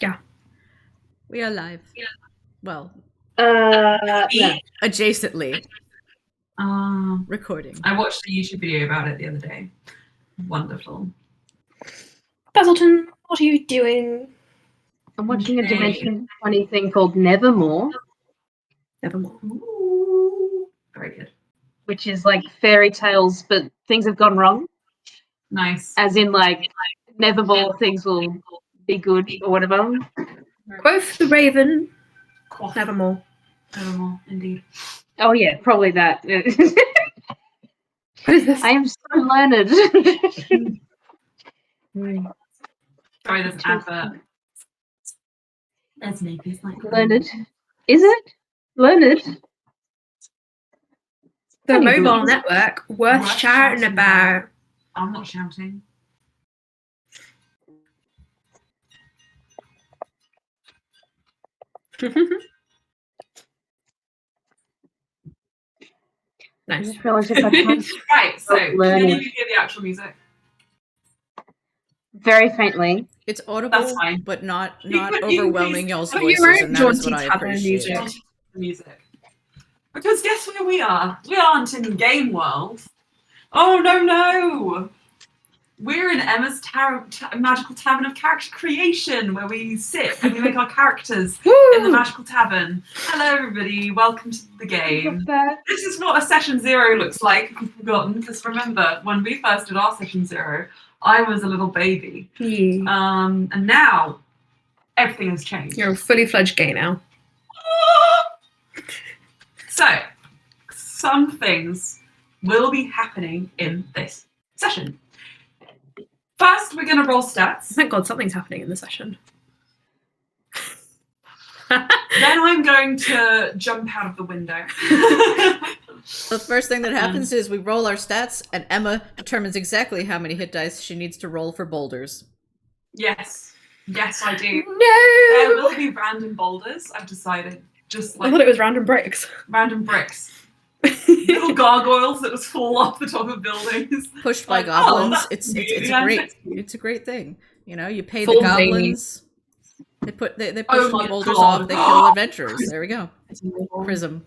Yeah. We are live. Yeah. Well, No. adjacently recording. I watched a YouTube video about it the other day. Wonderful. Basilton, what are you doing? I'm watching a Dimension 20 thing called Nevermore. Nevermore. Ooh, very good. Which is like fairy tales, but things have gone wrong. Nice. As in, like, Nevermore, things will be good or whatever. Quoth the Raven. Quoth. Nevermore. Nevermore, indeed. Oh, yeah, probably that. What is this? I am so learned. Sorry, there's an advert. There's maybe like Learned. Is it? Learned? The Any mobile good. network worth shouting about. I'm not shouting. I Nice. just realised if I can't Right, so can learning. any of you hear the actual music? very faintly. It's audible, That's fine. but not You can overwhelming please y'all's put your voices, own and that is what jaunty I tavern appreciate. music. Music. Because guess where we are? We aren't in the game world. Oh no! We're in Emma's magical tavern of character creation, where we sit and we make our characters in the magical tavern. Hello, everybody. Welcome to the game. This is what a session 0 looks like, if you've forgotten. Because remember, when we first did our session 0, I was a little baby. Yeah. And now everything has changed. You're a fully fledged gay now. So, some things will be happening in this session. First, we're going to roll stats. Thank God something's happening in the session. Then I'm going to jump out of the window. The first thing that happens is we roll our stats, and Emma determines exactly how many hit dice she needs to roll for boulders. Yes, I do. No! There will be random boulders, I've decided. Just I like thought it was random bricks. random bricks. Little gargoyles that just fall off the top of buildings. Pushed by Like, goblins. oh, It's really a great thing. You know, you pay Full the goblins. They push Oh the my boulders God. off. They kill adventurers. There we go. Prism.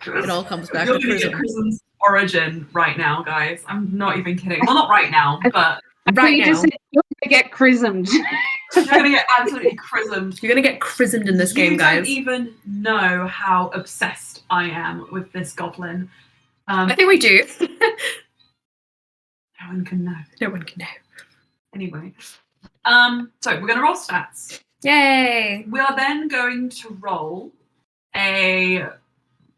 It all comes back You're to gonna get Prism. Prism's origin right now, guys. I'm not even kidding. Well, not right now, but Right you now. just said you're going to get chrismed. you're gonna get absolutely chrismed. You're gonna get christened in this game, You guys. don't even know how obsessed I am with this goblin. I think we do. No one can know. No one can know. Anyway, so we're gonna roll stats. Yay! We are then going to roll a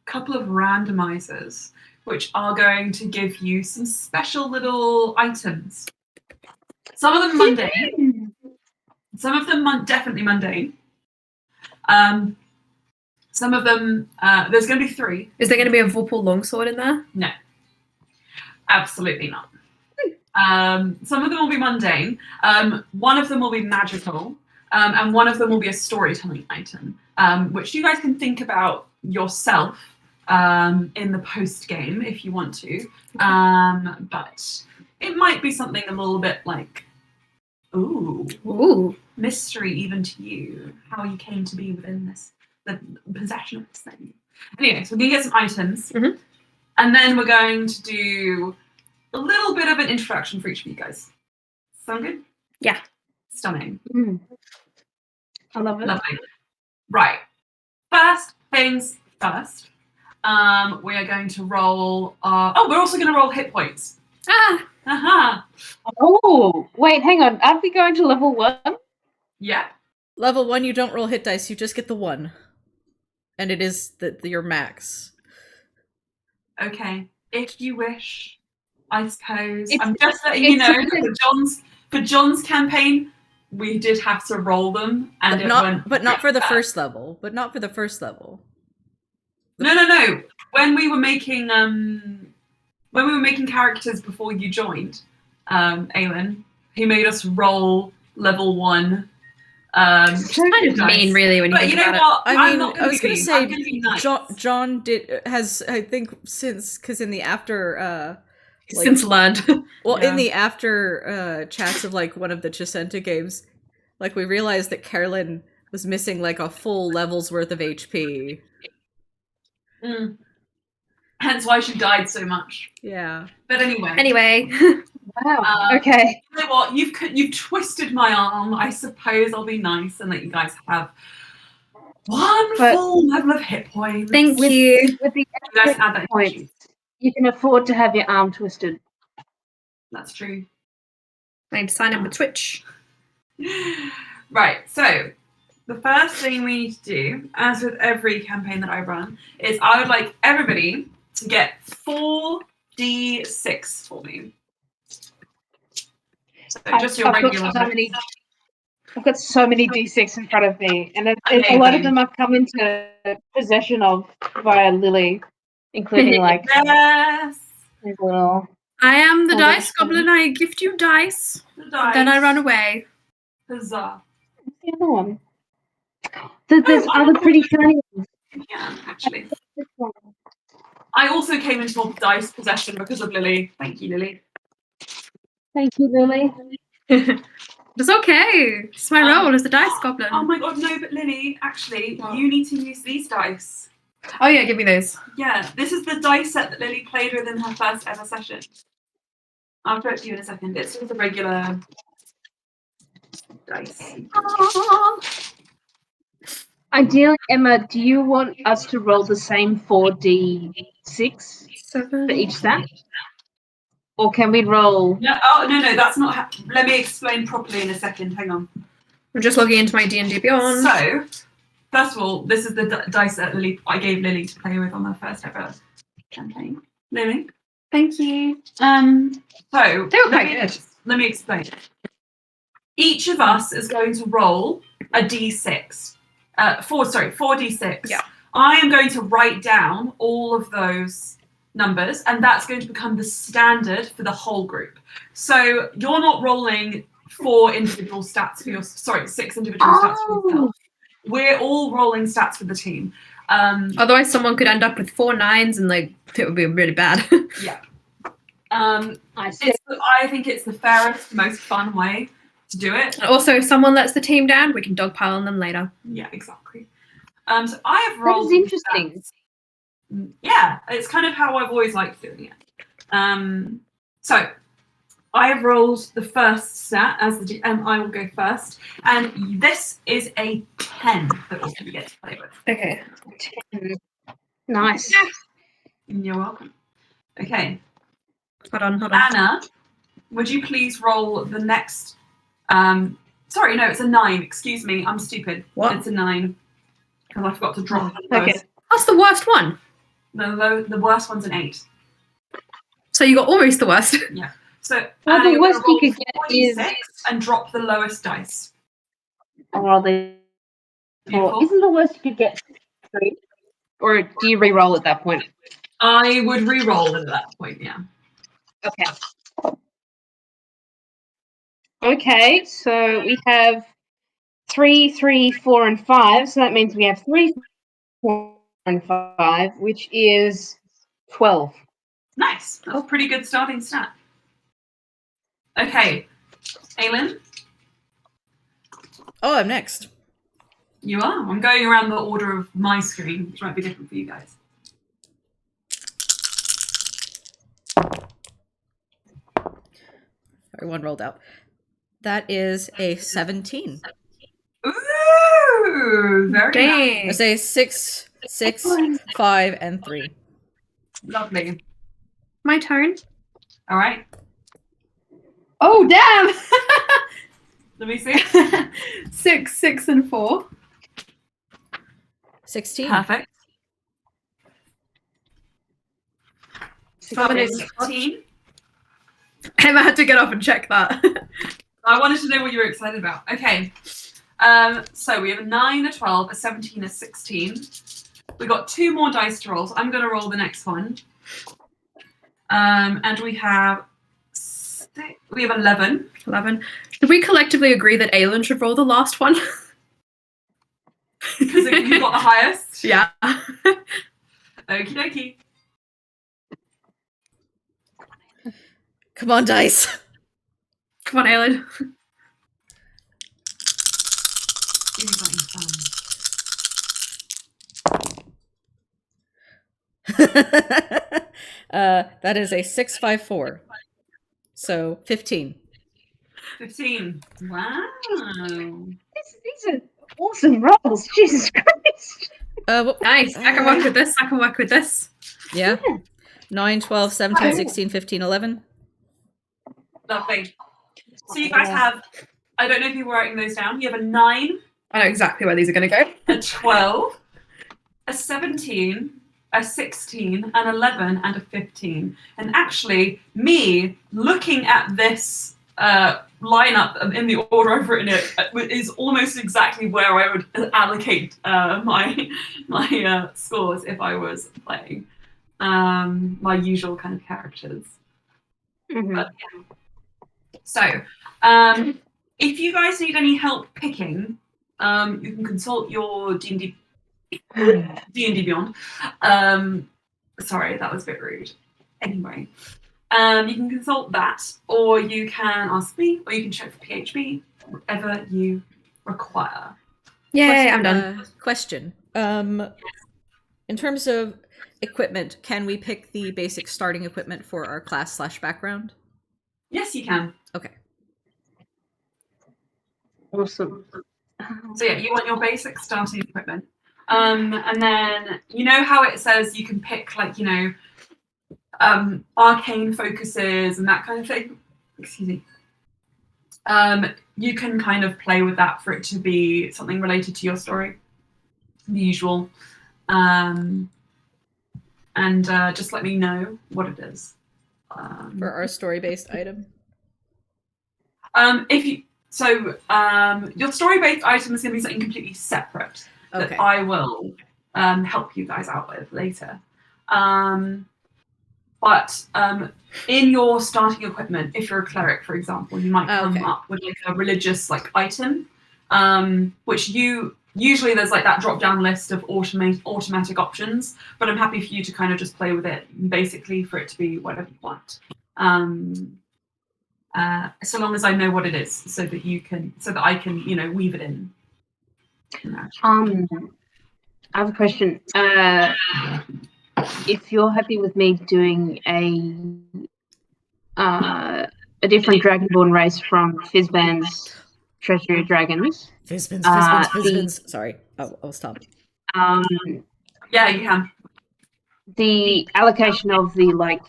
couple of randomizers, which are going to give you some special little items. Some of them mundane. Some of them definitely mundane. Some of them, there's going to be 3. Is there gonna be a Vorpal longsword in there? No, absolutely not. Some of them will be mundane. One of them will be magical, and one of them will be a storytelling item, which you guys can think about yourself in the post game if you want to. But it might be something a little bit like, Ooh. mystery even to you, how you came to be within this, the possession of this thing. Anyway, so we're going to get some items, and then we're going to do a little bit of an introduction for each of you guys. Sound good? Yeah. Stunning. I love it. Lovely. Right. First things first. We are going to roll we're also going to roll hit points. Ah! Aha. Oh, wait, hang on. Aren't we going to level 1? Yeah. Level 1, you don't roll hit dice. You just get the 1, and it is your max. Okay. If you wish, I suppose. It's- I'm just letting you know it's- that for John's campaign, we did have to roll them, and But not for the first level. No. When we were making characters before you joined, Aelin, he made us roll level 1. It's kind of mean, really, when you But think you know about what? I I'm mean, not I gonna was be gonna mean. say I'm gonna be nice. John has I think since because in the after it. Since learned. well Yeah. in the after chats of like one of the Chicenta games, Like, we realized that Carolyn was missing like a full level's worth of HP. Mm. Hence why she died so much. Yeah. But anyway. Anyway. Wow. Okay. You know what? You've twisted my arm. I suppose I'll be nice and let you guys have one full level of hit points. Thank you. With the You guys add that extra points, sheet. you can afford to have your arm twisted. That's true. I need to sign in with Twitch. Right, so the first thing we need to do, as with every campaign that I run, is I would like everybody to get 4d6 for me. So just your regular. I've got so many D6 in front of me, and a lot of them I've come into possession of via Lily, including like yes. these little. I am the Oh, dice that's funny. goblin. I gift you dice. The dice. Then I run away. Huzzah. What's the other one? There's other pretty shiny ones. Yeah, actually. This one. I also came into more dice possession because of Lily. Thank you, Lily. Thank you, Lily. It's okay. It's my role as the dice goblin. Oh my god, no, but Lily, actually, you need to use these dice. Oh yeah, give me those. Yeah, this is the dice set that Lily played with in her first ever session. I'll show it to you in a second. It's just a regular dice. Ideally, Emma, do you want us to roll the same 4d6 7. for each stat? Or can we roll? No, no, that's not. Let me explain properly in a second. Hang on. I'm just logging into my D&D Beyond. So, first of all, this is the dice that I gave Lily to play with on her first ever campaign. Lily? Thank you. So, They were quite good. Let me explain. Each of us is going to roll a d6. 4d6. Yeah. I am going to write down all of those numbers, and that's going to become the standard for the whole group. So you're not rolling 6 individual stats for yourself. We're all rolling stats for the team. Otherwise, someone could end up with 4 9s, and like it would be really bad. Yeah. I see. I think it's the fairest, most fun way to do it. And also, if someone lets the team down, we can dogpile on them later. Yeah, exactly. So I have That rolled. is interesting. Stats. Yeah, it's kind of how I've always liked doing it. So I have rolled the first stat as the GM. I will go first, and this is a 10 that we're going to get to play with. Okay. 10. Nice. You're welcome. Okay, Hold on. Anna, would you please roll the next? Sorry, no, it's a 9. Excuse me, I'm stupid. What? It's a 9 because I forgot to drop the Okay. lowest. That's the worst one. The worst one's an 8. So you got almost the worst. Yeah. So Well, Anna, the you're worst gonna roll you could get 4d6 is- and drop the lowest dice. Or Beautiful. isn't the worst you could get 3? Or do you re-roll at that point? I would re-roll at that point. Yeah. Okay. Okay, so we have 3, 3, 4, and 5. So that means we have 3, 4, and 5, which is 12. Nice. That's a pretty good starting stat. Okay, Aylin, Oh, I'm next. you are. I'm going around the order of my screen, which might be different for you guys. Everyone rolled out. That is a 17. Ooh, very Dang. I say 6, 6, 5, and 3. lovely. My turn. All right, Oh, damn. let me see. 6, 6, and 4. 16. Perfect. Lovely. 16. Emma had to get up and check that. I wanted to know what you were excited about. Okay. So we have a 9, a 12, a 17, a 16. We got 2 more dice to roll. So I'm going to roll the next one. And we have 11. 11. Should we collectively agree that Aylin should roll the last one? Because you got the highest. Yeah. Okie dokie. Come on, dice. Come on, Aylin. give me something fun. That is a 654. So 15. 15. Wow. These are awesome rolls. Jesus Christ. Nice. I can work with this. I can work with this. Yeah. 9, 12, 17, 16, 15, 11. Lovely. So you guys have, I don't know if you were writing those down, you have a 9, I know exactly where these are going to go. a 12, a 17, a 16, an 11, and a 15. And actually, me looking at this lineup in the order I've written it is almost exactly where I would allocate my scores if I was playing my usual kind of characters. Mhm. But, yeah. So, if you guys need any help picking, you can consult your D&D Beyond. Sorry, that was a bit rude. Anyway, you can consult that, or you can ask me, or you can check for PHB, whatever you require. Yay, I'm done. Question. In terms of equipment, can we pick the basic starting equipment for our class/background? Yes, you can. Okay. Awesome. So yeah, you want your basic starting equipment. And then you know how it says you can pick like, you know, arcane focuses and that kind of thing. Excuse me. You can kind of play with that for it to be something related to your story. The usual. And just let me know what it is. For our story-based item. Your story-based item is going to be something completely separate Okay. that I will help you guys out with later. But in your starting equipment, if you're a cleric, for example, you might come up with like a religious like item, which usually there's like that drop-down list of automatic options. But I'm happy for you to kind of just play with it, basically for it to be whatever you want. So long as I know what it is, so that I can, you know, weave it in. I have a question. If you're happy with me doing a different Dragonborn race from Fizban's Treasury of Dragons. Fizbins. Sorry, I'll stop. Yeah, you can. The allocation of the like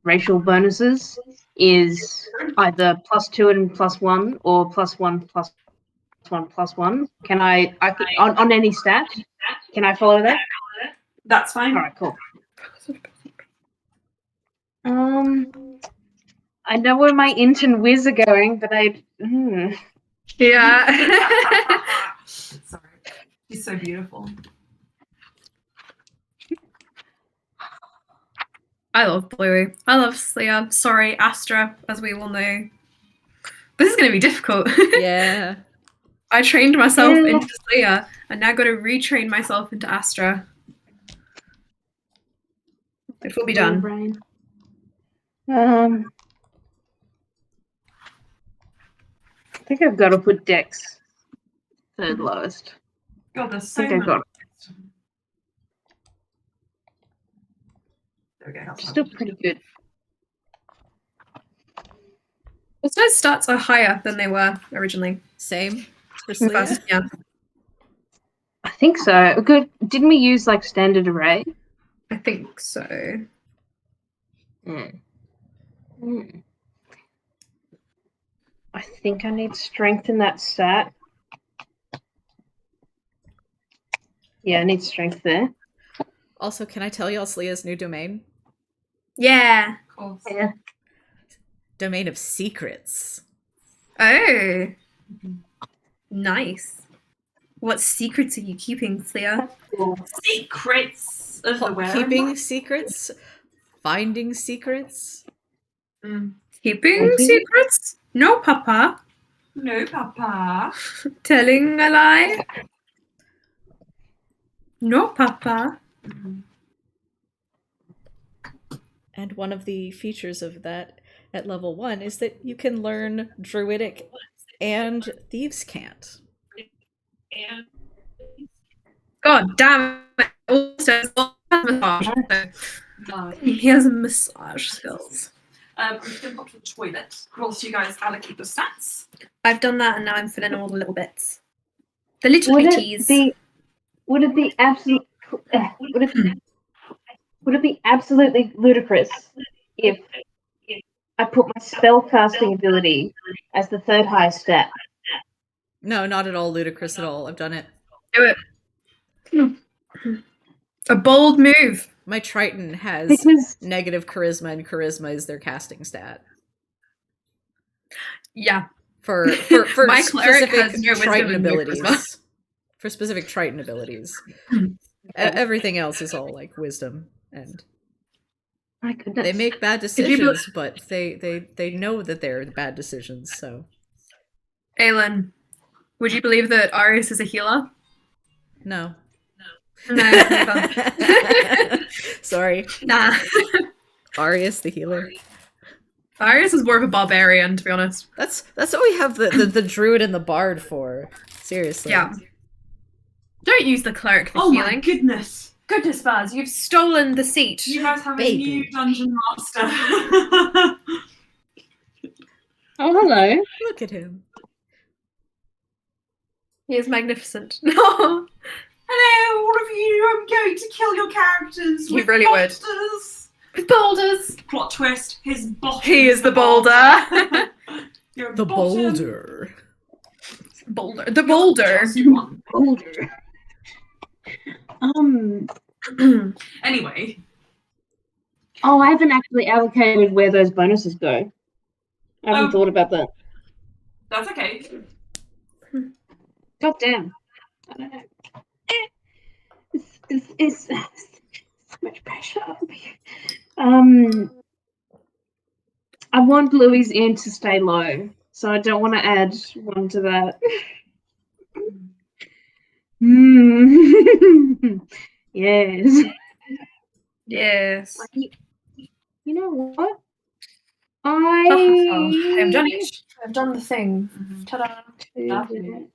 racial bonuses is either +2 and +1 or +1 +1 +1. Can I on any stat? Can I follow that? That's fine. All right, cool. I know where my int and whiz are going, but Yeah. Sorry. She's so beautiful. I love Bluey. I love Slya. Sorry, Astra, as we all know. This is going to be difficult. Yeah. I trained myself into Slya, and now got to retrain myself into Astra. It will be done. Brain. I think I've got to put Dex third lowest. God, there's so I think I got it. There we go. Still pretty good. Those stats are higher than they were originally. Same for Slya? Yeah. I think so. Good. Didn't we use like standard array? I think so. I think I need strength in that stat. Yeah, I need strength there. Also, can I tell y'all Slya's new domain? Yeah. Of course. Yeah. Domain of secrets. Oh. Nice. What secrets are you keeping, Slya? Secrets of the where? Keeping secrets? Finding secrets? Keeping secrets? No, Papa. No, Papa. Telling a lie? No, Papa. And one of the features of that at level 1 is that you can learn Druidic and Thieves' Cant. God damn it. Also, has massage. No. He has massage skills. I'm just going to pop to the toilet whilst you guys allocate the stats. I've done that and now I'm filling all the little bits. The little Would bitties. would it be absolute? Would it be absolutely ludicrous if I put my spellcasting ability as the third highest stat? No, not at all ludicrous at all. I've done it. Do it. A bold move. My Triton has Because negative charisma, and charisma is their casting stat. Yeah. For My cleric specific has no wisdom Triton and no abilities. charisma. For specific Triton abilities. Everything else is all like wisdom, and my goodness, they make bad decisions, but they know that they're bad decisions. So, Aelin, would you believe that Arius is a healer? no. No, never. Sorry, Nah. Arius the healer. Arius is more of a barbarian, to be honest. That's what we have the druid and the bard for. Seriously. Yeah. Don't use the cleric for Oh my healing. goodness. Goodness, Baz, you've stolen the seat. You guys have Baby. a new dungeon master. oh hello. Look at him. He is magnificent. Hello, all of you. I'm going to kill your characters. You with really would. boulders. With boulders. Plot twist. His bottom. He is the boulder. Your The bottom. boulder. Boulder. The boulder. Just one. Older. Anyway, Oh, I haven't actually allocated where those bonuses go. I haven't Oh. thought about that. that's okay. God damn. I don't know. It's so much pressure. I want Bluey's in to stay low, so I don't want to add one to that. Yes. Yes. You know what? I've done it. I've done the thing. Ta-da. Lovely.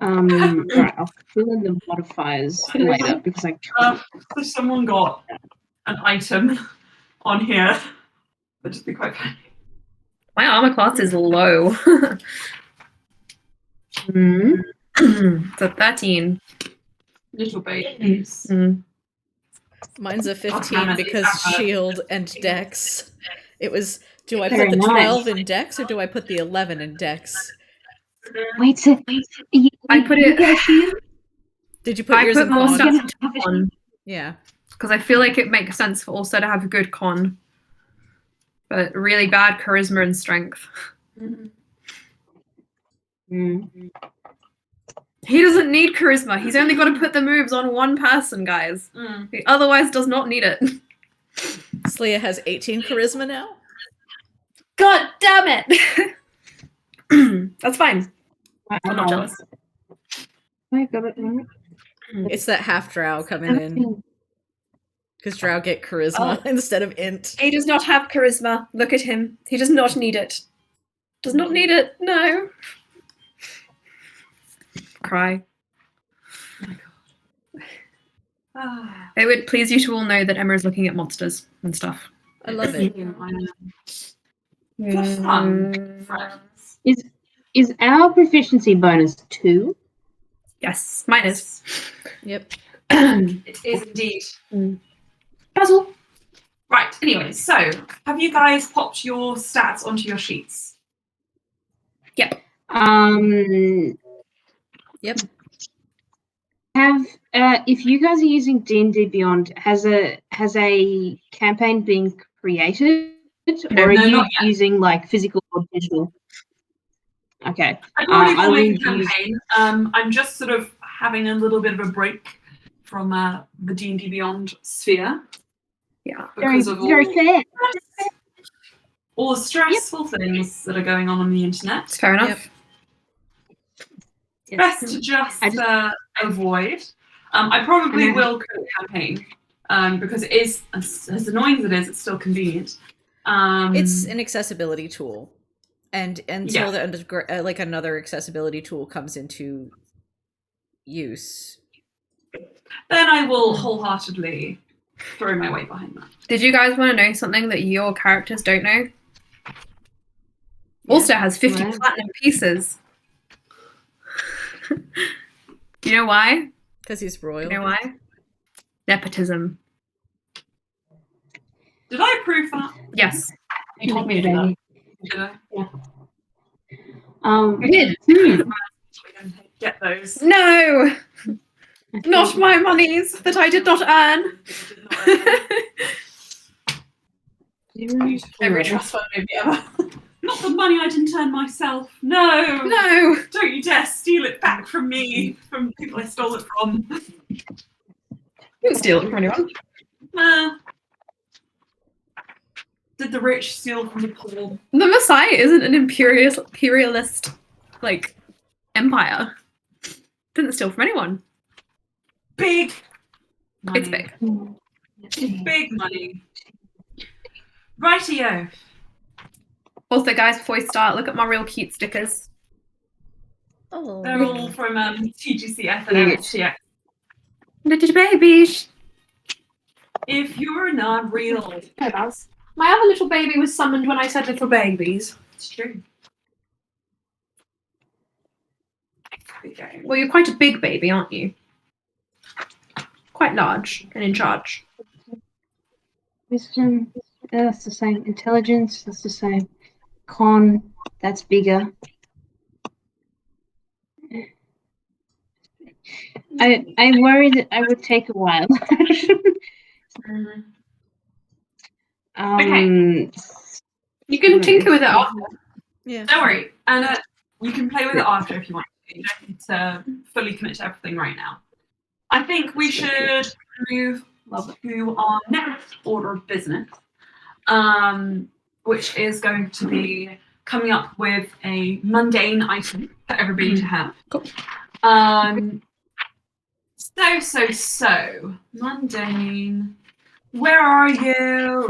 Right, I'll fill in the modifiers later because I can't. So someone got an item on here. That'd just be quite funny. My armor class is low. It's a 13. Little babies. Mine's a 15 Hannah, because Hannah. shield and dex. It was, do I Very put the nice. 12 in dex or do I put the 11 in dex? Wait, so I put you it- get a shield? Did you put I yours put in more con? stats into con Yeah. because I feel like it makes sense for also to have a good con, but really bad charisma and strength. He doesn't need charisma. He's only got to put the moves on one person, guys. He otherwise does not need it. Slya has 18 charisma now? God damn it! That's fine. I'm not jealous. I got it right. It's that half drow coming in. Because drow get charisma instead of int. He does not have charisma. Look at him. He does not need it. Does not need it. No. Cry. It would please you to all know that Emma is looking at monsters and stuff. I love it. For fun, friends. Is our proficiency bonus 2? Yes, mine is. Yep. It is indeed. Basil. Right, anyway, so have you guys popped your stats onto your sheets? Yep. Yep. Have if you guys are using D&D Beyond, has a campaign been created, No, or are no, you not yet. using like physical or digital? Okay. I've already I got my will campaign. I'm just sort of having a little bit of a break from the D&D Beyond sphere. Yeah. Because of very fair. all the stressful things that are going on the internet. Fair enough. Best to just avoid. I probably will create a campaign because it is, as annoying as it is, it's still convenient. It's an accessibility tool. And until like another accessibility tool comes into use. Then I will wholeheartedly throw my weight behind that. Did you guys want to know something that your characters don't know? Yeah. Alstaer has 50 Wow. platinum pieces. Do you know why? Because he's Do royal. you know why? Nepotism. Did I approve that? Yes. You told me to do that. Did I? You did. We're gonna get those. No! Not my monies that I did not earn. Every trust fund maybe ever. Not the money I didn't earn myself. No. No! Don't you dare steal it back from me, from people I stole it from. Didn't steal it from anyone. Did the rich steal from the poor? The Messiah isn't an imperialist, like, empire. Didn't steal from anyone. Big money. It's big. Big money. Rightio. Also, guys, before we start, look at my real cute stickers. Oh. They're all from TGCF and Yeah. MXTX. Little babies. If you're not real, Hey, Baz. My other little baby was summoned when I said little babies. it's true. There we go. Well, you're quite a big baby, aren't you? Quite large and in charge. Wisdom, that's the same. Intelligence, that's the same. Con, that's bigger. I worry that I would take a while. You can tinker with it after. Yeah. Don't worry, and you can play with it after if you want. You don't need to fully commit to everything right now. I think we should move to our next order of business, which is going to be coming up with a mundane item for everybody to have. Cool. So mundane. Where are you?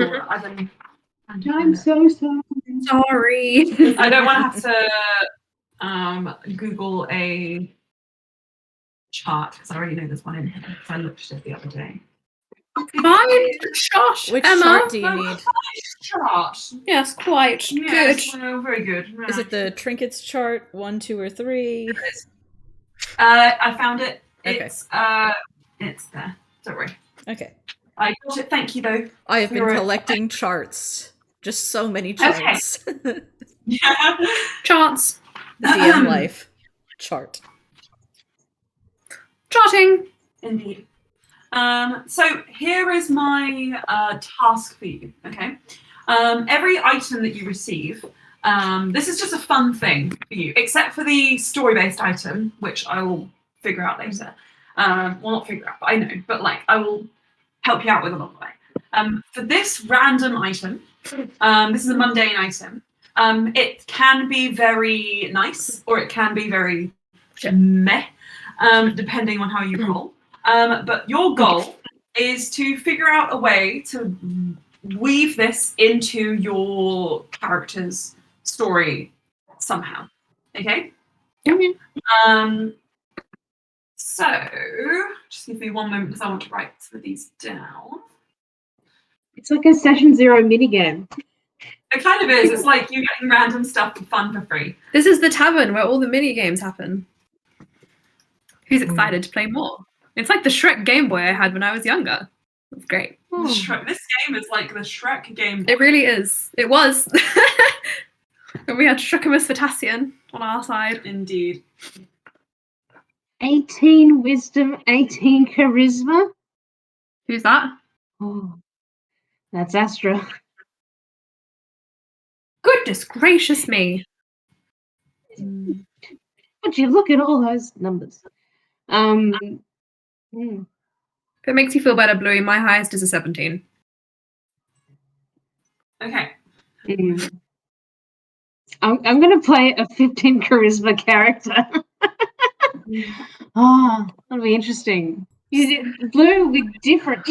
I'm so sorry. Sorry. I don't want to have to Google a chart because I already know there's one in here because I looked at it the other day. Fine. Shush, Which Emma. chart do you need? Chart. Yes, quite. Yes, Good. well, very good. Is it the trinkets chart? 1, 2, or 3? I found it. Okay. It's there. Don't worry. Okay. I got it. Thank you, though. I have been You're right. collecting charts. Just so many charts. Yeah. Charts. DM life chart. Charting. Indeed. So here is my task for you. Okay. Every item that you receive, this is just a fun thing for you, except for the story-based item, which I will figure out later. Well, not figure out, but I know. But like, I will help you out with along the way. For this random item, this is a mundane item. It can be very nice, or it can be very meh, depending on how you roll. But your goal is to figure out a way to weave this into your character's story somehow. Okay? So, just give me one moment because I want to write some of these down. It's like a session 0 minigame. It kind of is. It's like you getting random stuff for fun for free. This is the tavern where all the mini games happen. Who's excited to play more? It's like the Shrek Game Boy I had when I was younger. It's great. This game is like the Shrek game. It really is. It was. And we had Shrekamus Vitassian on our side. Indeed. 18 wisdom, 18 charisma. Who's that? Oh, that's Astra. Goodness gracious me. Would you look at all those numbers? If it makes you feel better, Bluey, my highest is a 17. Okay. I'm going to play a 15 charisma character. Oh, that'll be interesting. Blue will be different.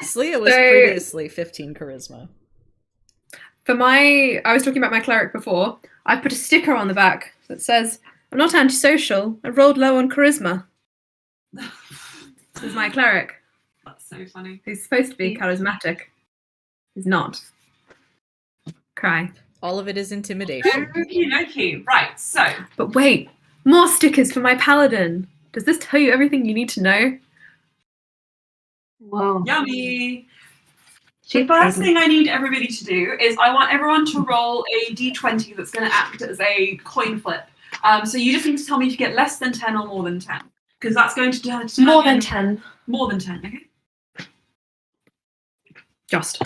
Slya was So- previously 15 charisma. I was talking about my cleric before. I put a sticker on the back that says, I'm not antisocial. I rolled low on charisma. This is my cleric, That's so funny. who's supposed to be charismatic. He's not. Cry. All of it is intimidation. Okay. Right, so. But wait, more stickers for my paladin. Does this tell you everything you need to know? Whoa. Yummy. The first thing I need everybody to do is I want everyone to roll a d20 that's going to act as a coin flip. So you just need to tell me if you get less than 10 or more than 10. Because that's going to determine... More than 10. More than 10, okay? Just.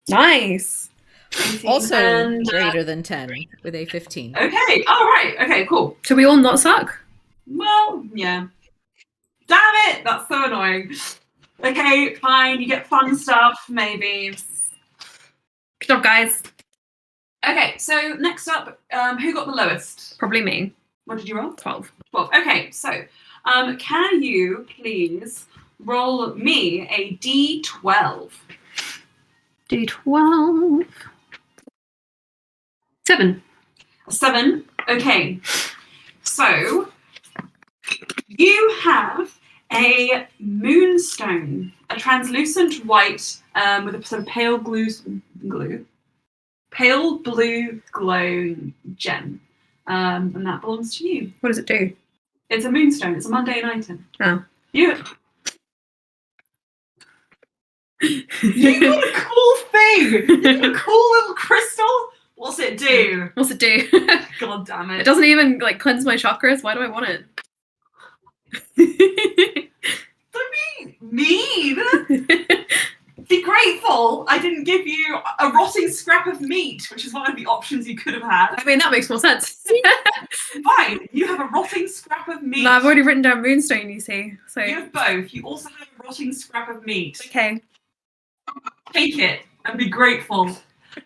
Nice. 18 Also and, greater than 10 with a 15. Okay, alright, okay, cool. Should we all not suck? Well, yeah. Damn it! That's so annoying. Okay, fine, you get fun stuff, maybe. Good job, guys. Okay, so next up, who got the lowest? Probably me. What did you roll? 12. 12. Okay, so can you please roll me a d12? D12. 7. 7. Okay, so you have a moonstone, a translucent white with a sort of pale blue glow gem, and that belongs to you. What does it do? It's a moonstone. It's a mundane item. Oh. You got a cool thing. You got a cool little crystal. What's it do? What's it do? God damn It it! doesn't even like cleanse my chakras. Why do I want it? Don't be mean. Be grateful I didn't give you a rotting scrap of meat, which is one of the options you could have had. I mean, that makes more sense. Fine, you have a rotting scrap of meat. No, I've already written down moonstone, you see. So You have both. You also have a rotting scrap of meat. okay. Take it and be grateful.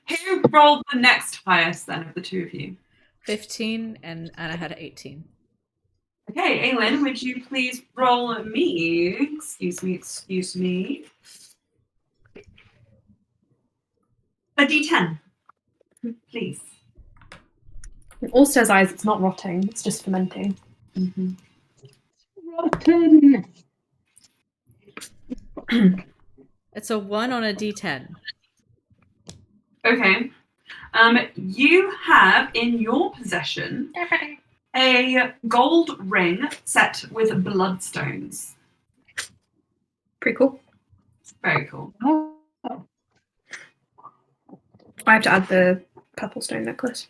Who rolled the next highest then of the two of you? 15 and Anna had 18. Okay, Aylin, would you please roll me? Excuse me. A d10, please. In Alstair's eyes, it's not rotting. It's just fermenting. Mm-hmm. Rotten. It's a 1 on a d10. Okay. You have in your possession a gold ring set with bloodstones. Pretty cool. Very cool. Oh. I have to add the purple stone necklace.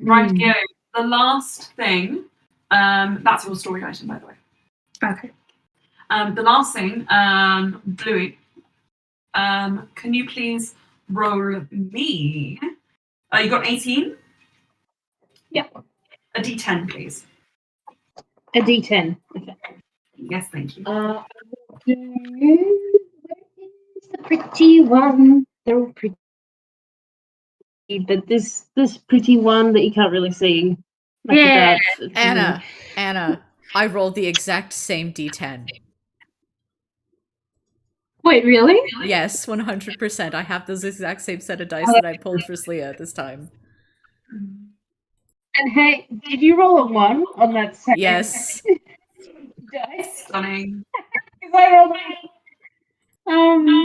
Right, go. The last thing, that's your story item, by the way. Okay. The last thing, Bluey, can you please roll me? You got 18? Yep. A d10, please. A D10. Okay. Yes, thank you. Where is the pretty one? They're all pretty, but this pretty one that you can't really see much Yeah. about. Anna, I rolled the exact same d10. Wait, really? Yes, 100%. I have those exact same set of dice that I pulled for Slya this time. And hey, did you roll a 1 on that second Yes. dice? Stunning. Because I rolled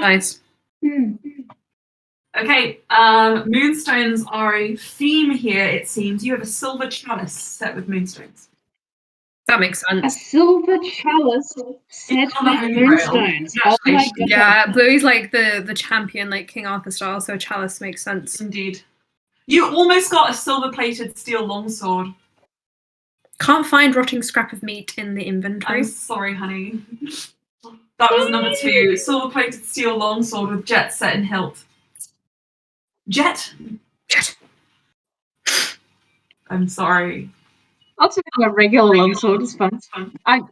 Nice. Okay, moonstones are a theme here, it seems. You have a silver chalice set with moonstones. That makes a sense. silver chalice set on the with Holy Grail. moonstones. Oh my god. Yeah, Bluey's like the champion, like King Arthur style, so a chalice makes sense. Indeed. You almost got a silver-plated steel longsword. Can't find rotting scrap of meat in the inventory. I'm sorry, honey. That was number 2. Silver-plated steel longsword with jet set in hilt. Jet? I'm sorry. I'll take a regular longsword. It's fun. I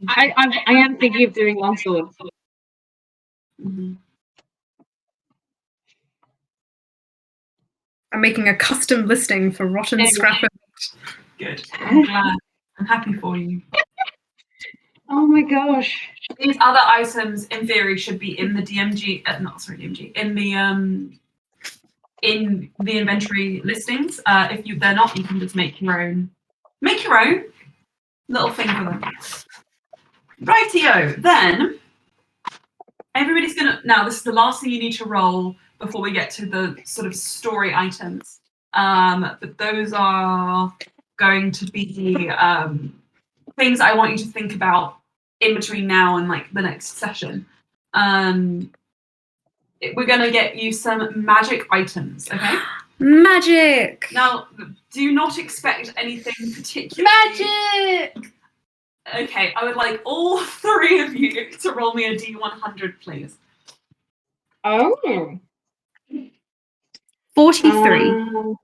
am thinking of doing longsword. Mm-hmm. I'm making a custom listing for rotten scrap of Good. I'm glad. I'm happy for you. Oh my gosh. These other items, in theory, should be in the DMG. In in the inventory listings. If they're not, you can just make your own little thing for them. Rightio, then everybody's gonna, now this is the last thing you need to roll before we get to the sort of story items. But those are going to be things I want you to think about in between now and like the next session. We're gonna get you some magic items, okay? Magic! Now, do not expect anything particular. Magic! Okay, I would like all three of you to roll me a D100, please. Oh. 43.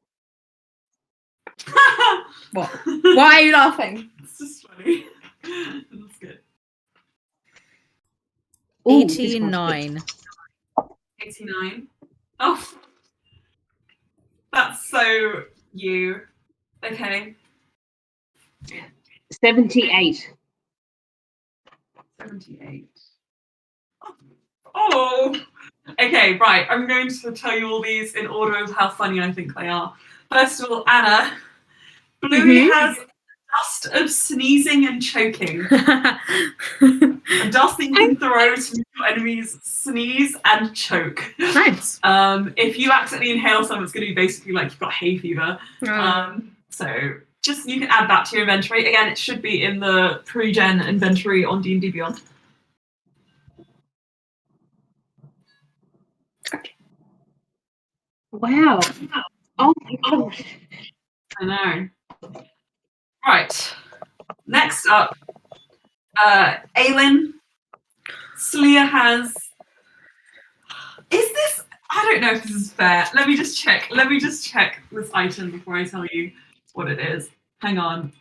What? Why are you laughing? It's just funny. That's good. Ooh, this one's 89. 89. Oh, that's so you. Okay. 78. 78. Oh. Okay, right. I'm going to tell you all these in order of how funny I think they are. First of all, Anna, Bluey has a dust of sneezing and choking. A dust that you can throw to your enemies sneeze and choke. Nice. If you accidentally inhale some, it's going to be basically like you've got hay fever. So just you can add that to your inventory. Again, it should be in the pre-gen inventory on D&D Beyond. Wow. Oh my gosh. I know. Right. Next up, Aelin. Slya has. Is this? I don't know if this is fair. Let me just check this item before I tell you what it is. Hang on.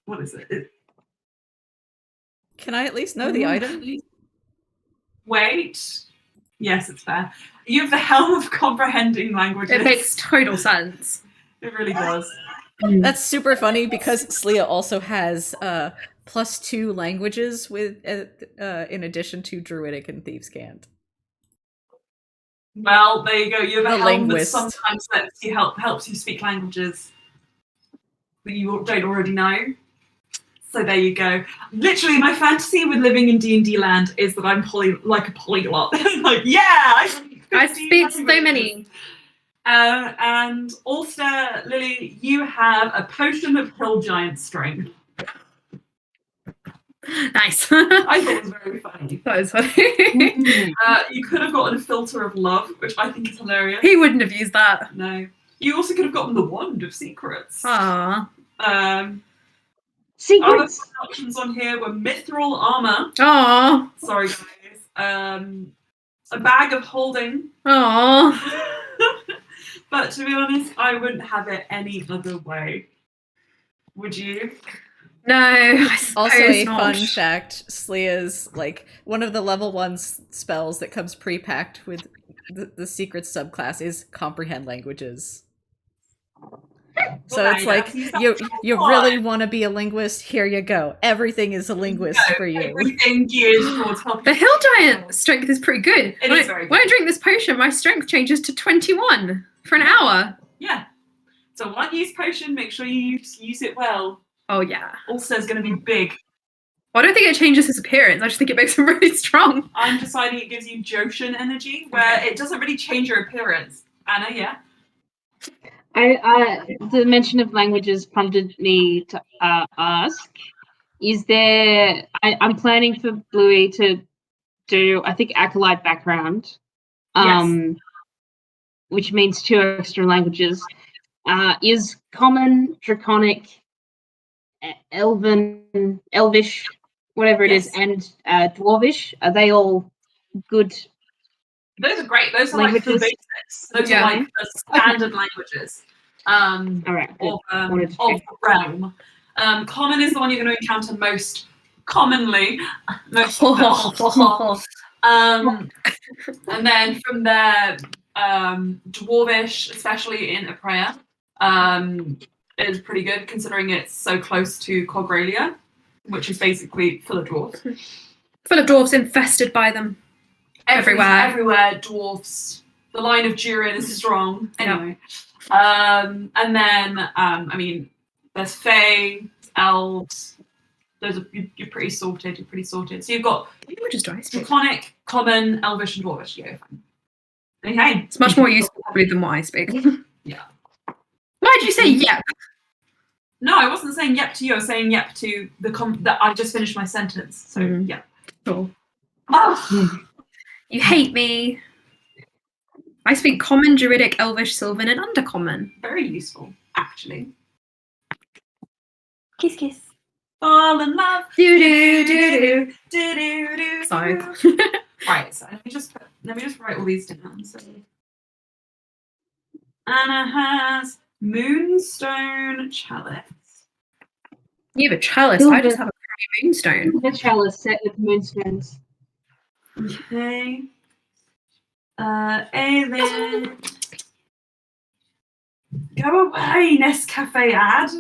What is it? Can I at least know the item? Wait. Yes, it's fair. You have the Helm of Comprehending Languages. It makes total sense. It really does. That's super funny because Slya also has +2 languages with in addition to Druidic and Thieves' Cant. Well, there you go. You have a The helm linguist. that sometimes helps you speak languages that you don't already know. So there you go. Literally, my fantasy with living in D&D land is that I'm like a polyglot. Like, yeah, I speak so many. And Alstaer, Lily, you have a potion of hill giant strength. Nice. I thought it was very funny. That is funny. You could have gotten a filter of love, which I think is hilarious. He wouldn't have used that. No. You also could have gotten the wand of secrets. Aww. Secrets. Other options on here were mithril armor. Aww. Sorry, guys. A bag of holding. Aww. But to be honest, I wouldn't have it any other way. Would you? No. I Also, suppose a not. fun fact: Slya's like one of the level 1 spells that comes pre-packed with the secret subclass is comprehend languages. So Well, it's like you really want to be a linguist. Here you go. Everything is a linguist for you. Everything geared towards helping. The hill giant strength is pretty good. It is very good. When I drink this potion, my strength changes to 21 for an hour. Yeah. So one use potion, make sure you use it well. Oh, yeah. Alstair's going to be big. Well, I don't think it changes his appearance. I just think it makes him really strong. I'm deciding it gives you Joshin energy, where it doesn't really change your appearance. Anna, yeah? The mention of languages prompted me to ask, is there, I'm planning for Bluey to do, I think, Acolyte background, Yes. which means 2 extra languages. Is Common, Draconic, Elven, Elvish, whatever it is, and Dwarvish, are they all good? Those are great. Those are Languages. like the basics. Those are like the standard languages. All right. Of Wanted to the check. realm. Common is the one you're going to encounter most commonly. Most and then from there, Dwarvish, especially in Aprea, is pretty good considering it's so close to Cogralia, which is basically full of dwarves. Full of dwarves infested by them. everywhere, dwarfs. The line of Durin is strong. Anyway. And then, I mean, there's Fae, elves. Those are, you're pretty sorted. So you've got Draconic, Common, Elvish, and Dwarvish. Yeah, fine. Okay. It's much more useful probably than what I speak. Yeah. Why did you say yep? No, I wasn't saying yep to you. I was saying yep to that I just finished my sentence. So yeah. Sure. Oh. You hate me. I speak Common, Druidic, Elvish, Sylvan, and Undercommon. Very useful, actually. Kiss, kiss. Fall in love. Do do do do. Do. Sorry. Right. So let me just write all these down. So Anna has Moonstone Chalice. You have a chalice. I just have a crappy moonstone. The chalice set with moonstones. Okay. Aelin. Go away, Nescafe ad.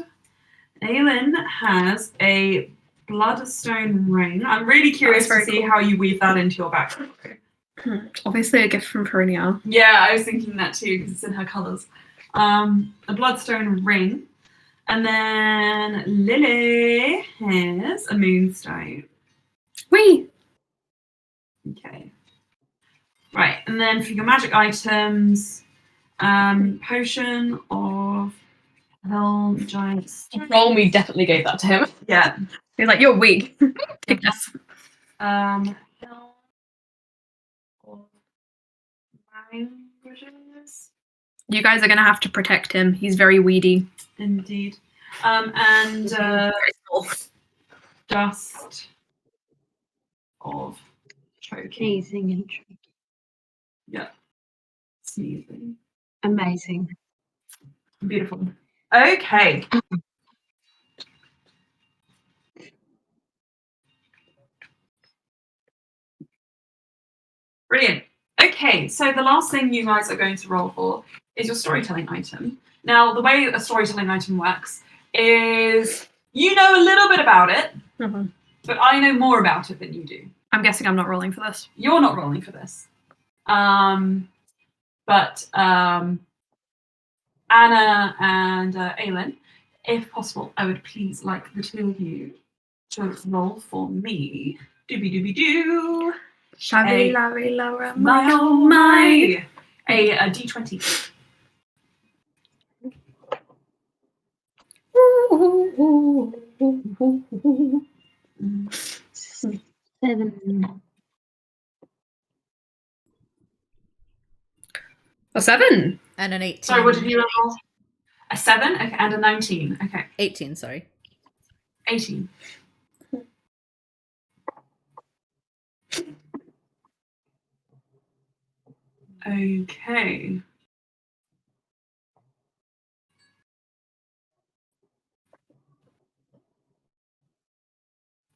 Aelin has a bloodstone ring. I'm really curious to see how you weave that into your backstory. Obviously a gift from Perinia. Yeah, I was thinking that too because it's in her colours. A bloodstone ring. And then Lily has a moonstone. Whee! Okay. Right, and then for your magic items, potion of hell giant. Roll me definitely gave that to him. Yeah. He's like, you're weak. Take this. Hell of languages. You guys are gonna have to protect him. He's very weedy. Indeed. And dust of choking. Sneezing and Yeah. Sneezing. amazing. Beautiful. Okay. Brilliant. Okay, so the last thing you guys are going to roll for is your storytelling item. Now, the way a storytelling item works is you know a little bit about it, but I know more about it than you do. I'm guessing I'm not rolling for this. You're not rolling for this. But Anna and Aelin, if possible, I would please like the two of you to roll for me. Doobie-doobie-doo. Shabby, A- labby, Laura, My oh my! A D20. Seven. A 7. And an 18. Sorry, what did you roll? A 7? Okay, and a 19. Okay, 18, sorry. 18. Okay.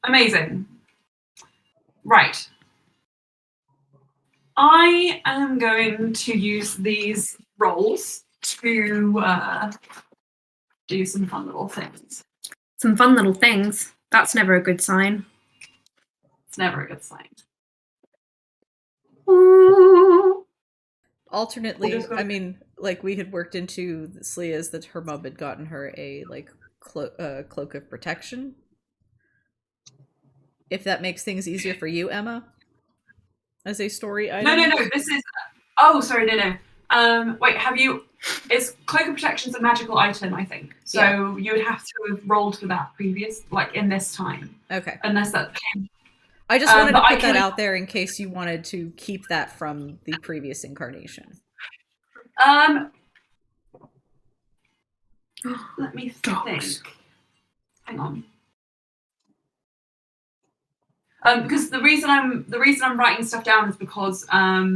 Amazing. Right. I am going to use these rolls to do some fun little things. Some fun little things. That's never a good sign. It's never a good sign. Alternately, I mean, like we had worked into Slya's that her mom had gotten her a like cloak of protection. If that makes things easier for you, Emma, as a story item. No. This is. Oh, sorry. No. Wait. Have you? It's cloak of protection's a magical item, I think. So Yeah. you would have to have rolled for that like in this time, Okay. unless that came. I just wanted to but I put that can- out there in case you wanted to keep that from the previous incarnation. Let me Dogs. think. Hang on. Because the reason I'm writing stuff down is because I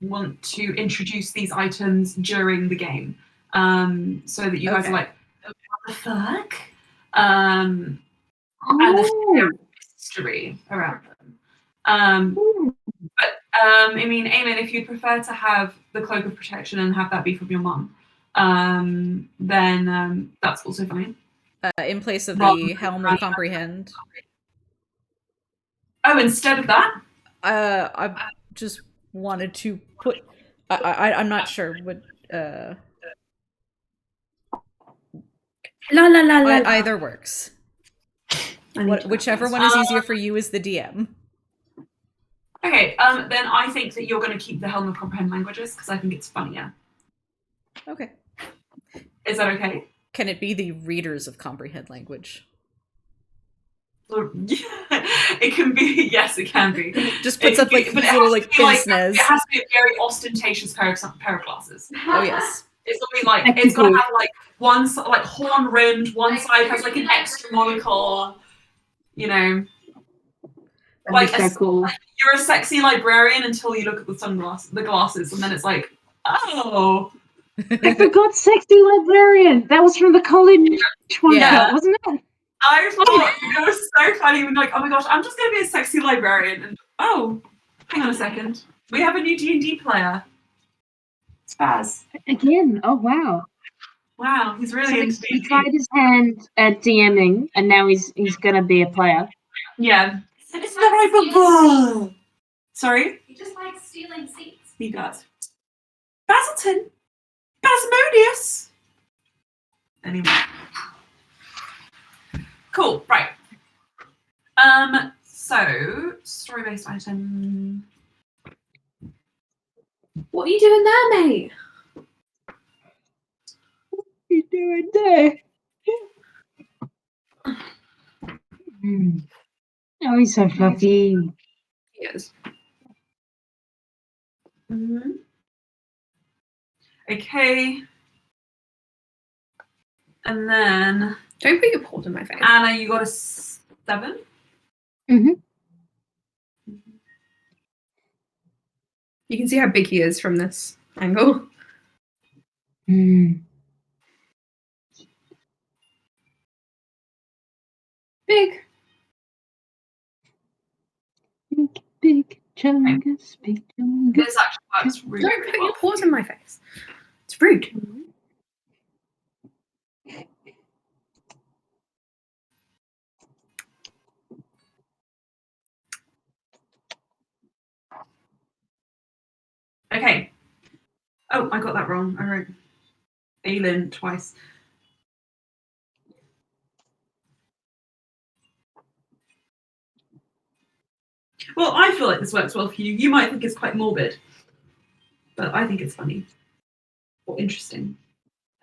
want to introduce these items during the game, so that you guys are like, what the fuck, and the history around them. But I mean, Eamon, if you'd prefer to have the cloak of protection and have that be from your mum, then that's also fine. In place of the helm of comprehend. Oh, instead of that? I just wanted to put. I'm not sure what. La la la la. Either works. I need to Whichever practice. one is easier for you is the DM. Okay, then I think that you're going to keep the Helm of Comprehend Languages because I think it's funnier. Okay. Is that okay? Can it be the readers of Comprehend Language? It can be, yes, it can be. Just puts up like these little like pince nez. It has to be a very ostentatious pair of glasses. Oh yes. It's gonna be like it's gonna have like one like horn rimmed, one side has like an extra monocle. You know, That'd be so cool. you're a sexy librarian until you look at the glasses, and then it's like, oh. I forgot sexy librarian. That was from the college one shot, wasn't it? I thought it was so funny when like, oh my gosh, I'm just gonna be a sexy librarian, and oh, hang on a second, we have a new D&D player. It's Baz. Again. Oh wow. Wow, he's really into He D&D. tried his hand at DMing, and now he's gonna be a player. Yeah. It's the right book. Sorry? He just likes stealing seats. He does. Basilton. Basmodius. Anyway. Cool, right. So story-based item. What are you doing there, mate? What are you doing there? Oh, he's so fluffy. He is. Mm-hmm. Okay. And then Don't put your paws in my face. Anna, you got a 7? Mm-hmm. You can see how big he is from this angle. Mm. Big. Big chungus, big chungus. This actually works really, Don't really put well. your paws in my face. It's rude. Okay. Oh, I got that wrong. I wrote Aelin twice. Well, I feel like this works well for you. You might think it's quite morbid, but I think it's funny or interesting.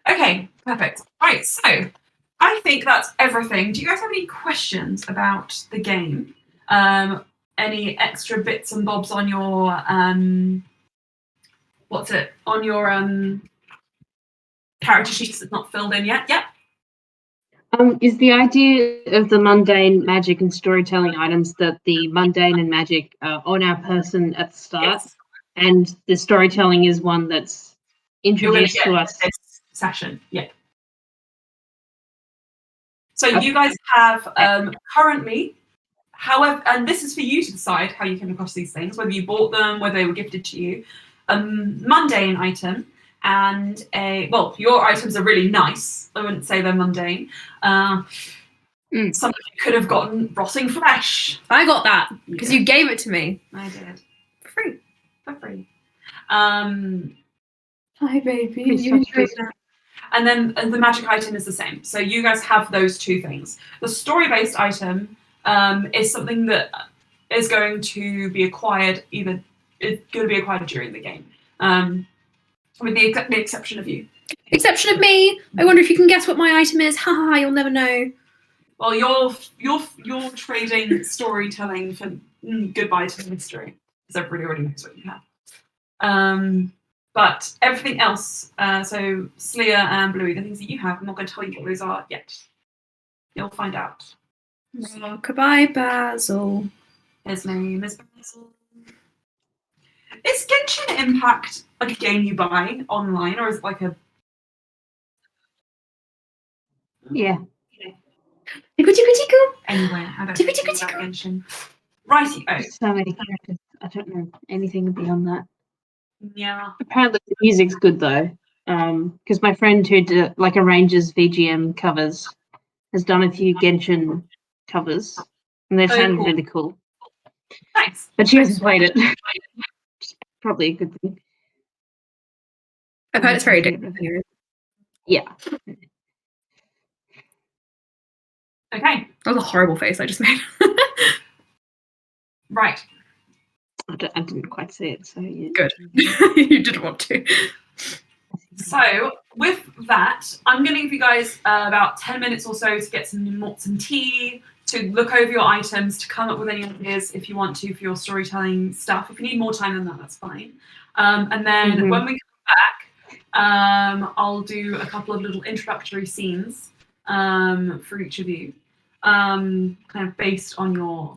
Okay, perfect. Right, so I think that's everything. Do you guys have any questions about the game? Any extra bits and bobs on your character sheets that's not filled in yet? Yep. Is the idea of the mundane magic and storytelling items that the mundane and magic are on our person at the start, Yes. and the storytelling is one that's You're going to introduced get to us? this session. Yeah. So you guys have currently, however, and this is for you to decide how you came across these things, whether you bought them, whether they were gifted to you, a mundane item and your items are really nice. I wouldn't say they're mundane. Some of you could have gotten rotting flesh. I got that because you gave it to me. I did. For free. For free. Hi, baby. Please You stop, enjoyed please. that. And then the magic item is the same. So you guys have those two things. The story-based item is something that is going to be acquired during the game. With the exception of you. Exception of me. I wonder if you can guess what my item is. Ha ha, you'll never know. Well, you're trading storytelling for goodbye to mystery, because everybody already knows what you have. But everything else, so Slya and Bluey, the things that you have, I'm not going to tell you what those are yet. You'll find out. Rockabye Basil. His name is Basil. Is Genshin Impact like a game you buy online, or is it like a... Yeah. Tickle. Anyway, I don't know Tickle. anything about Genshin. Righty, So many characters. I don't know anything beyond that. yeah. Apparently the music's good though. Because my friend who arranges VGM covers has done a few Genshin covers, and they sound cool. really cool. Thanks. But she hasn't played it. Probably a good thing. I've heard it's very addictive. Anyway. Yeah. Okay. That was a horrible face I just made. Right. I didn't quite see it, so yeah. Good. You didn't want to. So with that, I'm going to give you guys about 10 minutes or so to get some tea, to look over your items, to come up with any ideas if you want to for your storytelling stuff. If you need more time than that, that's fine. And then when we come back, I'll do a couple of little introductory scenes for each of you, kind of based on your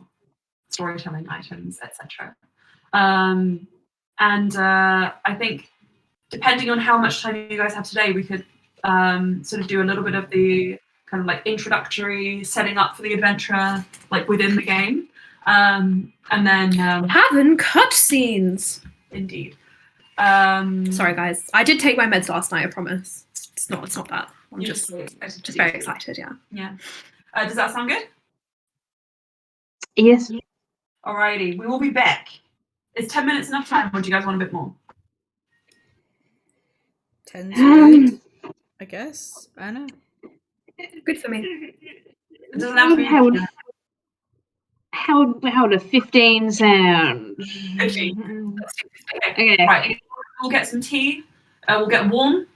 storytelling items, etc. And I think, depending on how much time you guys have today, we could sort of do a little bit of the kind of like introductory setting up for the adventure, like within the game, and then Having cutscenes. indeed. Sorry, guys. I did take my meds last night. I promise. It's not that. I'm You're just really excited to do very it. excited. Yeah. Yeah. Does that sound good? Yes. Alrighty, we will be back. Is 10 minutes enough time, or do you guys want a bit more? 10's good, I guess. I don't know. Good for me. It doesn't have to be. How would a 15 sound? 15. Okay. Right. We'll get some tea. We'll get warm.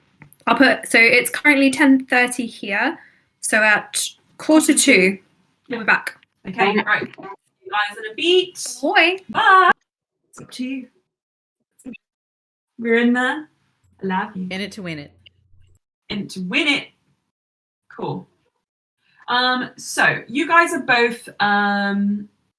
I'll put. So it's currently 10:30 here. So at 1:45, we'll be back. Okay. Right. You guys in a beat. Boy. Bye. It's up to you. We're in there. I love you. In it to win it. And to win it. Cool. So you guys are both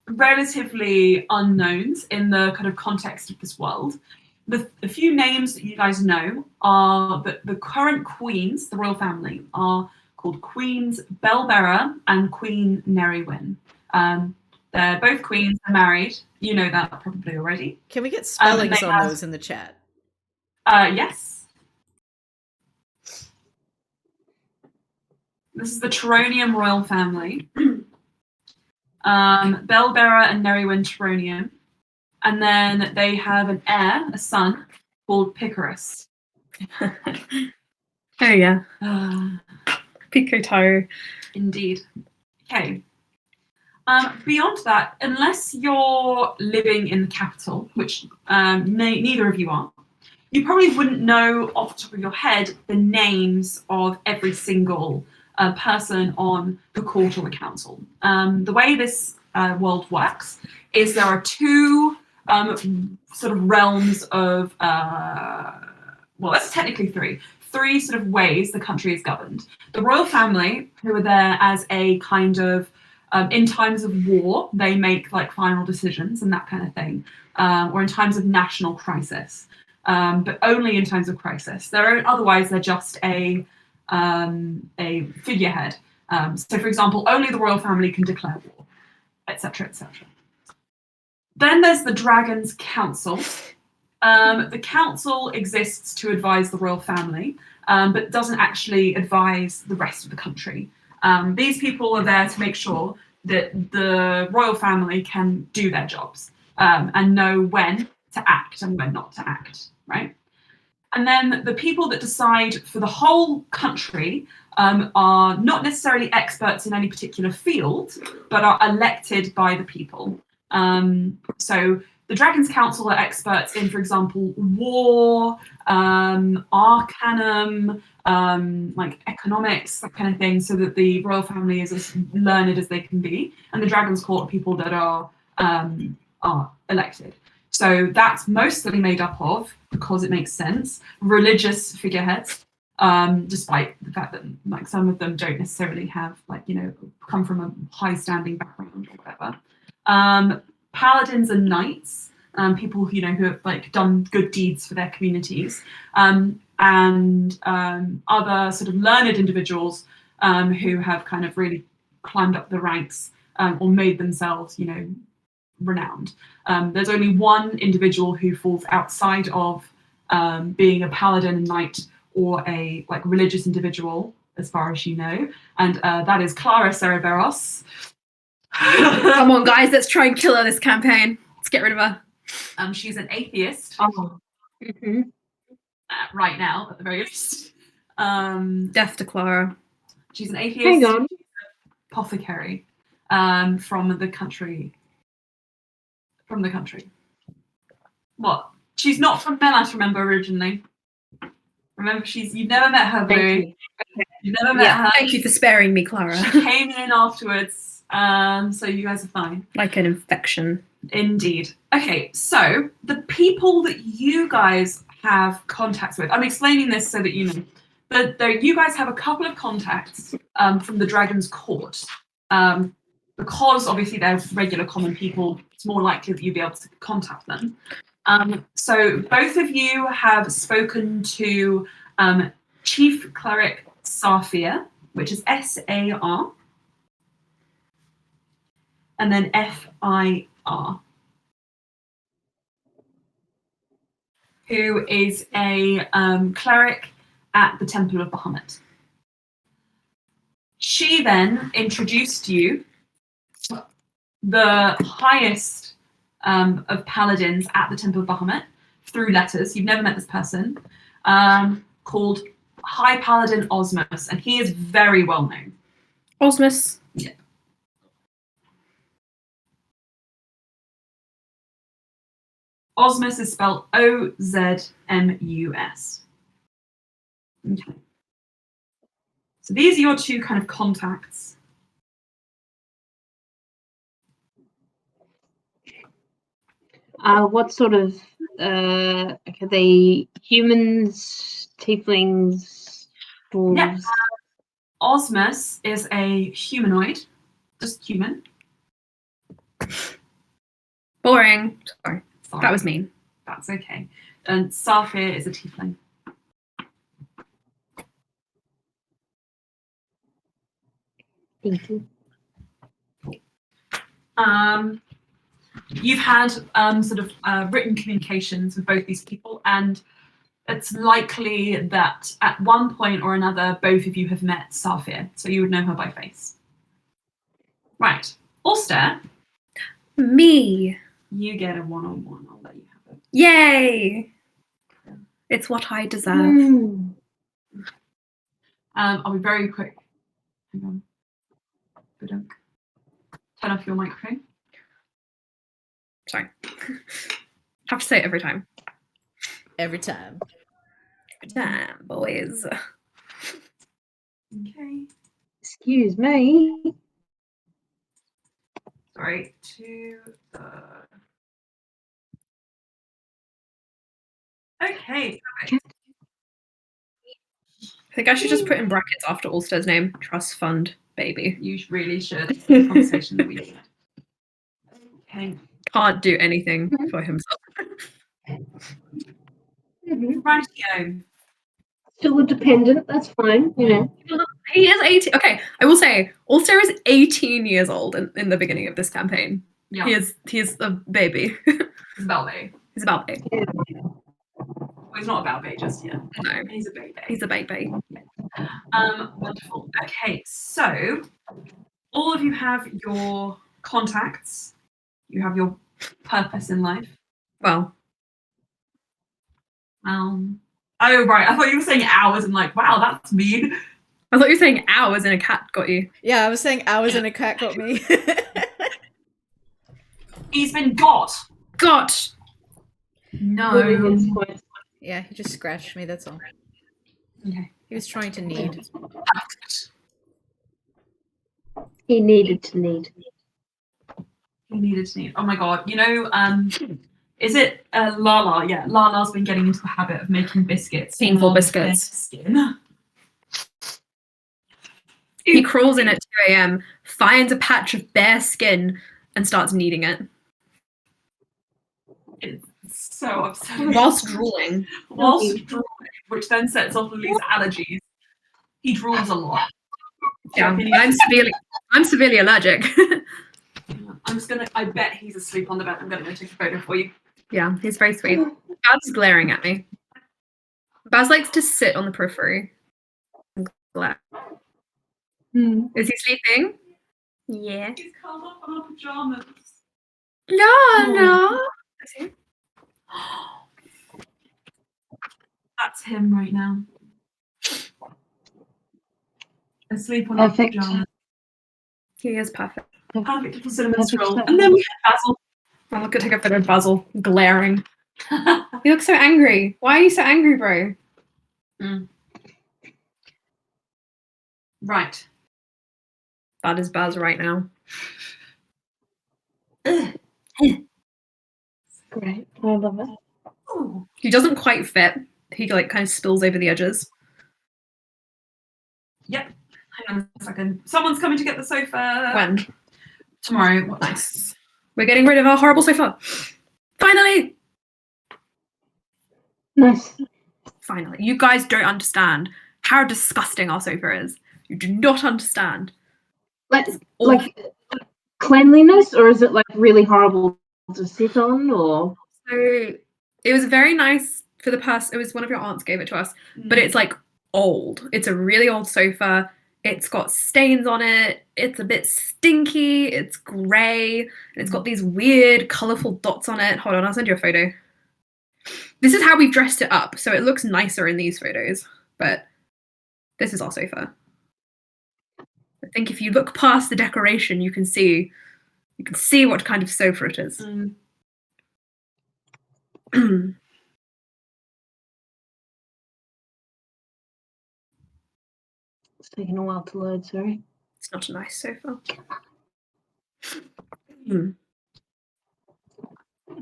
relatively unknowns in the kind of context of this world. The few names that you guys know are the current queens, the royal family, are called Queens Belbearer and Queen Nerywyn. They're both queens, they're married. You know that probably already. Can we get spellings they on have- those in the chat? Yes. This is the Teronium royal family. Belbearer and Nerywyn Teronium. And then they have an heir, a son, called Picarus. Oh yeah. Pico Taro. Indeed. Okay. Beyond that, unless you're living in the capital, which neither of you are, you probably wouldn't know off the top of your head the names of every single person on the court or the council. The way this world works is there are two sort of realms of, well, that's technically three sort of ways the country is governed. The royal family, who are there as a kind of, in times of war, they make like final decisions and that kind of thing, or in times of national crisis, but only in times of crisis. Otherwise, they're just a figurehead. So, for example, only the royal family can declare war, etc., etc. Then there's the Dragon's Council. The council exists to advise the royal family, but doesn't actually advise the rest of the country. These people are there to make sure that the royal family can do their jobs and know when to act and when not to act, right? And then the people that decide for the whole country are not necessarily experts in any particular field, but are elected by the people. So the Dragon's Council are experts in, for example, war, arcanum, like economics, that kind of thing, so that the royal family is as learned as they can be. And the Dragon's Court are people that are elected. So that's mostly made up of, because it makes sense, religious figureheads, despite the fact that like some of them don't necessarily have come from a high-standing background or whatever. Paladins and knights, people who have like done good deeds for their communities, and other sort of learned individuals who have kind of really climbed up the ranks or made themselves, renowned. There's only one individual who falls outside of being a paladin and knight or a like religious individual, as far as you know, and that is Clara Cerberus. Come on, guys, let's try and kill her this campaign. Let's get rid of her. She's an atheist Oh. Mm-hmm. right now, at the very least. Death to Clara. She's an atheist. Hang on. Apothecary from the country. What? She's not from Melas, remember, originally. Remember, you've never met her, Bluey. You've never met her. Thank you for sparing me, Clara. She came in afterwards, so you guys are fine. Like an infection. Indeed. Okay, so the people that you guys have contacts with, I'm explaining this so that you know. You guys have a couple of contacts from the Dragon's Court. Because obviously they're regular common people, it's more likely that you'll be able to contact them. So both of you have spoken to Chief Cleric Safir, which is S-A-R, and then F-I-R, who is a cleric at the Temple of Bahamut. She then introduced you to the highest of paladins at the Temple of Bahamut through letters. You've never met this person, called High Paladin Osmus, and he is very well known. Osmus. Yeah. Osmus is spelled O-Z-M-U-S. Okay. So these are your two kind of contacts. What sort of are they humans, tieflings, dwarves? Yeah. Osmus is a humanoid, just human. Boring. Sorry. Sorry. That was mean. That's okay. And Safir is a tiefling. Thank you. You've had sort of written communications with both these people, and it's likely that at one point or another, both of you have met Safir, so you would know her by face. Right. Alstaer, Me. you get a one-on-one. I'll let you have it. Yay. It's what I deserve. Mm. I'll be very quick. Hang on. Ba-dunk. Turn off your microphone. Sorry. Have to say it every time. Every time. Every time, boys. Okay. Excuse me. Sorry. To the... Okay. Perfect. I think I should just put in brackets after Ulster's name. Trust fund baby. You really should. It's the conversation that we had. Okay. Can't do anything for himself. Mm-hmm. Rightio. Still a dependent, that's fine, you know. He is 18. Okay, I will say, Ulster is 18 years old in the beginning of this campaign. Yeah. He is a baby. He's a Ballet. He's a baby. Well, he's not a Ballet just yet. No, He's a baby. he's a baby. Wonderful. Okay, so all of you have your contacts. You have your purpose in life. Well, Oh right, I thought you were saying hours and like, wow, that's mean. I thought you were saying hours and a cat got you. Yeah, I was saying hours and a cat got me. He's been got. Got. No. Yeah, he just scratched me, that's all. Okay. He was trying to need. He needed to need. He needed to need. Oh my god. You know, is it Lala? Yeah, Lala's been getting into the habit of making biscuits. Painful on biscuits. their Skin. He crawls in at 2 a.m., finds a patch of bare skin, and starts kneading it. It's so upsetting. Whilst drooling. Whilst drooling, which then sets off Lily's allergies. He drools a lot. Yeah, Do you reckon I'm severely allergic. I bet he's asleep on the bed. I'm gonna go take a photo for you. Yeah, he's very sweet. Baz's glaring at me. Baz likes to sit on the periphery and glare. Is he sleeping? Yeah. He's curled up in our pajamas. No. That's him right now. Asleep on our Perfect. pajamas. He is perfect. Perfect little cinnamon Perfect stroll. stuff. And then we have Basil. Oh, look at take a photo of Basil glaring. You look so angry. Why are you so angry, bro? Right. That is Baz right now. Great. I love it. Ooh. He doesn't quite fit. He like kind of spills over the edges. Yep. Hang on a second. Someone's coming to get the sofa. When? Tomorrow. What time? Nice. We're getting rid of our horrible sofa. Finally! Nice. Finally. You guys don't understand how disgusting our sofa is. You do not understand. Like cleanliness, or is it like really horrible to sit on, or? So it was very nice for the person. It was one of your aunts gave it to us, but it's like old. It's a really old sofa. It's got stains on it. It's a bit stinky. It's grey. And it's got these weird, colourful dots on it. Hold on, I'll send you a photo. This is how we've dressed it up, so it looks nicer in these photos. But this is our sofa. I think if you look past the decoration, you can see what kind of sofa it is. It's taking a while to load, sorry. It's not a nice sofa.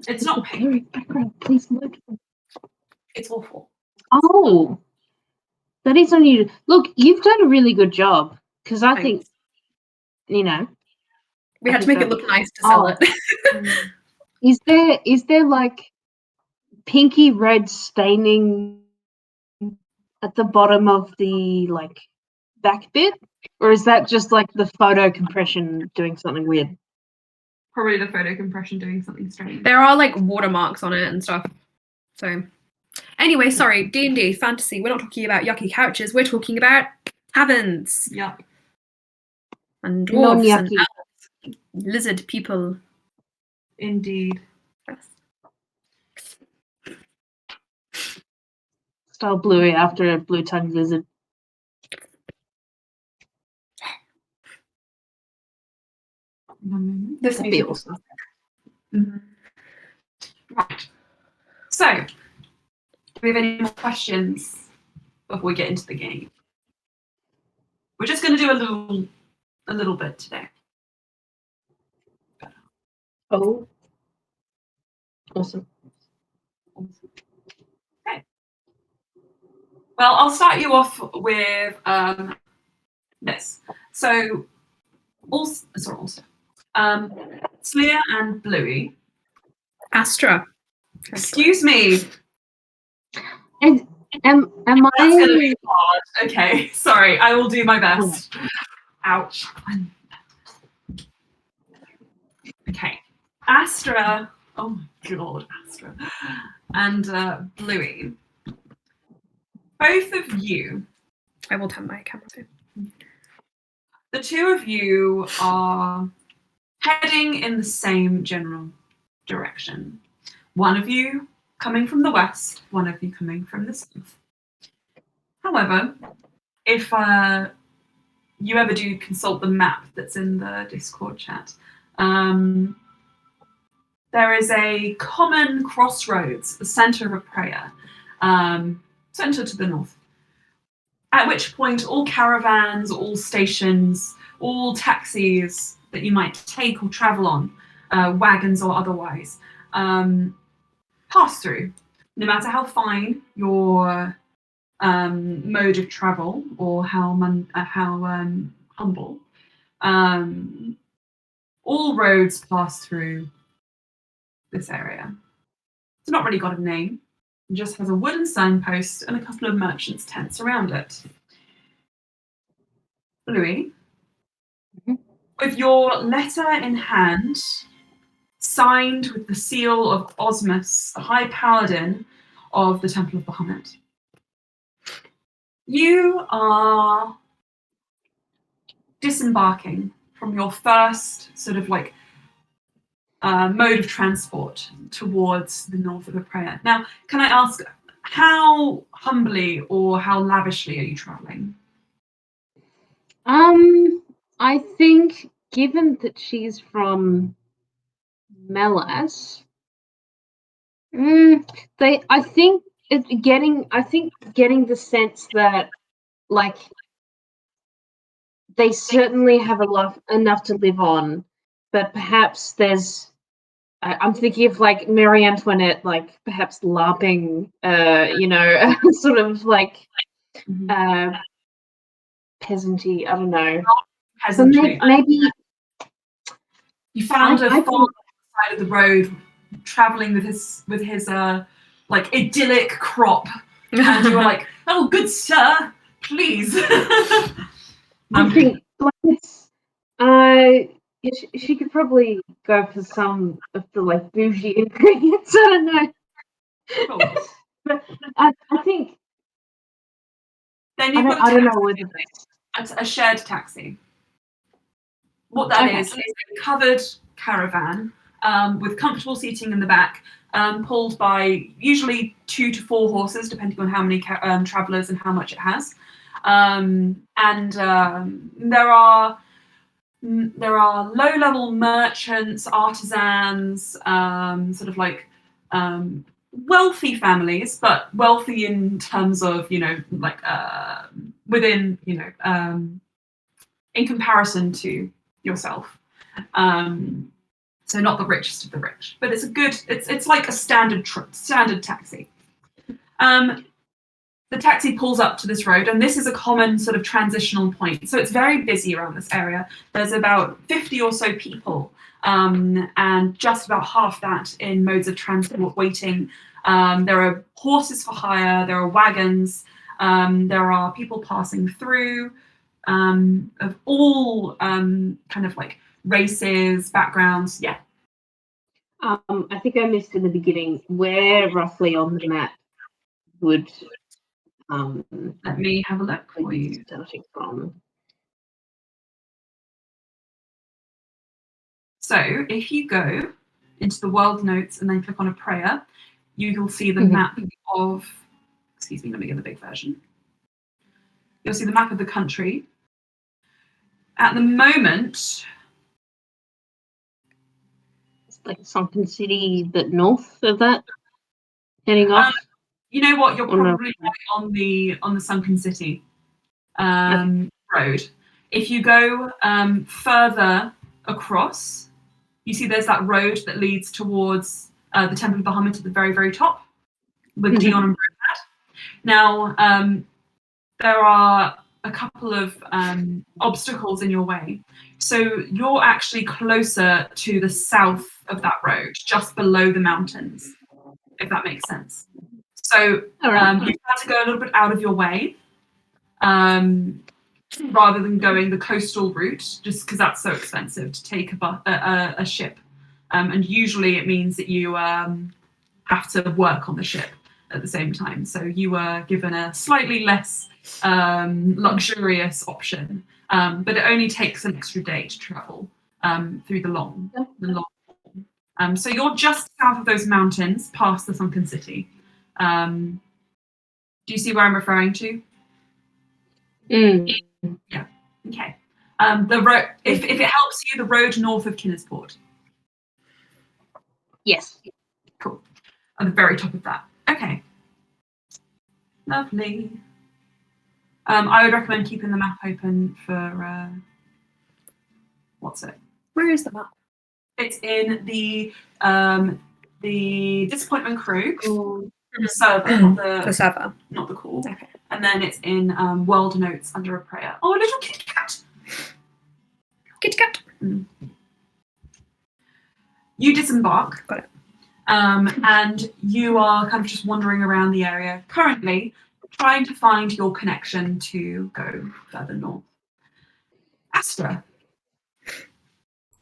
It's not pink. Sorry, background, please load. It's awful. Oh, that is on you. Look, you've done a really good job, because I think, We I had to think make it that- look nice to sell it. is there like pinky red staining at the bottom of the like back bit, or is that just like the photo compression doing something weird? Probably the photo compression doing something strange. There are like watermarks on it and stuff. So anyway, sorry, D&D, fantasy. We're not talking about yucky couches. We're talking about taverns Yeah. and dwarves and Non-yucky. elves, lizard people. Indeed. Style Bluey after a blue-tongued lizard. This That'd be music. awesome. Right. So, do we have any more questions before we get into the game? We're just going to do a little bit today. Oh, awesome. Okay. Well, I'll start you off with this. So, Slya and Bluey. Astra. Excuse me. And am That's going to I? be hard. Okay, sorry. I will do my best. Ouch. Okay. Astra. Oh my god, Astra. And Bluey. Both of you, I will turn my camera to. the two of you are heading in the same general direction. One of you coming from the west, one of you coming from the south. However, if you ever do consult the map that's in the Discord chat, there is a common crossroads, the center of a prayer, center to the north. At which point all caravans, all stations, all taxis that you might take or travel on, wagons or otherwise, pass through. No matter how fine your mode of travel or how humble, all roads pass through this area. It's not really got a name. It just has a wooden signpost and a couple of merchants' tents around it. Bluey, with your letter in hand, signed with the seal of Osmus, the High Paladin of the Temple of Bahamut, you are disembarking from your first sort of like mode of transport towards the north of Aprea. Now, can I ask, how humbly or how lavishly are you traveling? I think given that she's from Melas, I think getting the sense that like they certainly have enough to live on, but perhaps I'm thinking of like Marie Antoinette, like perhaps LARPing, sort of like peasanty. I don't know. So maybe you found a farm on the side of the road, traveling with his like idyllic crop, and you were like, "Oh, good sir, please." I think she could probably go for some of the like bougie ingredients. I don't know. Cool. But I think then you've got I don't know whether a shared taxi. What that is a covered caravan with comfortable seating in the back, pulled by usually 2 to 4 horses, depending on how many travellers and how much it has. There are low-level merchants, artisans, sort of like wealthy families, but wealthy in terms of, like within, in comparison to yourself. So not the richest of the rich, but it's like a standard taxi. The taxi pulls up to this road, and this is a common sort of transitional point. So it's very busy around this area. There's about 50 or so people, and just about half that in modes of transport waiting. There are horses for hire, there are wagons, there are people passing through of all kind of like races, backgrounds. Yeah. I think I missed in the beginning where roughly on the map would let me have a look for you. Starting from. So if you go into the world notes and then click on Aprea, you'll see the map of, excuse me, let me get the big version. You'll see the map of the country. At the moment, it's like Sunken City, but north of that, heading off. You know what? You're probably on the Sunken City road. If you go further across, you see there's that road that leads towards the Temple of Bahamut at the very, very top, with Dion and Brad. Now, there are a couple of obstacles in your way. So you're actually closer to the south of that road, just below the mountains, if that makes sense. So you've had to go a little bit out of your way, rather than going the coastal route, just because that's so expensive to take a ship. And usually it means that you have to work on the ship at the same time. So you were given a slightly less luxurious option, but it only takes an extra day to travel through the long. So you're just south of those mountains, past the Sunken City. Do you see where I'm referring to? Yeah. Okay. The road, if it helps you, the road north of Kinnersport. Yes. Cool. At the very top of that. Okay. Lovely. I would recommend keeping the map open for what's it? Where is the map? It's in the Disappointment Crew. The server, The server. not the call. Okay. And then it's in World Notes under Aprea. Oh, a little kitty cat! Kitty cat! You disembark. Got it. And you are kind of just wandering around the area, currently trying to find your connection to go further north. Astra,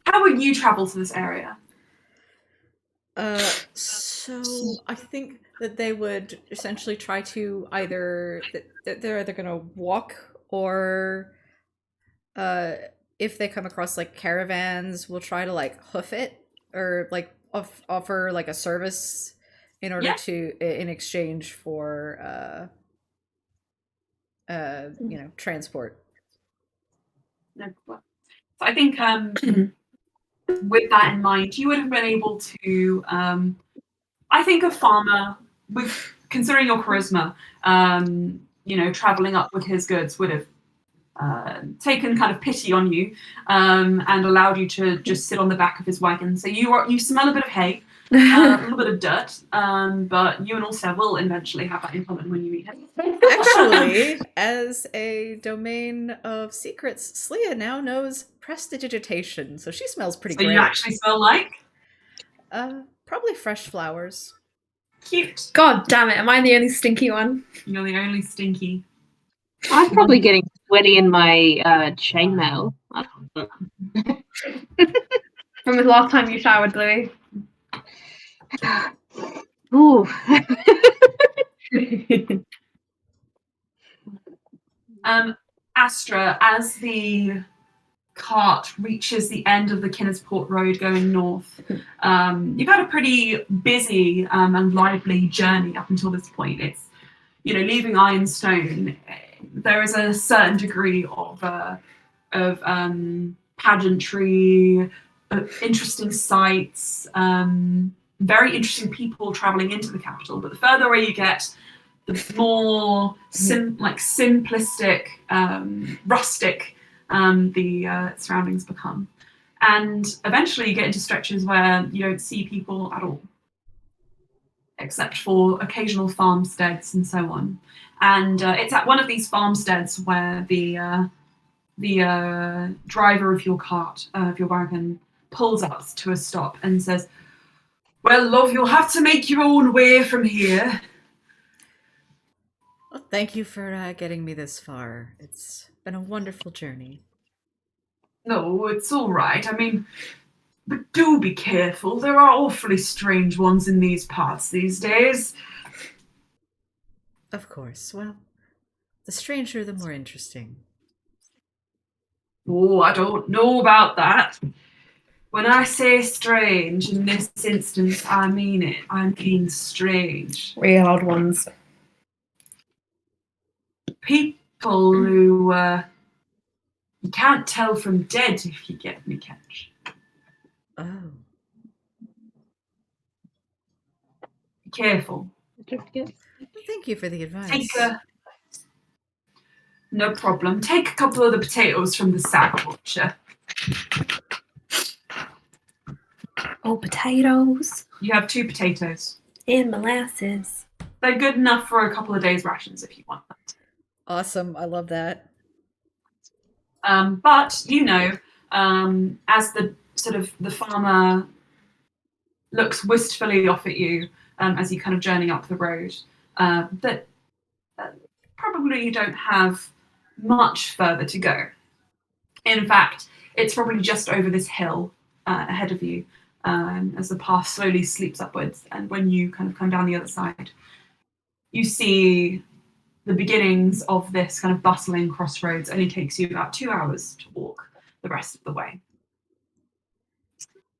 how would you travel to this area? So I think that they would essentially try to they're either going to walk or if they come across like caravans, will try to like hoof it or like offer like a service in order to in exchange for transport. No problem. So I think with that in mind, you would have been able to. I think a farmer, with considering your charisma, traveling up with his goods would have taken kind of pity on you and allowed you to just sit on the back of his wagon. So you smell a bit of hay, a little bit of dirt, but you and Alstaer will eventually have that in common when you meet him. Actually, as a domain of secrets, Slya now knows prestidigitation, so she smells pretty So great. you actually smell like? Probably fresh flowers. Cute. God damn it! Am I the only stinky one? You're the only stinky. I'm probably getting sweaty in my chainmail. When was the last time you showered, Bluey? Ooh. Astra, as the cart reaches the end of the Kinnersport Road going north, you've had a pretty busy and lively journey up until this point. It's, leaving Ironstone, there is a certain degree of pageantry, interesting sights, very interesting people traveling into the capital. But the further away you get, the more simplistic, rustic the surroundings become. And eventually you get into stretches where you don't see people at all, except for occasional farmsteads and so on. And it's at one of these farmsteads where the driver of your cart, of your wagon, pulls up to a stop and says, "Well, love, you'll have to make your own way from here." Well, thank you for getting me this far. It's been a wonderful journey. No, it's all right. I mean, but do be careful. There are awfully strange ones in these parts these days. Of course. Well, the stranger, the more interesting. Oh, I don't know about that. When I say strange in this instance, I mean it. I mean strange. Real odd ones. People who you can't tell from dead, if you get me catch. Oh. Be careful. Well, thank you for the advice. No problem. Take a couple of the potatoes from the sack, butcher. Oh, potatoes. You have 2 potatoes. And molasses. They're good enough for a couple of days' rations if you want them. Awesome. I love that. But as the farmer looks wistfully off at you as you kind of journey up the road, that probably you don't have much further to go. In fact, it's probably just over this hill ahead of you as the path slowly sleeps upwards. And when you kind of come down the other side, you see the beginnings of this kind of bustling crossroads. Only takes you about 2 hours to walk the rest of the way.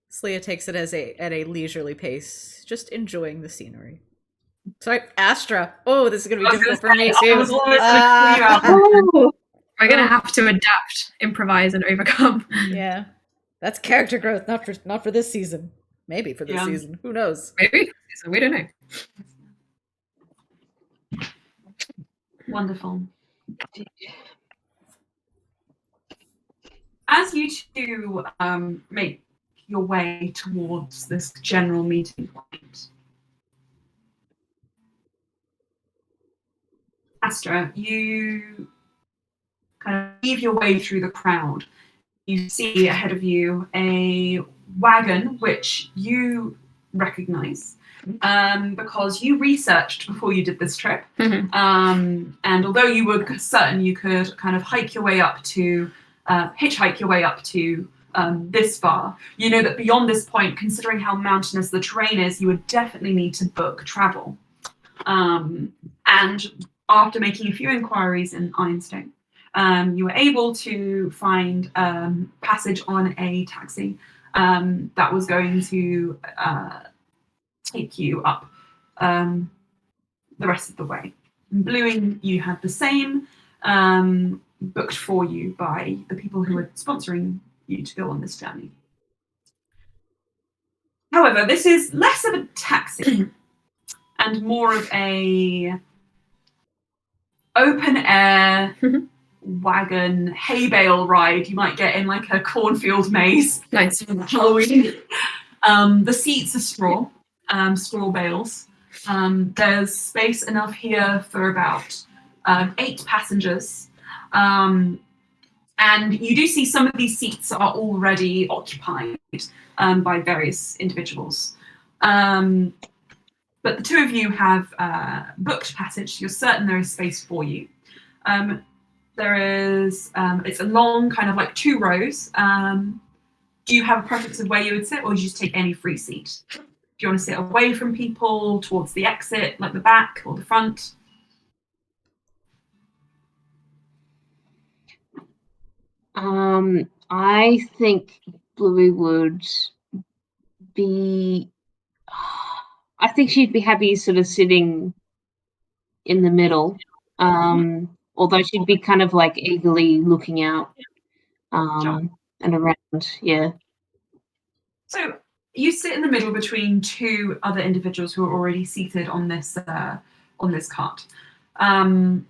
Slya takes it at a leisurely pace, just enjoying the scenery. Sorry, Astra. Oh, this is going to be difficult for me too. We're going to have to adapt, improvise, and overcome. Yeah. That's character growth, not for this season. Maybe for this season. Who knows? Maybe. We don't know. Wonderful. As you two make your way towards this general meeting point, Astra, you kind of weave your way through the crowd. You see ahead of you a wagon which you recognize because you researched before you did this trip. Mm-hmm. And although you were certain you could kind of hitchhike your way up to this far, you know that beyond this point, considering how mountainous the terrain is, you would definitely need to book travel. And after making a few inquiries in Ironstone, you were able to find passage on a taxi that was going to take you up the rest of the way. In Bluey, you had the same booked for you by the people who were sponsoring you to go on this journey. However, this is less of a taxi and more of a open air wagon hay bale ride you might get in like a cornfield maze. Nice. Halloween. The seats are straw bales. There's space enough here for about 8 passengers. And you do see some of these seats are already occupied by various individuals. But the two of you have booked passage. You're certain there is space for you. There is, it's a long kind of like 2 rows. Do you have a preference of where you would sit, or do you just take any free seat? Do you want to sit away from people, towards the exit, like the back or the front? I think Bluey would be. I think she'd be happy sort of sitting in the middle, although she'd be kind of like eagerly looking out and around. Yeah. So you sit in the middle between 2 other individuals who are already seated on this cart. And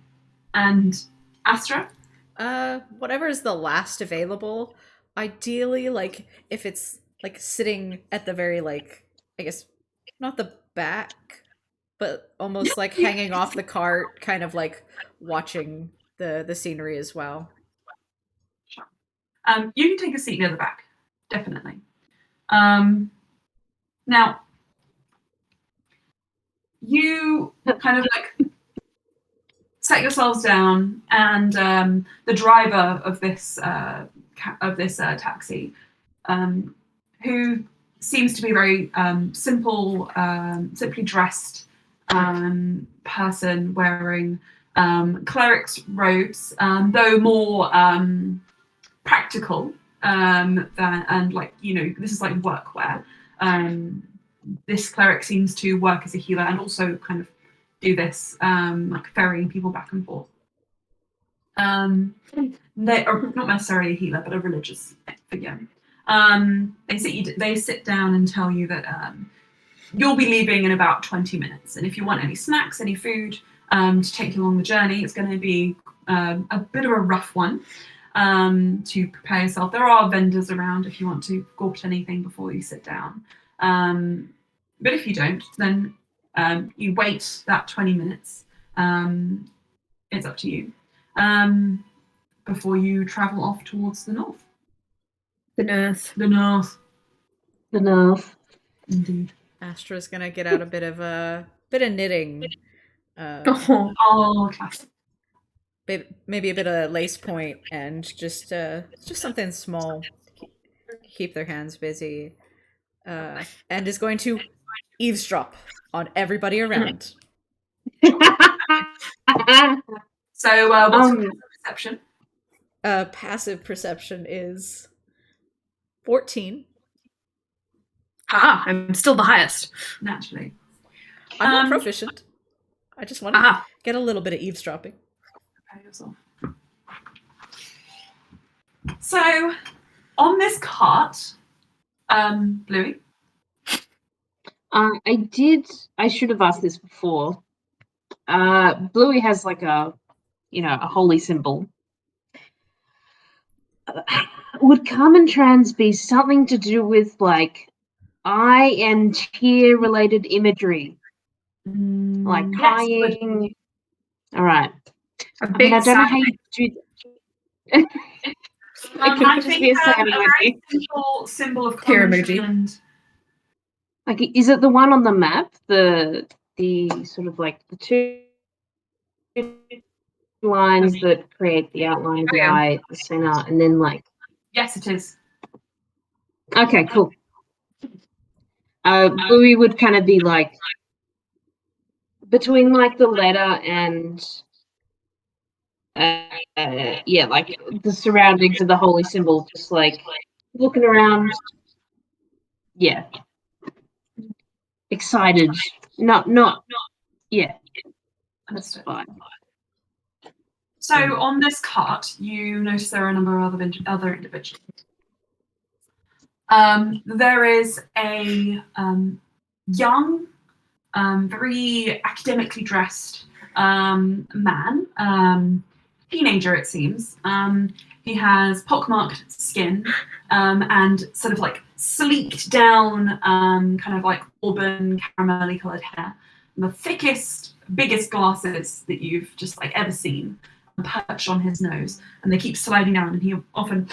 Astra? Whatever is the last available. Ideally, like if it's like sitting at the very like, I guess not the back, but almost like hanging off the cart, kind of like watching the scenery as well. Sure. You can take a seat near the back, definitely. Now, you kind of like set yourselves down, and the driver of this taxi, who seems to be a very simply dressed person wearing cleric's robes, though more practical than, and like, you know, this is like workwear. This cleric seems to work as a healer and also kind of do this like ferrying people back and forth. They are not necessarily a healer, but a religious figure. They sit down and tell you that you'll be leaving in about 20 minutes, and if you want any snacks, any food to take you along the journey, it's going to be a bit of a rough one to prepare yourself. There are vendors around if you want to gawp at anything before you sit down. But if you don't, then you wait that 20 minutes. It's up to you. Before you travel off towards the north. The north. The north. The north. Indeed. Astra's gonna get out a bit of knitting. Oh, classic. Maybe a bit of lace point and just something small to keep their hands busy. And is going to eavesdrop on everybody around. So what's your perception? Passive perception is 14. I'm still the highest. Naturally. I'm not proficient. I just want to get a little bit of eavesdropping. So, on this cart, Bluey? I should have asked this before. Bluey has like a holy symbol. Would common trans be something to do with like eye and tear related imagery? Like crying. All right. A big I don't know how you do that. I think a very simple symbol of common trans. Like, is it the one on the map? The sort of like the 2 lines that create the outline of the eye at the center, and then like. Yes, it is. Okay, cool. Bluey would kind of be like between like the letter and yeah, like the surroundings of the holy symbol, just like looking around. Yeah, excited. Not. Yeah, that's fine. So on this cart, you notice there are a number of other individuals. There is a young, very academically dressed man, teenager it seems. He has pockmarked skin and sort of like sleeked down, kind of like auburn caramelly coloured hair. And the thickest, biggest glasses that you've just like ever seen perched on his nose, and they keep sliding down, and he often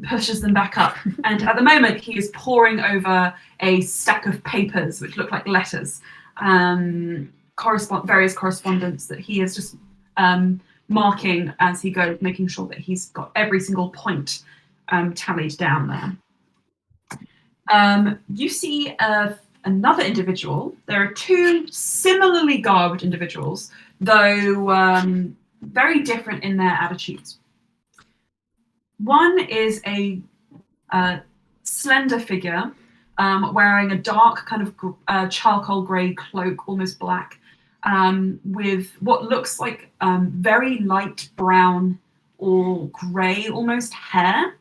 pushes them back up. And at the moment, he is poring over a stack of papers which look like letters, various correspondence that he is just marking as he goes, making sure that he's got every single point tallied down there. You see another individual. There are two similarly garbed individuals, though very different in their attitudes. One is a slender figure wearing a dark kind of charcoal grey cloak, almost black, with what looks like very light brown or grey almost hair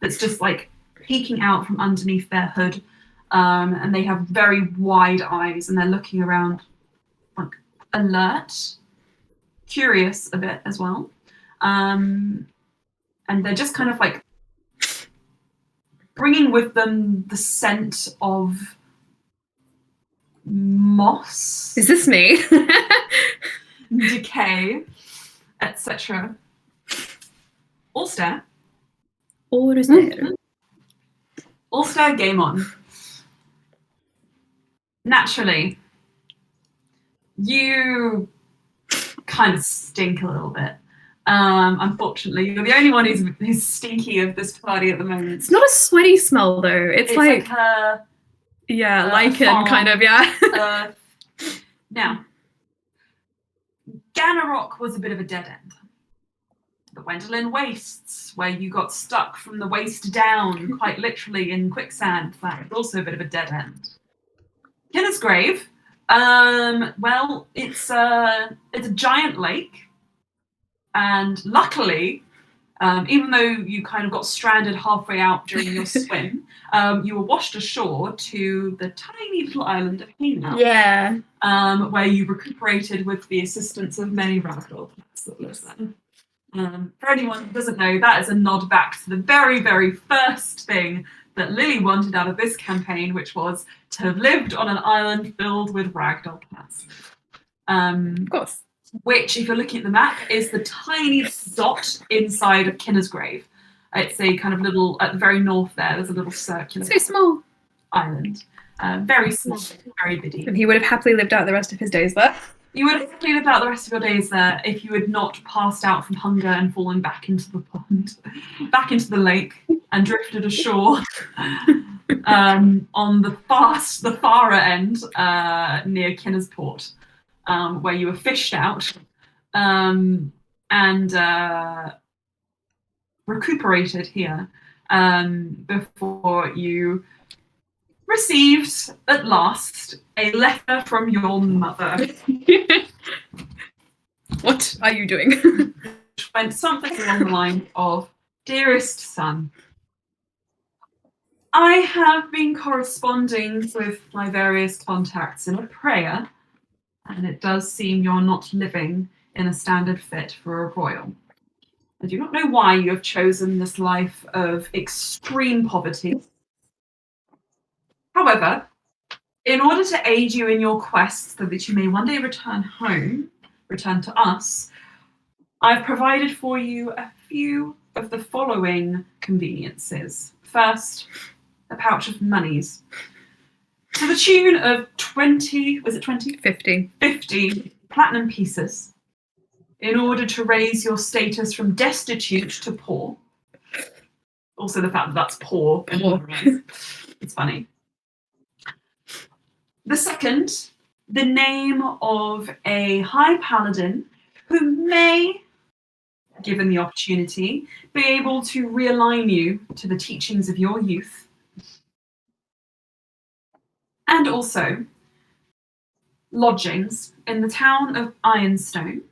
that's just like peeking out from underneath their hood. And they have very wide eyes, and they're looking around like alert, curious a bit as well. And they're just kind of like bringing with them the scent of moss. Is this me? Decay, etc. Alstaer. Alstaer, game on. Naturally, you kind of stink a little bit. Unfortunately, you're the only one who's stinky of this party at the moment. It's not a sweaty smell though. It's like lichen farm. kind of, yeah. Now, Ganarok was a bit of a dead end. The Wendelin Wastes, where you got stuck from the waist down, quite literally in quicksand, that was also a bit of a dead end. Kinner's Grave, well, it's a giant lake, and luckily, even though you kind of got stranded halfway out during your swim, you were washed ashore to the tiny little island of Hina. Yeah. Where you recuperated with the assistance of many ragdoll plants that live there. For anyone who doesn't know, that is a nod back to the very, very first thing that Lily wanted out of this campaign, which was to have lived on an island filled with ragdoll plants. Of course. Which, if you're looking at the map, is the tiny dot inside of Kinner's Grave. It's a kind of little, at the very north there's a little circular So small. island. Very small, very biddy. And he would have happily lived out the rest of his days there. You would have happily lived out the rest of your days there if you had not passed out from hunger and fallen back into the pond, back into the lake, and drifted ashore on the farer end near Kinner's Port, where you were fished out and recuperated here before you received at last a letter from your mother. What are you doing? Which went something along the line of, "Dearest son, I have been corresponding with my various contacts in a prayer, and it does seem you're not living in a standard fit for a royal. I do not know why you have chosen this life of extreme poverty. However, in order to aid you in your quest so that you may one day return to us, I've provided for you a few of the following conveniences. First, a pouch of monies. To the tune of 20, was it 20? 50. 50 platinum pieces in order to raise your status from destitute to poor. Also the fact that that's poor. It's funny. The second, the name of a high paladin who may given the opportunity, be able to realign you to the teachings of your youth. And also lodgings in the town of Ironstone.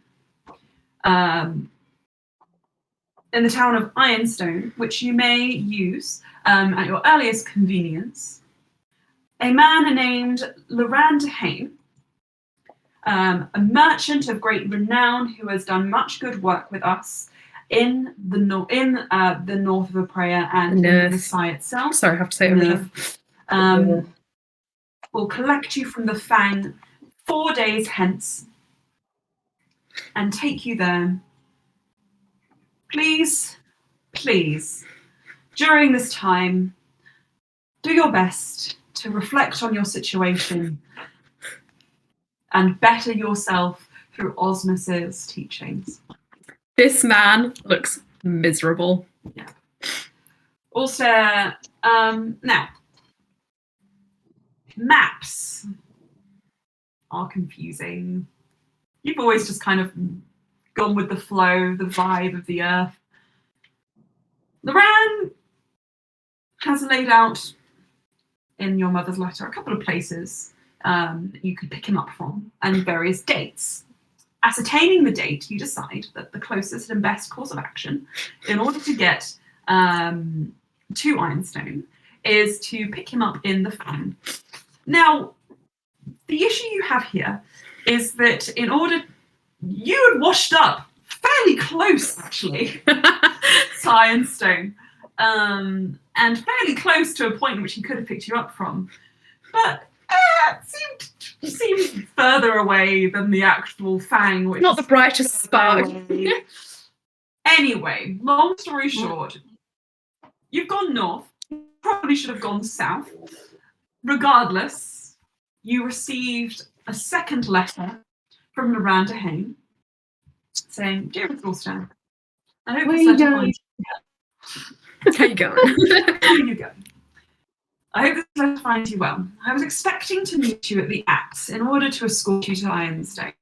Which you may use at your earliest convenience. A man named Reintroducing Alstaer, a merchant of great renown who has done much good work with us in the north of Aprea and in the Slya itself. Sorry, I have to say it. Will collect you from the Fang 4 days hence and take you there. Please, during this time, do your best to reflect on your situation and better yourself through Osmus's teachings. This man looks miserable. Yeah. Alstaer, now, maps are confusing. You've always just kind of gone with the flow, the vibe of the earth. Loran has laid out in your mother's letter a couple of places you could pick him up from and various dates. Ascertaining the date, you decide that the closest and best course of action in order to get to Ironstone is to pick him up in the Fang. Now, the issue you have here is that you had washed up fairly close, actually, to Ironstone, and fairly close to a point in which he could have picked you up from. But it seemed further away than the actual Fang. Which Not the brightest spark. Anyway, long story short, you've gone north. Probably should have gone south. Regardless, you received a second letter from Reintroducing saying, "Dear Alstaer, I hope this letter finds you." How you going? How are you going? I hope this letter finds you well. I was expecting to meet you at the Axe in order to escort you to Ironstone.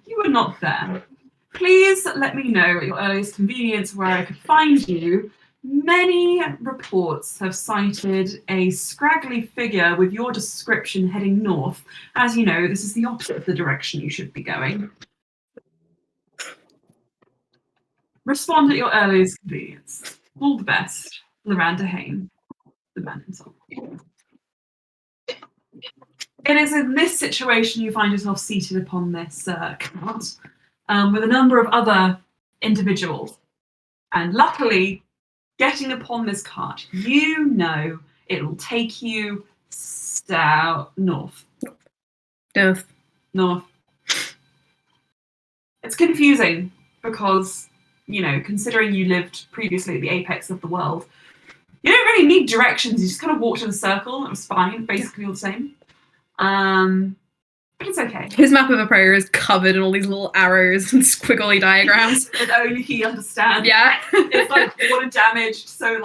You were not there. Please let me know at your earliest convenience where I could find you. Many reports have cited a scraggly figure with your description heading north. As you know, this is the opposite of the direction you should be going. Respond at your earliest convenience. All the best, Reintroducing, the man himself. It is in this situation you find yourself seated upon this cart with a number of other individuals. And luckily, getting upon this cart, you know it will take you north. North. It's confusing because, considering you lived previously at the apex of the world, you don't really need directions. You just kind of walked in a circle. It was fine, basically all the same. But it's okay. His map of Aprea is covered in all these little arrows and squiggly diagrams. And only he understands. Yeah. It's like water damaged, so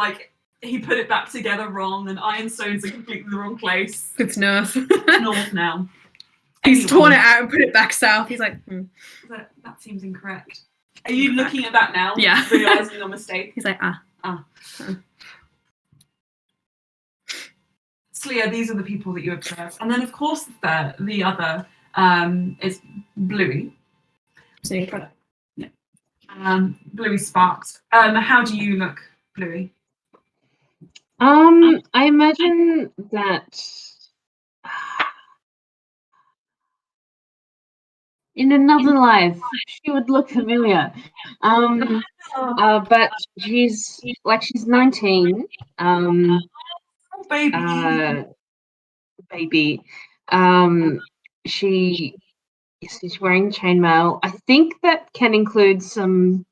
he put it back together wrong, and Ironstone's in completely the wrong place. It's north. North now. He's torn it out and put it back south. He's like, That seems incorrect. Are you looking at that now? Yeah. Realising your mistake? He's like, Slya, these are the people that you observe. And then, of course, the other is Bluey. yeah. Bluey Sparks. How do you look, Bluey? I imagine that in another life she would look familiar. But she's 19. Baby. Baby. She's wearing chainmail. I think that can include some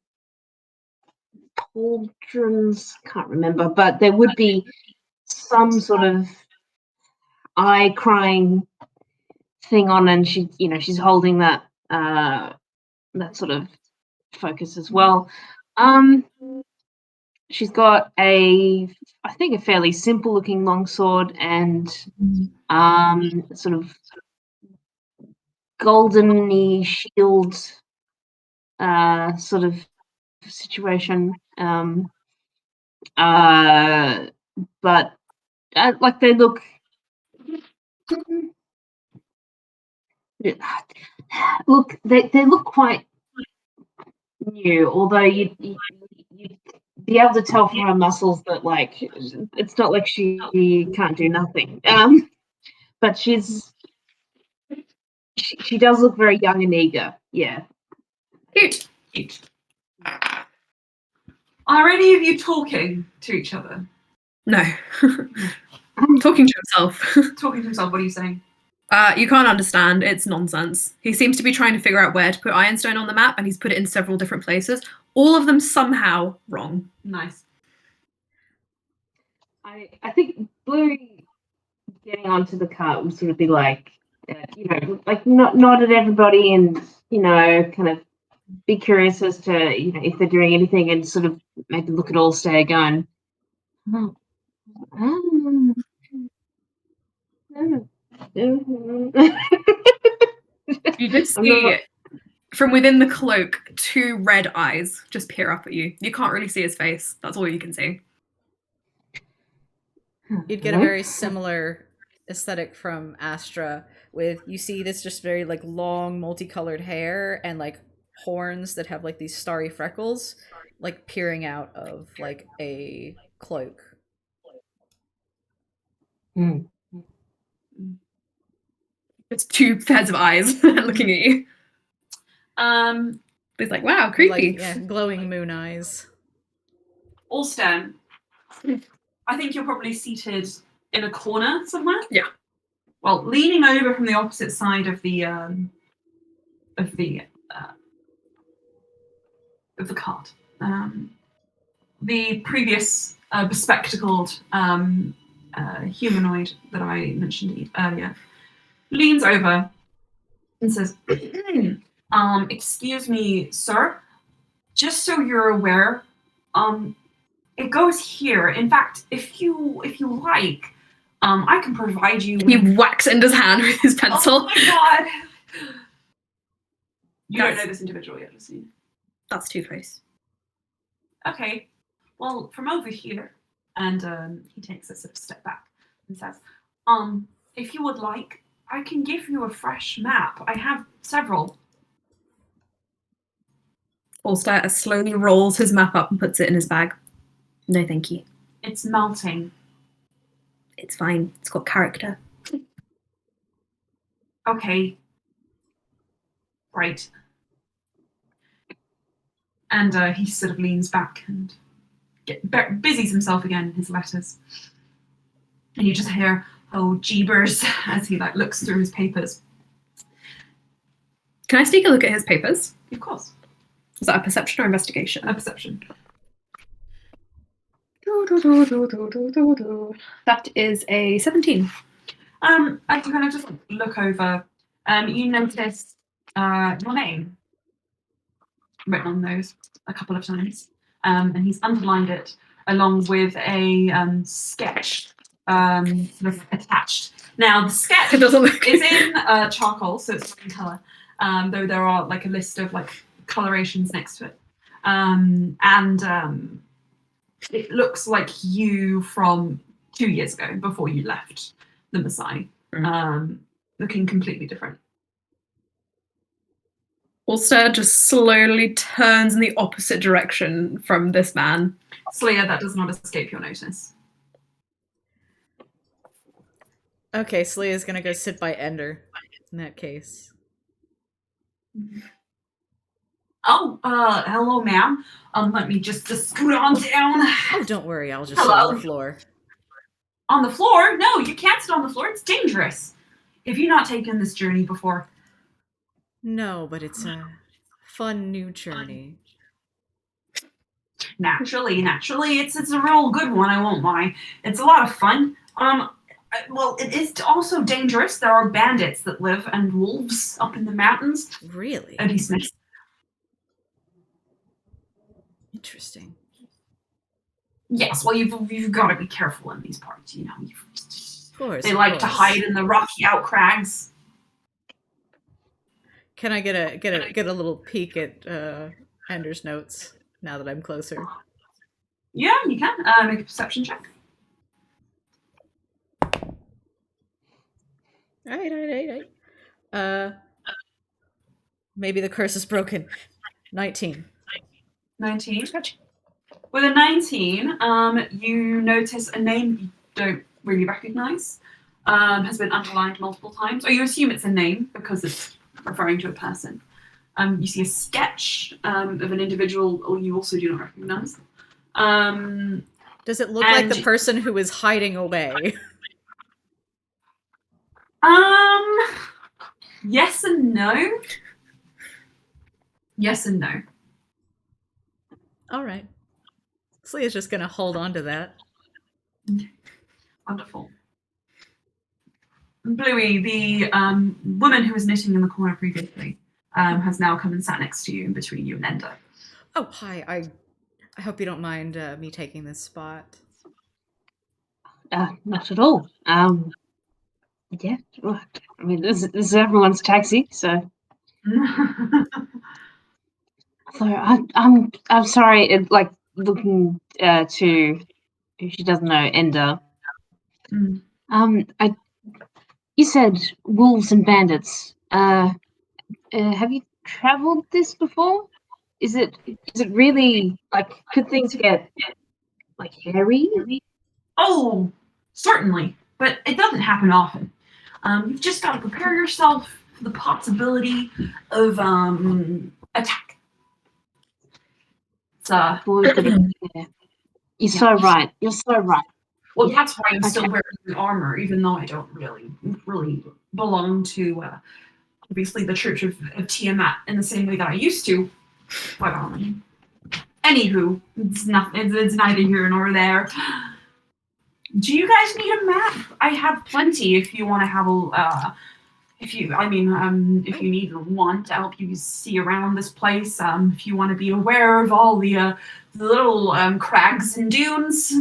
pauldrons. Can't remember, but there would be some sort of eye crying thing on, and she's holding that sort of focus as well. She's got I think a fairly simple looking longsword and sort of golden-y shield sort of situation. But like they look. Look, they look quite new, although you'd be able to tell from her muscles that like it's not like she can't do nothing. But she does look very young and eager. Yeah. Cute. Cute. Are any of you talking to each other? No. Talking to himself. Talking to himself, what are you saying? You can't understand. It's nonsense. He seems to be trying to figure out where to put Ironstone on the map, and he's put it in several different places. All of them somehow wrong. Nice. I think Bluey getting onto the cart would sort of be like, like nod at everybody and, kind of be curious as to, if they're doing anything and sort of maybe look at Alstaer going, You just see from within the cloak 2 red eyes just peer up at you. You can't really see his face. That's all you can see. You'd get a very similar aesthetic from Astra, with you see this just very like long multicolored hair and like horns that have like these starry freckles like peering out of like a cloak. It's 2 pairs of eyes looking at you. He's like, wow, creepy. Like, yeah, glowing moon eyes. Alstair, I think you're probably seated in a corner somewhere. Yeah. Well, leaning over from the opposite side of the cart. The previous bespectacled humanoid that I mentioned earlier leans over and says, excuse me, sir, just so you're aware, it goes here. In fact, if you like, I can provide you. He whacks Ender's hand with his pencil. Oh my god! You don't know this individual yet, does he? That's Two-Face. Okay. Well, from over here, and he takes a sort of step back and says, if you would like, I can give you a fresh map. I have several. Alstair slowly rolls his map up and puts it in his bag. No, thank you. It's melting. It's fine. It's got character. Okay. Right. And he sort of leans back and busies himself again in his letters. And you just hear, oh, jeebers, as he like looks through his papers. Can I sneak a look at his papers? Of course. Is that a perception or investigation? A perception. That is a 17. I can kind of just look over. You notice your name written on those a couple of times, and he's underlined it along with a sketch sort of attached. Now the sketch is in charcoal, so it's in colour. Though there are like a list of like colorations next to it, and it looks like you from 2 years ago before you left the Maasai, looking completely different. Alstair just slowly turns in the opposite direction from this man. Slya, that does not escape your notice. Okay, Slya's gonna go sit by Ender in that case. Oh, hello, ma'am. Let me just scoot on down. Oh, don't worry, I'll just sit on the floor. On the floor? No, you can't sit on the floor. It's dangerous. Have you not taken this journey before? No, but it's a fun new journey. Naturally, it's a real good one. I won't lie. It's a lot of fun. Well, it is also dangerous. There are bandits that live and wolves up in the mountains. Really? Eddie Smith. Interesting. Yes, well, you've got to be careful in these parts. You know, of course. They like to hide in the rocky outcrags. Can I get a little peek at Ender's notes? now that I'm closer. Yeah, you can. Make a perception check. All right. Maybe the curse is broken. 19. 19. With a 19, you notice a name you don't really recognize. Has been underlined multiple times, or you assume it's a name because it's referring to a person. You see a sketch of an individual, or you also do not recognize. Does it look like the person who is hiding away? Yes and no. Yes and no. All right. Slya's just gonna hold on to that. Wonderful. Bluey, the woman who was knitting in the corner previously, has now come and sat next to you in between you and Enda. Oh, hi. I hope you don't mind me taking this spot. Not at all. Yeah. Well, I mean, this is everyone's taxi, so. So I'm sorry. Like looking to, if she doesn't know, Enda. You said wolves and bandits. Have you traveled this before? Is it really like? Could things get like hairy? Oh, certainly, but it doesn't happen often. You've just got to prepare yourself for the possibility of attack. It's Yeah. You're so right. You're so right. well, that's why I'm still wearing the armor, even though I don't really belong to obviously the Church of Tiamat in the same way that I used to. But anywho, it's neither here nor there. Do you guys need a map? I have plenty if you want to have a. If you need one to help you see around this place, if you want to be aware of all the little crags and dunes.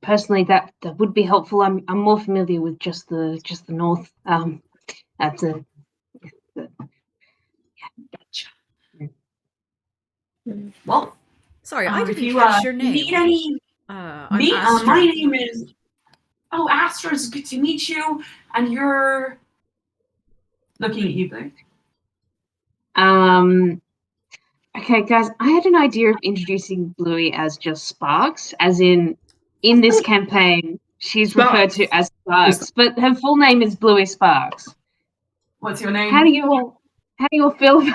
Personally, that would be helpful. I'm more familiar with just the north. That's a. Well, Sorry, I didn't if you catch your name. need any, I'm me, Astra. my name is. Oh, Astra, it's good to meet you. And you're looking at you, Blue. Okay, guys, I had an idea of introducing Bluey as just Sparks, as in this campaign, she's referred to as Sparks, but her full name is Bluey Sparks. What's your name? How do you all feel about it?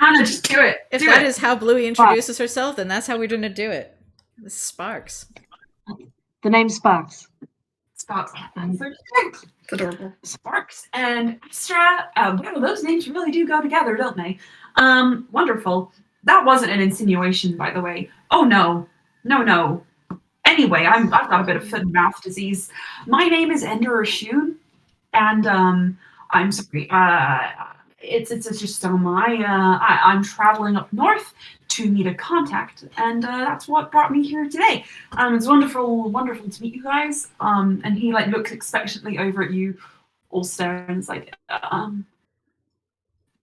Anna, just do it. If that is how Bluey introduces herself, then that's how we're gonna do it. This is Sparks. The name Sparks. Sparks. It's adorable. Sparks and Astra. Wow, those names really do go together, don't they? Wonderful. That wasn't an insinuation, by the way. Oh no. Anyway, I've got a bit of foot and mouth disease. My name is Ender Rashun, and I'm sorry. It's just I'm traveling up north to meet a contact, and that's what brought me here today. It's wonderful to meet you guys. And he looks expectantly over at you, Alstaer, and is like,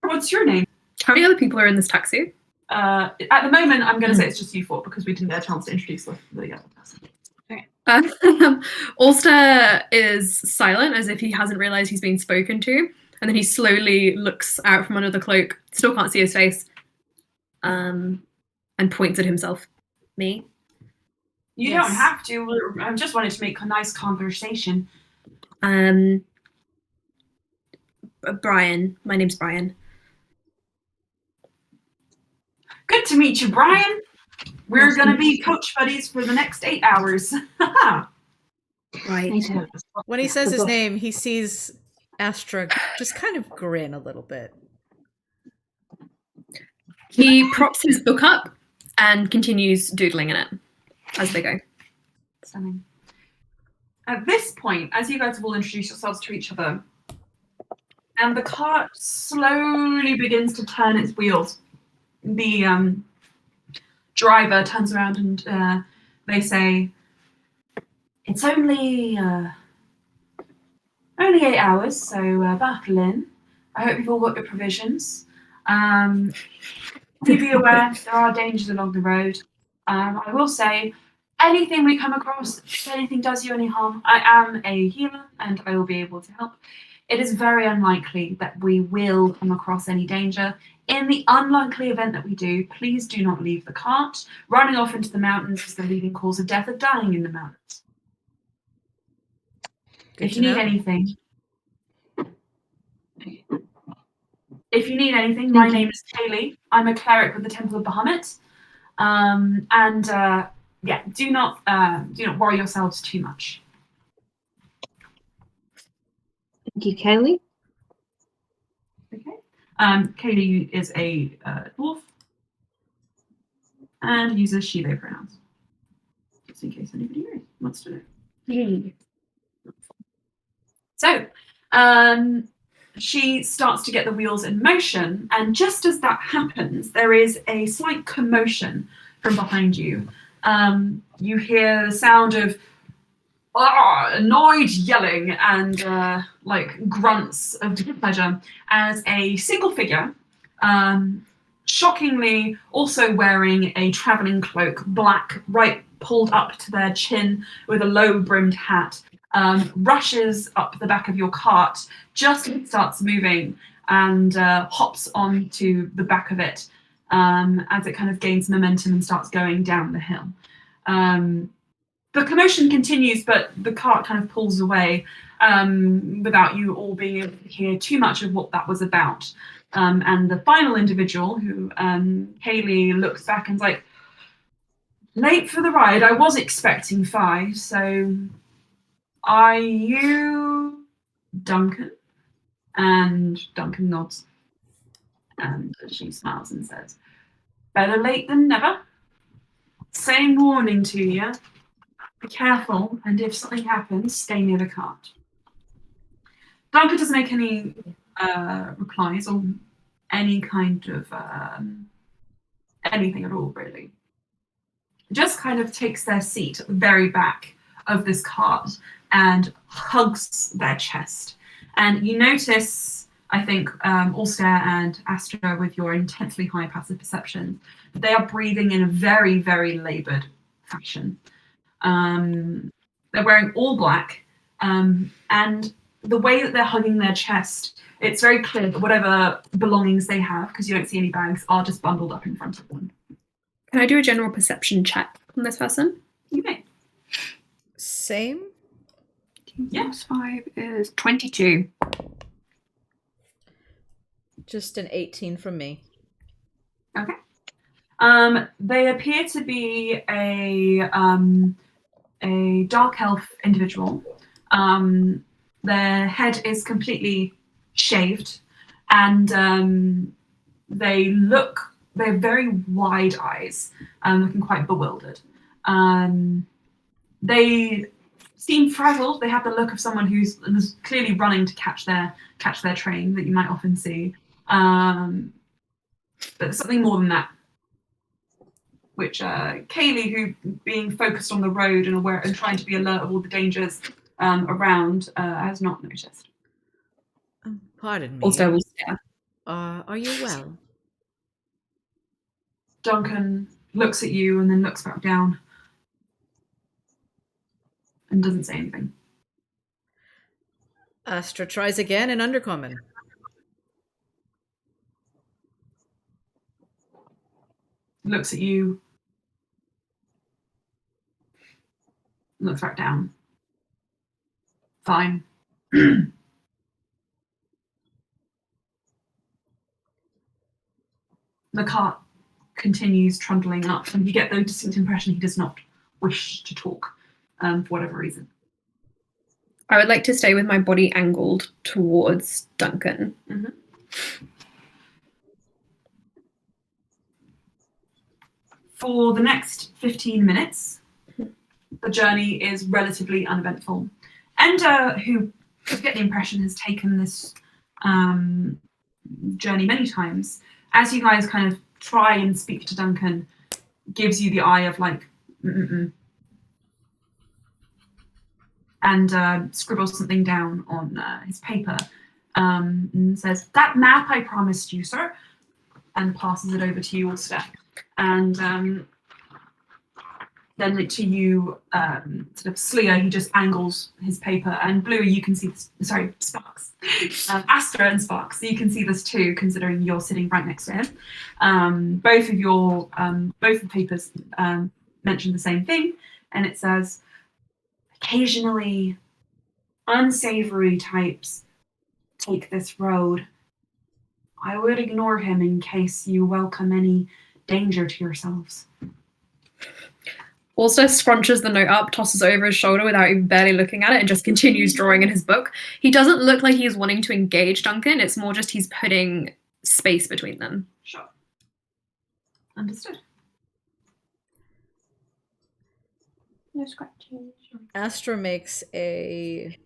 what's your name? How many other people are in this taxi? At the moment, I'm going to say it's just you four because we didn't get a chance to introduce the other person. Alstaer is silent, as if he hasn't realized he's being spoken to, and then he slowly looks out from under the cloak, still can't see his face, and points at himself. Me? You Yes. don't have to. I just wanted to make a nice conversation. Brian. My name's Brian. Good to meet you, Brian. We're going to be coach buddies for the next 8 hours. Right. When he says his name, he sees Astra just kind of grin a little bit. He props his book up and continues doodling in it as they go. Stunning. At this point, as you guys will introduce yourselves to each other, and the cart slowly begins to turn its wheels, the driver turns around and they say, "It's only 8 hours, so buckle in. I hope you've all got your provisions. Do be aware there are dangers along the road. I will say, anything we come across, if anything does you any harm, I am a healer and I will be able to help. It is very unlikely that we will come across any danger. In the unlikely event that we do, please do not leave the cart. Running off into the mountains is the leading cause of death of dying in the mountains. Good If to you need know. anything, my name is Kaylee. I'm a cleric with the Temple of Bahamut. Do not worry yourselves too much. Thank you, Kaylee. Okay. Kaylee is a dwarf and uses she, they pronouns. Just in case anybody wants to know. So, she starts to get the wheels in motion, and just as that happens, there is a slight commotion from behind you. You hear the sound of annoyed yelling and grunts of displeasure as a single figure, shockingly also wearing a traveling cloak, black, right pulled up to their chin with a low-brimmed hat, rushes up the back of your cart just as it starts moving and hops onto the back of it as it kind of gains momentum and starts going down the hill. The commotion continues, but the cart kind of pulls away without you all being able to hear too much of what that was about. And the final individual, who Kaylee looks back and's like, late for the ride. I was expecting 5, so are you Duncan? And Duncan nods. And she smiles and says, better late than never. Same warning to you. Be careful, and if something happens, stay near the cart. Duncan doesn't make any replies or any kind of anything at all, really. Just kind of takes their seat at the very back of this cart and hugs their chest. And you notice, I think, Alstaer and Astra, with your intensely high passive perception, they are breathing in a very, very laboured fashion. They're wearing all black, and the way that they're hugging their chest, it's very clear that whatever belongings they have, because you don't see any bags, are just bundled up in front of them. Can I do a general perception check on this person? You may. Same. Yes, 5 is 22. Just an 18 from me. Okay. They appear to be a dark elf individual. Their head is completely shaved, and they're very wide eyes, looking quite bewildered. They seem frazzled. They have the look of someone who's clearly running to catch their train that you might often see. But there's something more than that, which Kaylee, who being focused on the road and aware and trying to be alert of all the dangers around, has not noticed. Pardon me. Also, yeah. Are you well? Duncan looks at you and then looks back down and doesn't say anything. Astra tries again in Undercommon. Looks at you, looks back down. Fine. The cart continues trundling up, and you get the distinct impression he does not wish to talk for whatever reason. I would like to stay with my body angled towards Duncan. Mm-hmm. For the next 15 minutes, the journey is relatively uneventful. Ender, who I get the impression has taken this journey many times, as you guys kind of try and speak to Duncan, gives you the eye of like, and scribbles something down on his paper and says, that map I promised you, sir, and passes it over to you, Alstaer. And then to you, sort of Slya, he just angles his paper, and Bluey, you can see this, sorry, Sparks, Astra and Sparks, so you can see this too, considering you're sitting right next to him. Both of the papers mention the same thing, and it says, occasionally unsavory types take this road. I would ignore him in case you welcome any danger to yourselves. Also scrunches the note up, tosses it over his shoulder without even barely looking at it, and just continues drawing in his book. He doesn't look like he's wanting to engage Duncan. It's more just he's putting space between them. Sure. Understood. No scratching. Astra makes a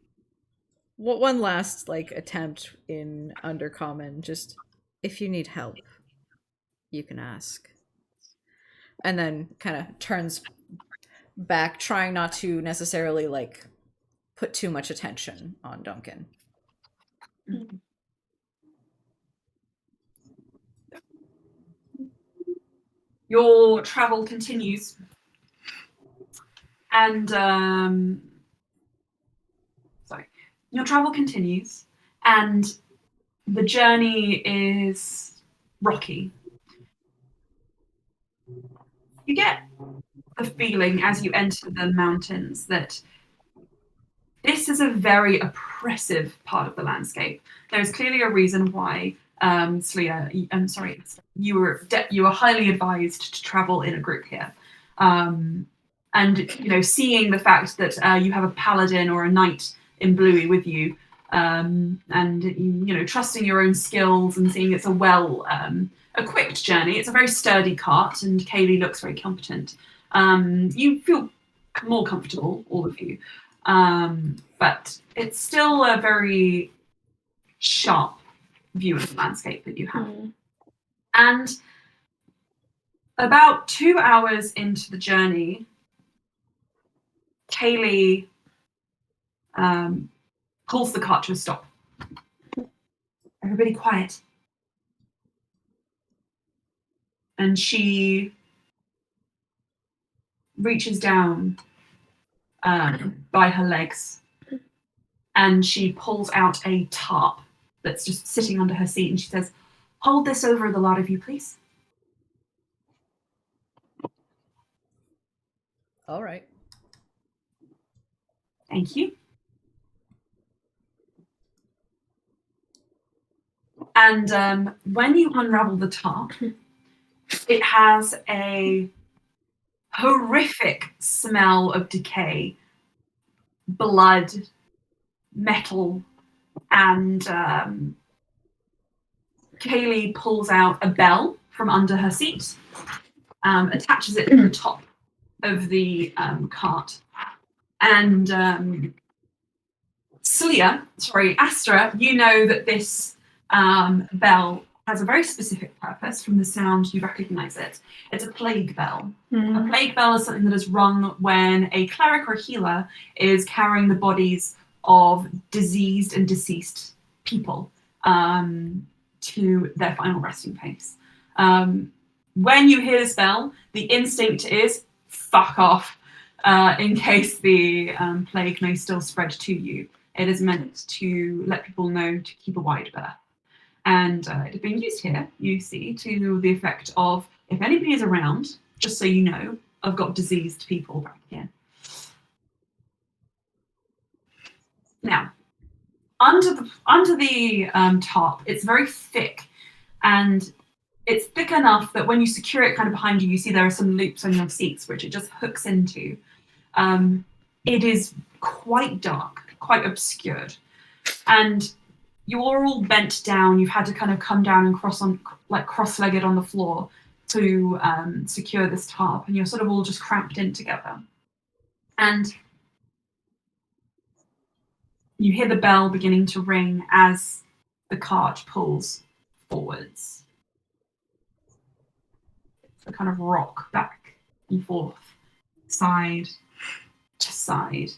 one last like attempt in Undercommon. Just if you need help, you can ask. And then kind of turns back, trying not to necessarily like put too much attention on Duncan. Your travel continues, and the journey is rocky. You get the feeling as you enter the mountains that this is a very oppressive part of the landscape. There's clearly a reason why Slya, I'm sorry, you were highly advised to travel in a group here. And seeing the fact that you have a paladin or a knight in Bluey with you, and trusting your own skills and seeing it's a well equipped journey. It's a very sturdy cart, and Kaylee looks very competent. You feel more comfortable, all of you, but it's still a very sharp view of the landscape that you have. And about 2 hours into the journey, Kaylee pulls the cart to a stop. Everybody quiet. And she reaches down by her legs, and she pulls out a tarp that's just sitting under her seat, and she says, "Hold this over the lot of you, please." All right. Thank you. And when you unravel the tarp, it has a horrific smell of decay, blood, metal, and Kaylee pulls out a bell from under her seat, attaches it to the top of the cart. And Astra, you know that this bell has a very specific purpose. From the sound, you recognize it. It's a plague bell. A plague bell is something that is rung when a cleric or healer is carrying the bodies of diseased and deceased people to their final resting place. When you hear this bell, the instinct is fuck off, in case the plague may still spread to you. It is meant to let people know to keep a wide berth. And it is being used here, you see, to the effect of, if anybody is around, just so you know, I've got diseased people back here. Now, under the top, it's very thick, and it's thick enough that when you secure it kind of behind you, you see there are some loops on your seats, which it just hooks into. It is quite dark, quite obscured, and you're all bent down. You've had to kind of come down and cross-legged on the floor to secure this tarp, and you're sort of all just cramped in together. And you hear the bell beginning to ring as the cart pulls forwards. So kind of rock back and forth, side to side.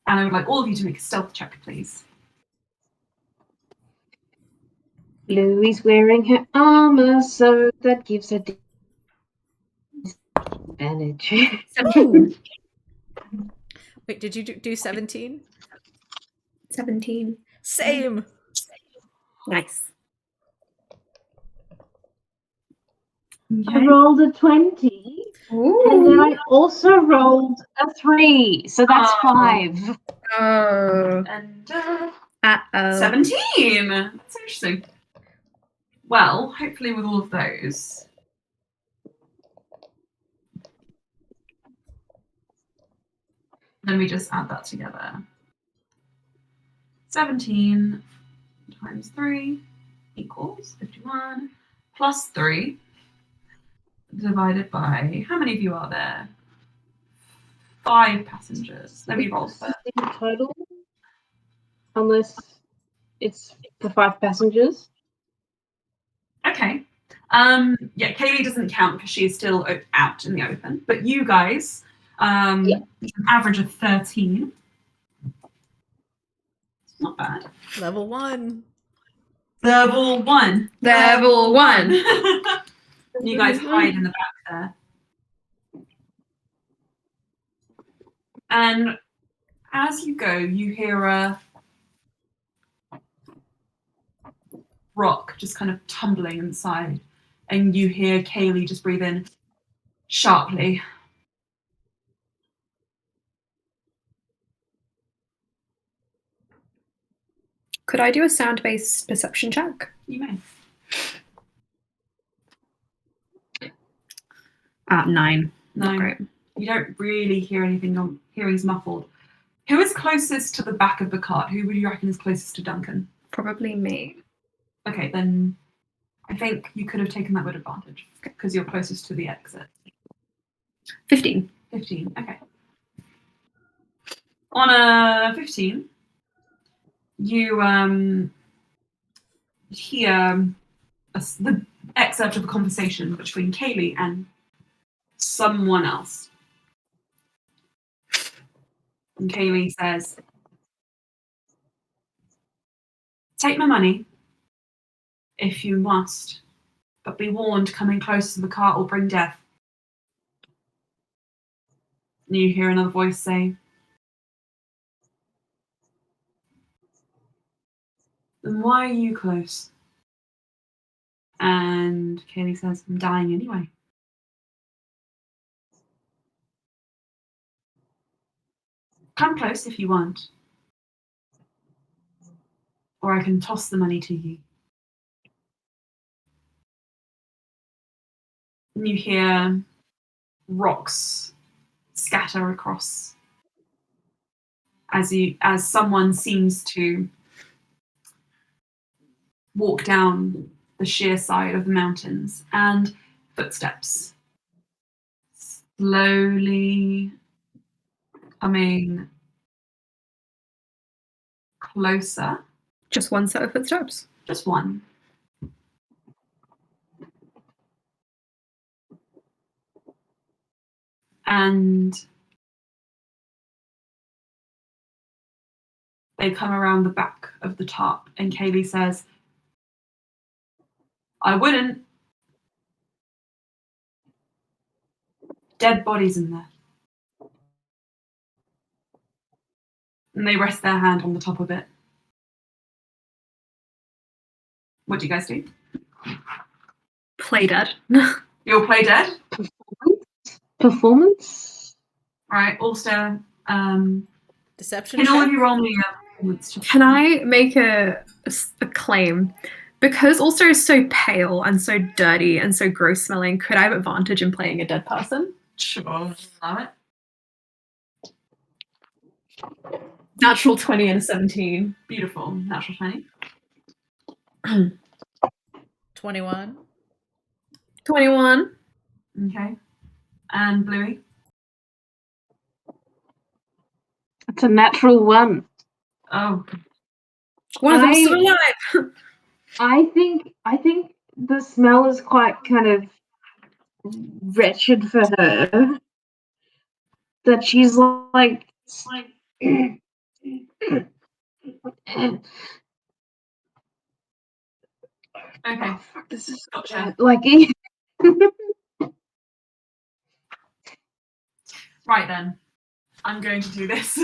And I would like all of you to make a stealth check, please. Bluey's wearing her armor, so that gives her disadvantage. 17. Wait, did you do 17? 17. Same. Nice. I rolled a 20, and then I also rolled a 3, so that's 5. Oh. And Uh-oh. 17. That's interesting. Well, hopefully with all of those. Then we just add that together. 17 times 3 equals 51 plus 3 divided by, how many of you are there? 5 passengers. Let me roll first. In total, unless it's the 5 passengers. Okay. Yeah, Kaylee doesn't count because she is still out in the open. But you guys, Yeah. an average of 13. It's not bad. Level 1. Level 1. Level 1. You guys hide in the back there. And as you go, you hear a rock just kind of tumbling inside. And you hear Kaylee just breathe in sharply. Could I do a sound-based perception check? You may. 9. Not 9. great. You don't really hear anything. Your hearing's muffled. Who is closest to the back of the cart? Who would you reckon is closest to Duncan? Probably me. Okay, then I think you could have taken that with advantage because you're closest to the exit. 15. 15, okay. On a 15, you hear the excerpt of a conversation between Kaylee and someone else. And Kaylee says, "Take my money if you must, but be warned, coming close to the cart will bring death." And you hear another voice say, "Then why are you close?" And Kaylee says, "I'm dying anyway." "Come close if you want, or I can toss the money to you." And you hear rocks scatter across as someone seems to walk down the sheer side of the mountains, and footsteps slowly coming closer. Just one set of footsteps. Just one. And they come around the back of the top, and Kaylee says, "I wouldn't. Dead bodies in there." And they rest their hand on the top of it. What do you guys do? Play dead. You'll play dead? Performance? Alright, Alstaer, Deception can all check? of you roll me a performance check? Can I make a claim? Because Ulster is so pale and so dirty and so gross smelling, could I have advantage in playing a dead person? Sure. Allow it. Natural 20 and a 17. Beautiful. Natural 20. 21. 21. Okay. And Bluey? It's a natural 1. Oh, One of them's still alive. I think the smell is quite kind of wretched for her. That she's like Okay. Oh, fuck, this is Gotcha. like Right then, I'm going to do this.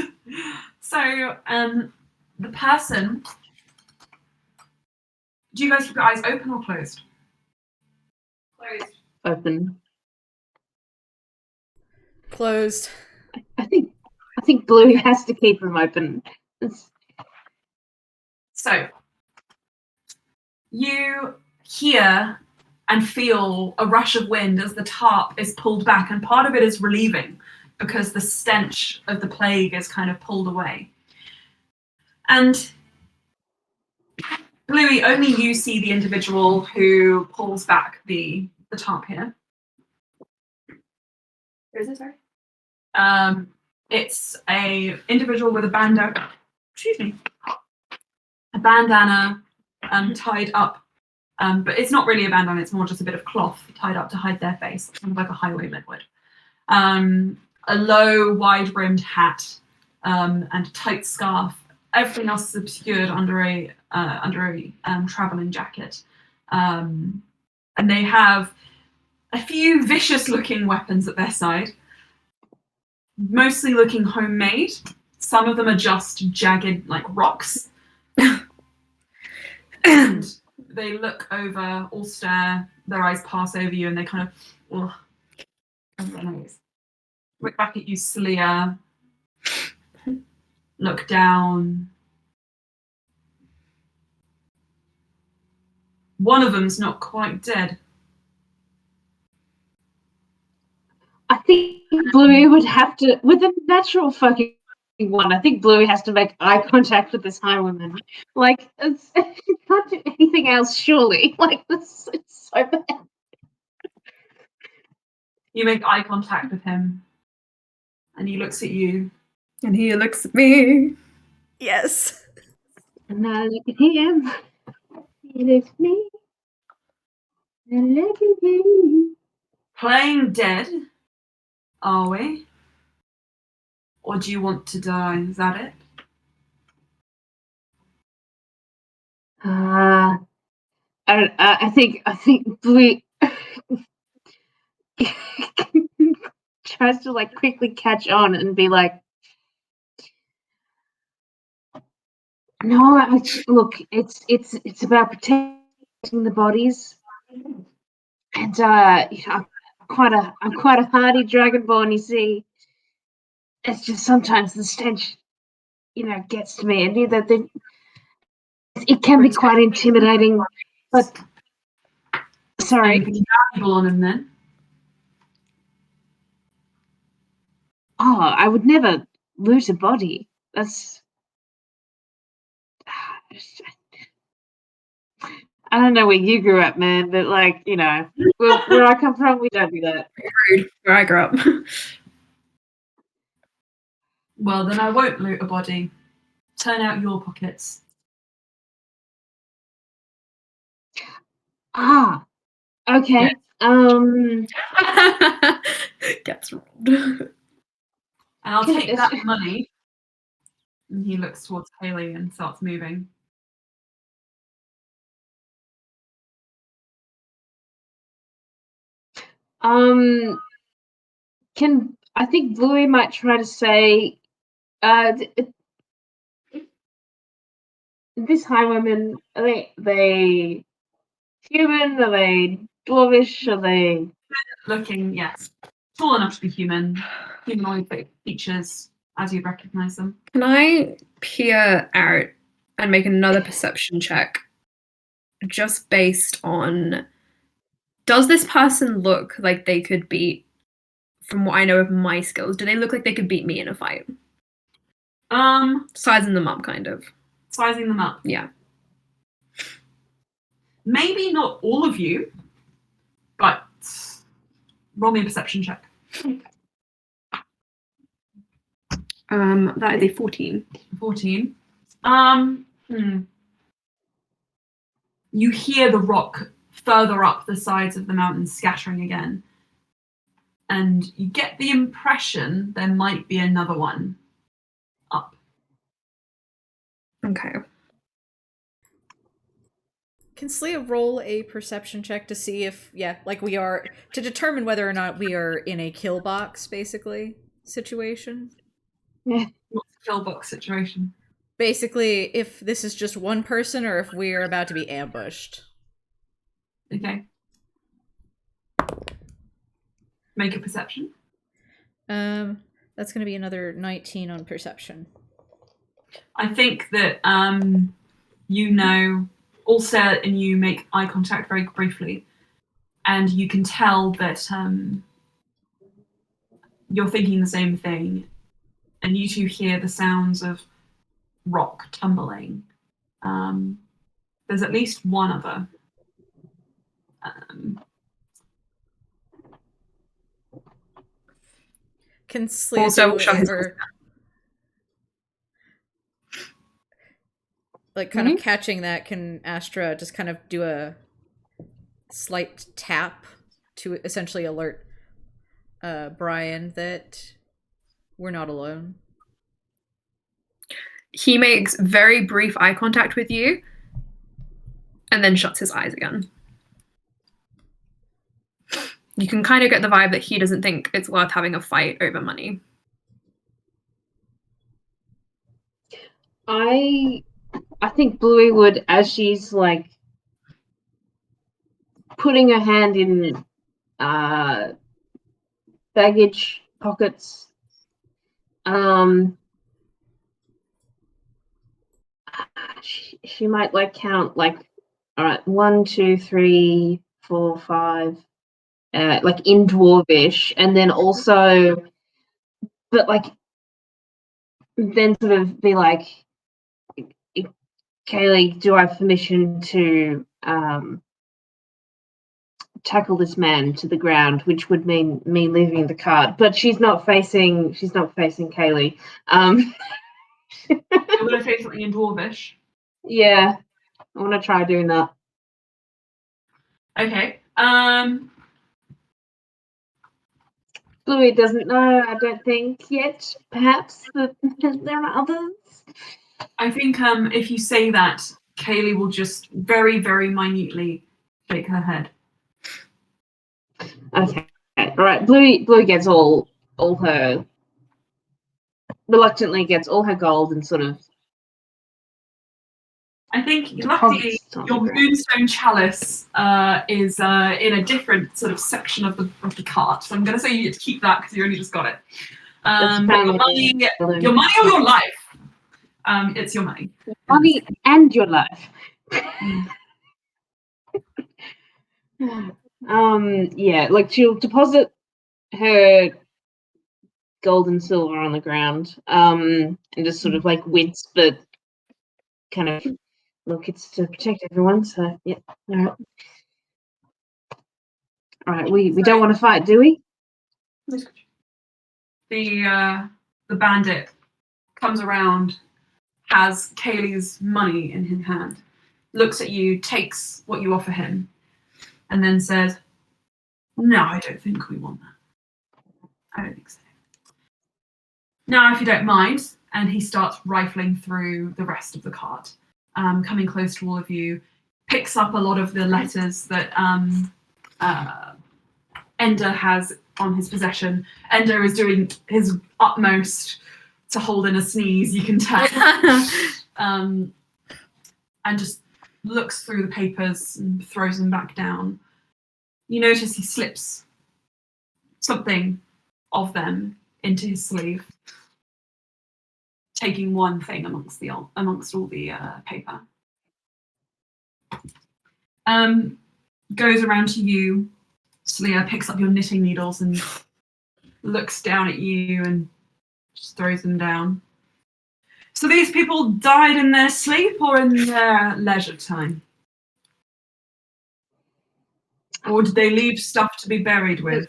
So, the person. Do you guys keep your eyes open or closed? Closed. open. Closed. I think Bluey has to keep them open. So, you hear and feel a rush of wind as the tarp is pulled back, and part of it is relieving because the stench of the plague is kind of pulled away. And Bluey, only you see the individual who pulls back the tarp here. Who is it, sorry? It's a individual with a bandana. Excuse me. A bandana tied up. But it's not really a bandana, it's more just a bit of cloth tied up to hide their face, kind of like a highwayman would. A low, wide-brimmed hat, and a tight scarf. Everything else is obscured under a traveling jacket. And they have a few vicious-looking weapons at their side, mostly looking homemade. Some of them are just jagged, like rocks. And they look over, all stare, their eyes pass over you, and they kind of their nose. Look back at you, Slya. Look down. One of them's not quite dead. I think Bluey would have to, with a natural fucking one, I think Bluey has to make eye contact with this highwayman. Like, she can't do anything else, surely. Like, this it's so bad. You make eye contact with him, and he looks at you. And he looks at me. Yes. And I look at him. He looks at me. And look at him. Playing dead, are we? Or do you want to die? Is that it? I think Bluey tries to like quickly catch on and be like, no, look, it's about protecting the bodies, and you know, I'm quite a hardy dragonborn. You see, it's just sometimes the stench, you know, gets to me, and it can be quite intimidating. But sorry, Anything valuable on him then? I would never loot a body. That's I don't know where you grew up, man, but like, you know, where I come from, we don't do that. Rude, where I grew up. Well, then I won't loot a body. Turn out your pockets. Ah, okay. Gets robbed. And I'll Can- take that money. And he looks towards Haley and starts moving. I think Bluey might try to say, this highwayman, are they human? Are they dwarvish? Are they? Looking, yes, tall enough to be human. Humanoid features, as you'd recognise them. Can I peer out and make another perception check just based on, does this person look like they could beat, from what I know of my skills, do they look like they could beat me in a fight? Sizing them up, kind of. Sizing them up. Yeah. Maybe not all of you, but roll me a perception check. That is a 14. 14. You hear the rock further up the sides of the mountain scattering again. And you get the impression there might be another one up. Okay. Can Slya roll a perception check to see if, we are, to determine whether or not we are in a kill box, basically, situation? What's the kill box situation? Basically, if this is just one person or if we are about to be ambushed. Okay. Make a perception. That's going to be another 19 on perception. I think that Alstaer and you make eye contact very briefly, and you can tell that you're thinking the same thing, and you two hear the sounds of rock tumbling. There's at least one other. Can Slya Also, do shut his or like kind of catching that? Can Astra just kind of do a slight tap to essentially alert Brian that we're not alone? He makes very brief eye contact with you and then shuts his eyes again. You can kind of get the vibe that he doesn't think it's worth having a fight over money. I think Bluey would, as she's like putting her hand in baggage pockets, she might like count like, all right, 1, 2, 3, 4, 5, like in Dwarvish, and then also, but like then sort of be like, Kaylee, do I have permission to tackle this man to the ground, which would mean me leaving the cart. But she's not facing Kaylee. You're going to say something in Dwarvish. Yeah, I want to try doing that. Okay. Bluey doesn't know, I don't think yet. Perhaps that there are others. I think if you say that, Kaylee will just very, very minutely shake her head. Okay, all right. Bluey gets all her, reluctantly gets all her gold and sort of. I think, luckily, your moonstone chalice is in a different sort of section of the cart. So I'm going to say you get to keep that because you only just got it. Your money or your life? It's your money. Money and your life. Yeah, like she'll deposit her gold and silver on the ground, and just sort of like wince, but kind of look, it's to protect everyone. So yeah, all right. We don't want to fight, do we? The bandit comes around, has Kaylee's money in his hand, looks at you, takes what you offer him, and then says, "No, I don't think we want that. I don't think so. Now, if you don't mind," and he starts rifling through the rest of the cart, coming close to all of you, picks up a lot of the letters that Ender has on his possession. Ender is doing his utmost to hold in a sneeze, you can tell. And just looks through the papers and throws them back down. You notice he slips something of them into his sleeve, taking one thing amongst all the paper. Goes around to you, Slya, picks up your knitting needles and looks down at you and just throws them down. So these people died in their sleep or in their leisure time? Or did they leave stuff to be buried with?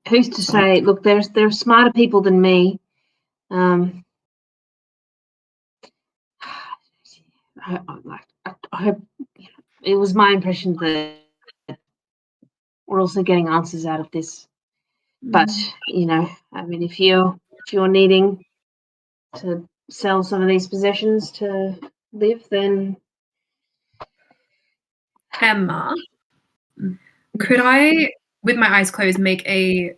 Who's to say? Look, there are smarter people than me. I hope it was my impression that we're also getting answers out of this. But I mean, if you're needing to sell some of these possessions to live, then Emma, could I, with my eyes closed, make a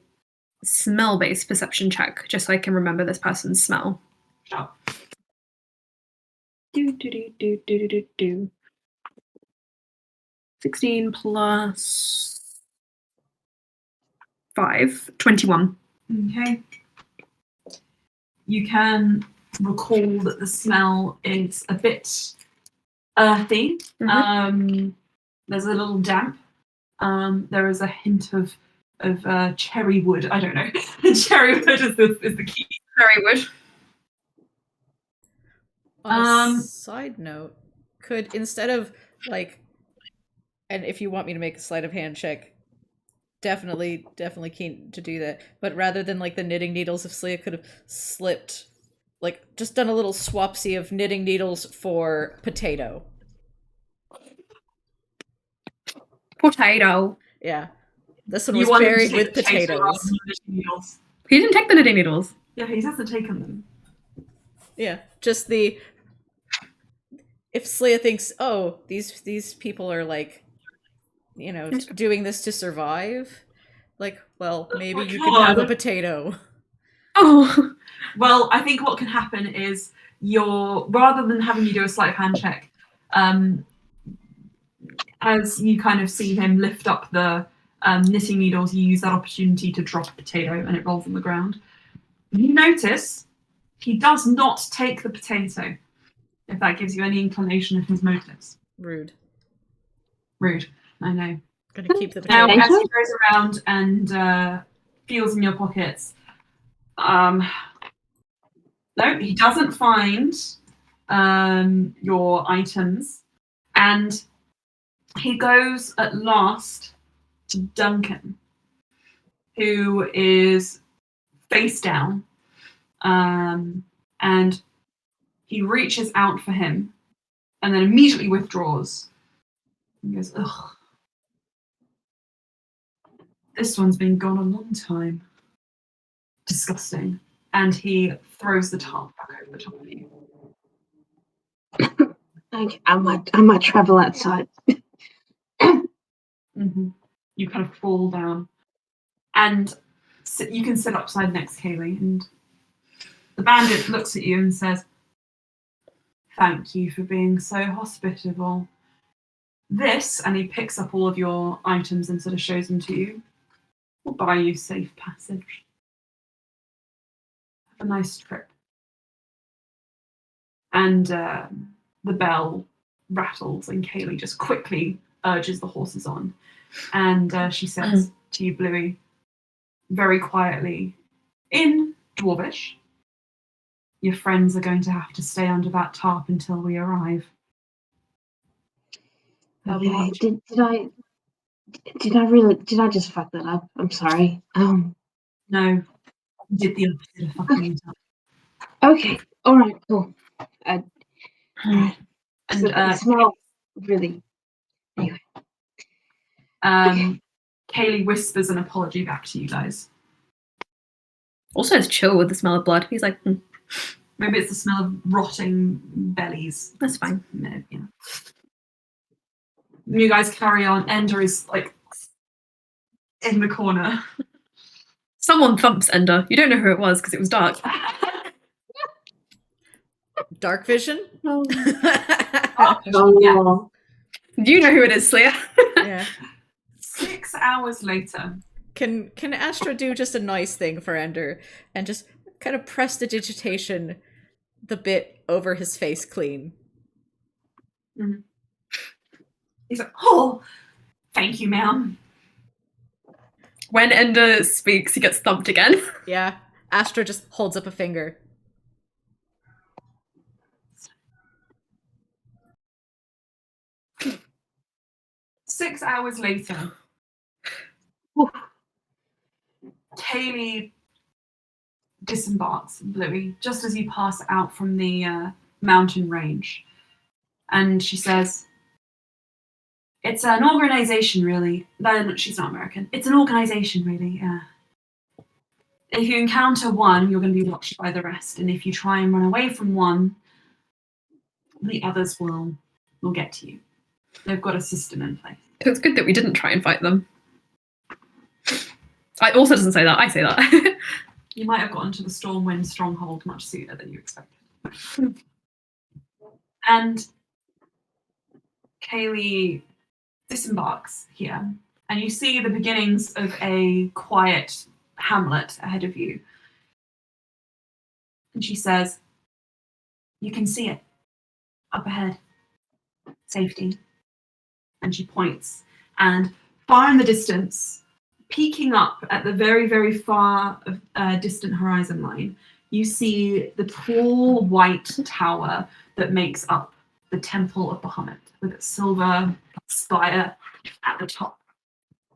smell-based perception check just so I can remember this person's smell? Sure. Do. 16 plus 5, 21. Okay. You can recall that the smell is a bit earthy. There's a little damp. There is a hint of cherry wood. I don't know. Cherry wood is the key. Cherry wood. On a side note, could instead of like, and if you want me to make a sleight of hand check, definitely keen to do that. But rather than like the knitting needles, if Slya could have slipped, like just done a little swapsy of knitting needles for potato. Potato. Yeah, this one was buried with potatoes. He didn't take the knitting needles. Yeah, he hasn't taken them. Yeah, just the. If Slya thinks, oh, these people are like, you know, doing this to survive, like, well, maybe you can have a potato. Oh. Well, I think what can happen is rather than having you do a sleight of hand check, as you kind of see him lift up the knitting needles, you use that opportunity to drop a potato and it rolls on the ground. You notice he does not take the potato, if that gives you any inclination of his motives. Rude, I know. Gonna keep the Now, potato. as he goes around and feels in your pockets, no, he doesn't find your items, and he goes at last to Duncan, who is face down, and he reaches out for him and then immediately withdraws. He goes, ugh. This one's been gone a long time. Disgusting. And he throws the tarp back over the top of you. Okay, I might travel outside. You kind of fall down. And you can sit upside next to Kaylee, and the bandit looks at you and says, thank you for being so hospitable. This, and he picks up all of your items and sort of shows them to you, will buy you safe passage. Have a nice trip. And the bell rattles, and Kaylee just quickly urges the horses on. And she says to you, Bluey, very quietly, in Dwarvish, your friends are going to have to stay under that tarp until we arrive. Okay. Did I just fuck that up? I'm sorry. No, you did the opposite of fucking it up. Okay. All right. Cool. All right. And The smell really. Anyway. Kaylee whispers an apology back to you guys. Also, it's chill with the smell of blood. He's like, Maybe it's the smell of rotting bellies. That's fine. No, yeah. You guys carry on. Ender is like in the corner. Someone thumps Ender. You don't know who it was because it was dark. Dark vision? Oh, Oh. Do you know who it is, Slya? Yeah. 6 hours later. Can Astra do just a nice thing for Ender and just kind of prestidigitation the bit over his face clean? Mm-hmm. He's like, oh, thank you, ma'am. When Ender speaks, he gets thumped again. Yeah. Astra just holds up a finger. Six hours later, Kaylee disembarks Bluey just as you pass out from the mountain range. And she says, it's an organization, really. No, she's not American. It's an organization, really, yeah. If you encounter one, you're going to be watched by the rest. And if you try and run away from one, the others will get to you. They've got a system in place. It's good that we didn't try and fight them. I also doesn't say that. I say that. You might have gotten to the Stormwind stronghold much sooner than you expected. And Kaylee disembarks here, and you see the beginnings of a quiet hamlet ahead of you. And she says, "You can see it up ahead. Safety." And she points, and far in the distance, peeking up at the very, very far distant horizon line, you see the tall white tower that makes up the Temple of Bahamut, with its silver spire at the top.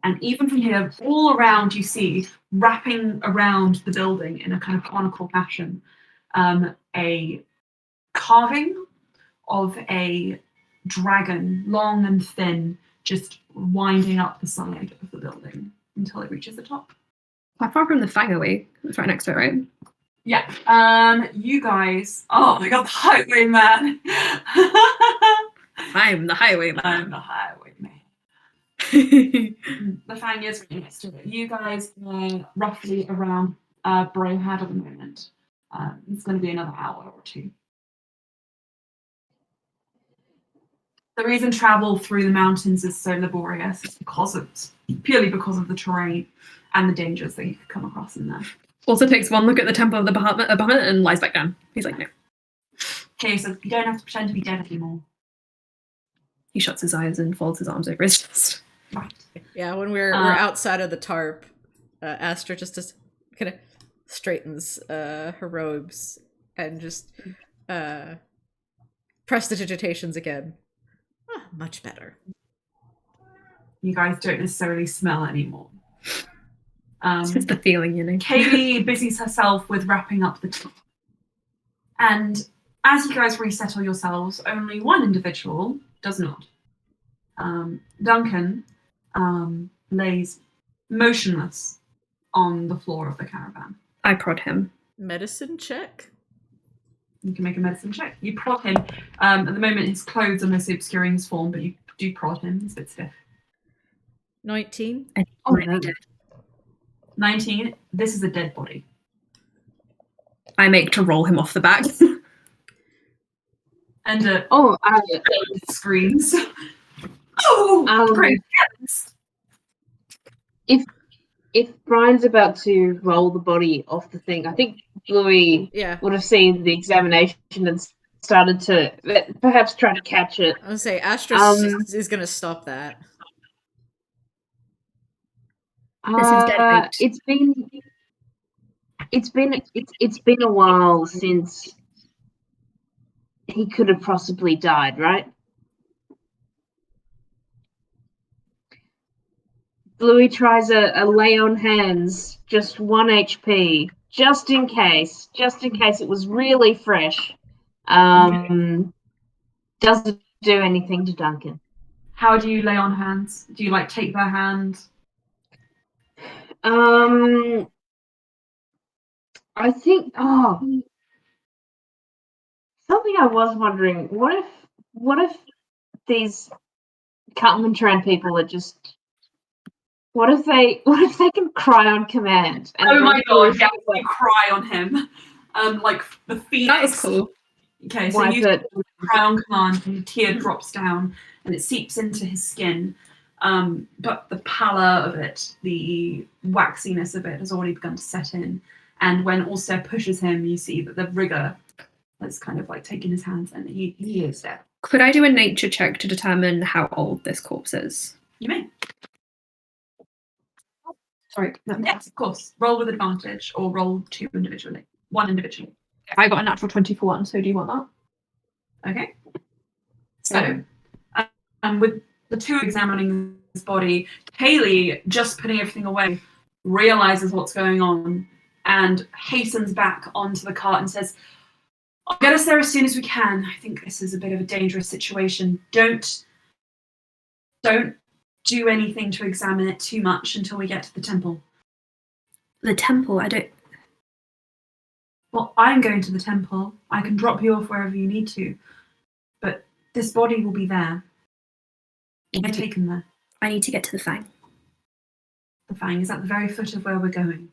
And even from here, all around you see, wrapping around the building in a kind of conical fashion, a carving of a dragon, long and thin, just winding up the side of the building until it reaches the top. How far from the Fang are we? It's right next to it, right? Yeah. You guys. Oh my god, the highwayman. I'm the highwayman. I'm the highwayman. The Fang is right next to it. You guys are roughly around Brohad at the moment. It's going to be another hour or two. The reason travel through the mountains is so laborious is purely because of the terrain and the dangers that you could come across in there. Also takes one look at the Temple of the Bahamut and lies back down. He's like, no. Okay, so you don't have to pretend to be dead anymore. He shuts his eyes and folds his arms over his chest. Right. Yeah, when we're outside of the tarp, Astra just kind of straightens her robes and just prestidigitations again. Much better. You guys don't necessarily smell anymore. It's just the feeling, you know. Kaylee busies herself with wrapping up the tea. And as you guys resettle yourselves, only one individual does not. Duncan lays motionless on the floor of the caravan. I prod him. Medicine check? You can make a medicine check. You prod him. At the moment, his clothes are mostly obscuring his form, but you do prod him. He's a bit stiff. 19. Oh, no. 19. This is a dead body. I make to roll him off the back. And screams. Oh, great heavens! If Brian's about to roll the body off the thing, I think Bluey would have seen the examination and started to perhaps try to catch it. I would say Astra is going to stop that. This is dead meat. It's been a while since he could have possibly died, right? Bluey tries a lay on hands, just 1 HP, just in case it was really fresh. Doesn't do anything to Duncan. How do you lay on hands? Do you like take their hand? I think something I was wondering, what if these Cutman people are just what if they can cry on command? And oh my god, yeah, you cry on him. Like the phoenix. That was cool. Okay, so you cry on command and a tear drops down and it seeps into his skin. But the pallor of it, the waxiness of it has already begun to set in. And when Alstaer pushes him, you see that the rigor has kind of like taken his hands and he is dead. Could I do a nature check to determine how old this corpse is? You may. Sorry, no, yes, of course. Roll with advantage or roll one individually. I got a natural 20 for one, so do you want that? Okay. So, with the two examining his body, Kaylee, just putting everything away, realizes what's going on and hastens back onto the cart and says, "I'll get us there as soon as we can. I think this is a bit of a dangerous situation. Don't do anything to examine it too much until we get to the temple." The temple? I don't... Well, I'm going to the temple. I can drop you off wherever you need to. But this body will be there. Have I taken there? I need to get to the Fang. The Fang is at the very foot of where we're going.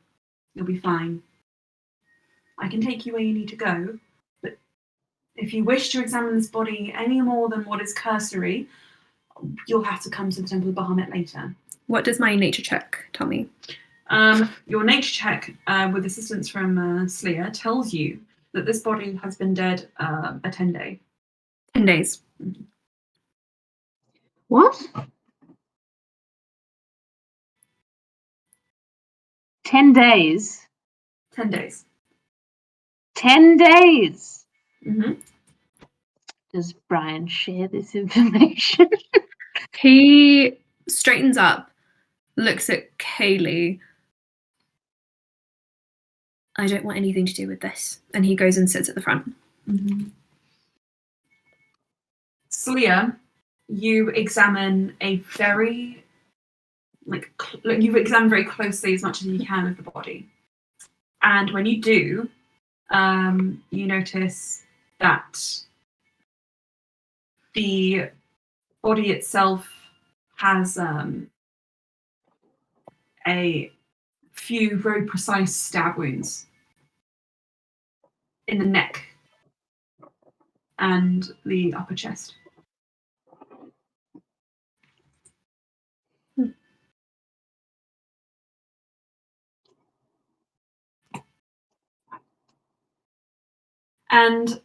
You'll be fine. I can take you where you need to go, but if you wish to examine this body any more than what is cursory, you'll have to come to the Temple of Bahamut later. What does my nature check tell me? Your nature check, with assistance from Slya, tells you that this body has been dead a 10 day. 10 days. What? 10 days? 10 days. 10 days! Mm-hmm. Does Brian share this information? He straightens up, looks at Kaylee. I don't want anything to do with this. And he goes and sits at the front. Mm-hmm. Slya, you examine a very, you've examined very closely as much as you can of the body. And when you do, you notice that the body itself has a few very precise stab wounds in the neck and the upper chest. And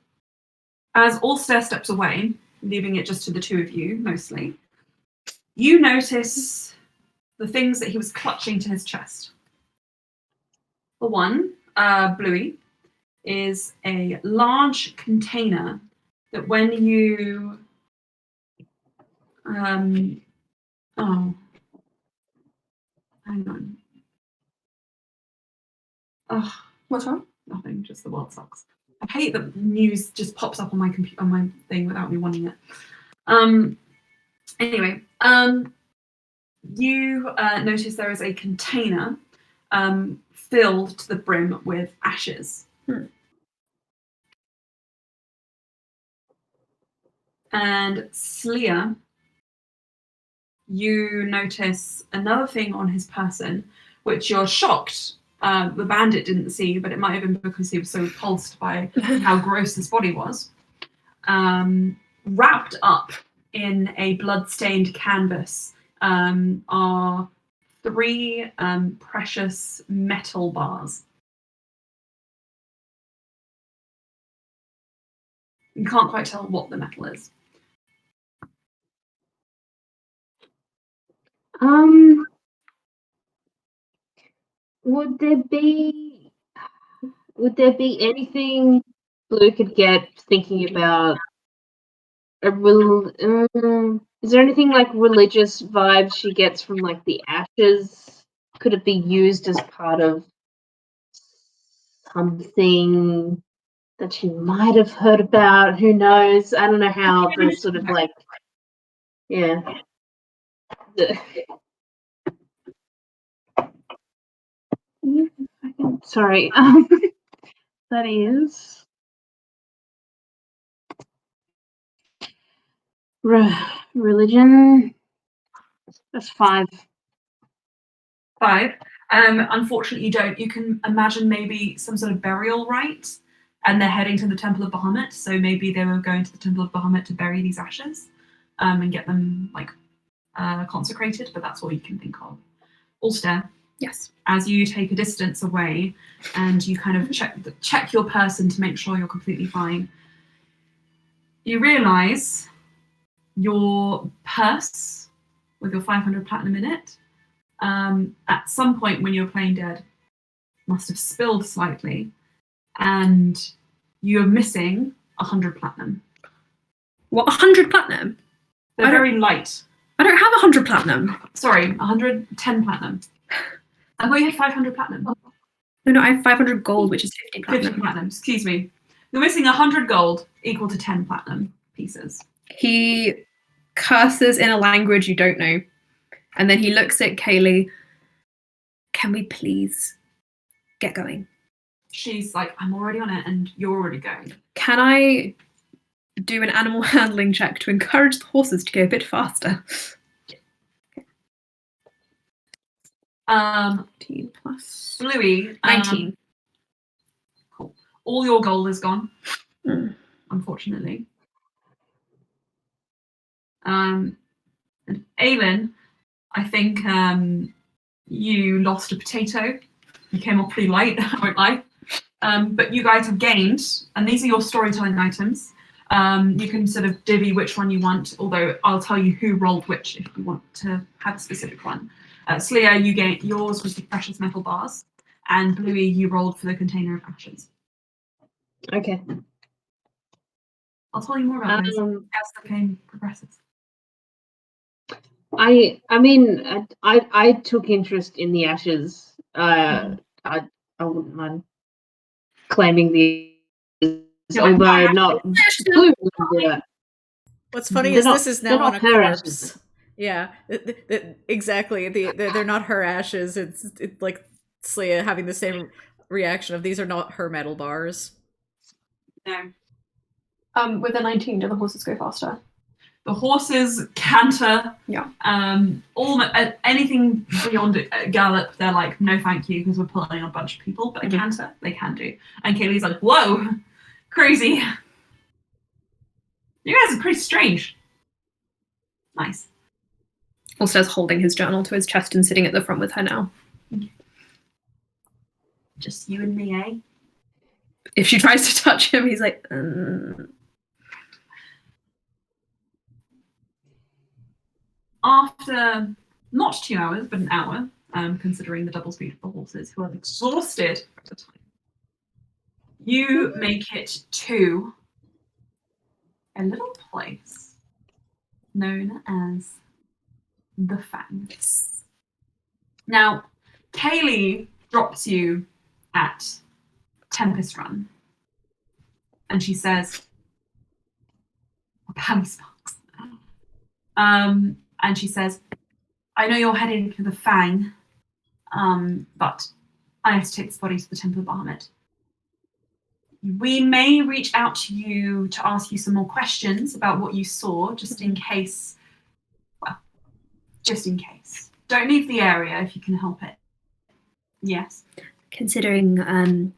as Alstaer steps away, leaving it just to the two of you mostly, you notice the things that he was clutching to his chest. For one, Bluey, is a large container that when you hang on. Oh, what's wrong? Nothing, just the world sucks. I hate that news just pops up on my computer, on my thing without me wanting it. Anyway, you notice there is a container filled to the brim with ashes. And Slya, you notice another thing on his person, which you're shocked the bandit didn't see, but it might have been because he was so repulsed by how gross this body was. Wrapped up in a blood-stained canvas are 3 precious metal bars. You can't quite tell what the metal is. Would there be anything Blue could get thinking about is there anything like religious vibes she gets from like the ashes? Could it be used as part of something that she might have heard about? Who knows? I don't know how the sort of like, yeah. Sorry. That is religion. That's 5. 5. Unfortunately, you don't. You can imagine maybe some sort of burial rite, and they're heading to the Temple of Bahamut. So maybe they were going to the Temple of Bahamut to bury these ashes, and get them consecrated. But that's all you can think of. Alstaer. Yes. As you take a distance away, and you kind of check your person to make sure you're completely fine, you realise your purse with your 500 platinum in it, at some point when you were playing dead, must have spilled slightly, and you're missing 100 platinum. What, 100 platinum? They're very light. I don't have 100 platinum. Sorry, 110 platinum. I thought you had 500 platinum. No, I have 500 gold, which is 50 platinum. 50 platinum, excuse me. You're missing 100 gold equal to 10 platinum pieces. He curses in a language you don't know. And then he looks at Kaylee. Can we please get going? She's like, I'm already on it and you're already going. Can I do an animal handling check to encourage the horses to go a bit faster? 15 plus Bluey. 19. Cool. All your gold is gone, unfortunately. And Aelin, I think you lost a potato. You came off pretty light, I won't lie. But you guys have gained, and these are your storytelling items. You can sort of divvy which one you want, although I'll tell you who rolled which if you want to have a specific one. Slya, you gained, yours was the precious metal bars, and Bluey, you rolled for the container of ashes. Okay. I'll tell you more about those as the game progresses. I mean, I took interest in the ashes. I wouldn't mind claiming the, although not. Blue wouldn't do that. What's funny They're is not- this is they're now on not a her corpse. ashes. Yeah, exactly. They're not her ashes. It's like Slya having the same reaction of these are not her metal bars. No. With a 19, do the horses go faster? The horses canter. Yeah. Anything beyond a gallop, they're like, no, thank you, because we're pulling a bunch of people. But a canter, they can do. And Kaylee's like, whoa, crazy. You guys are pretty strange. Nice. Alstair's holding his journal to his chest and sitting at the front with her now. Just you and me, eh? If she tries to touch him, he's like, After not 2 hours, but an hour, considering the double speed of the horses, who are exhausted at the time, you make it to a little place known as the Fangs. Now, Kaylee drops you at Tempest Run, and she says, Pally Sparks. And she says, I know you're heading for the Fang, but I have to take this body to the Temple of Bahamut. We may reach out to you to ask you some more questions about what you saw, just in case. Well, just in case. Don't leave the area if you can help it. Yes. considering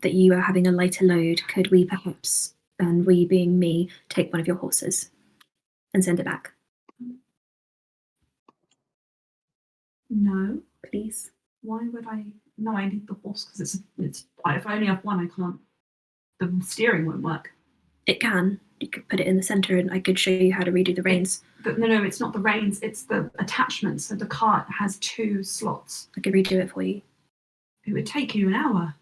that you are having a lighter load, could we perhaps, and we being me, take one of your horses and send it back? No. Please. Why would I? No, I need the horse because it's. If I only have one, I can't. The steering won't work. It can. You could put it in the centre and I could show you how to redo the reins. No, it's not the reins, it's the attachments. So the cart has 2 slots. I could redo it for you. It would take you an hour.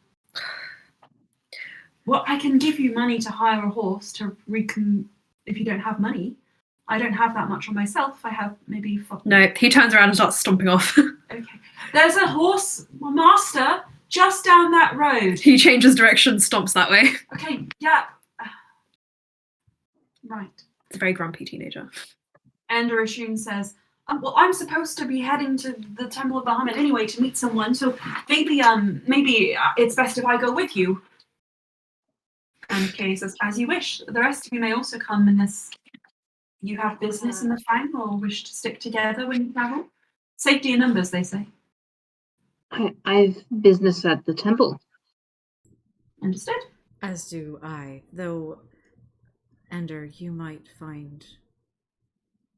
Well, I can give you money to hire a horse to if you don't have money. I don't have that much on myself. I have maybe... No, he turns around and starts stomping off. Okay. There's a horse master just down that road. He changes direction, stomps that way. Okay, yeah. Right. It's a very grumpy teenager. And Arishun says, well, I'm supposed to be heading to the Temple of Bahamut anyway to meet someone, so maybe it's best if I go with you. And Kay says, as you wish. The rest of you may also come unless you have business in the Fang or wish to stick together when you travel. Safety in numbers, they say. I've business at the temple. Understood. As do I, though, Ender, you might find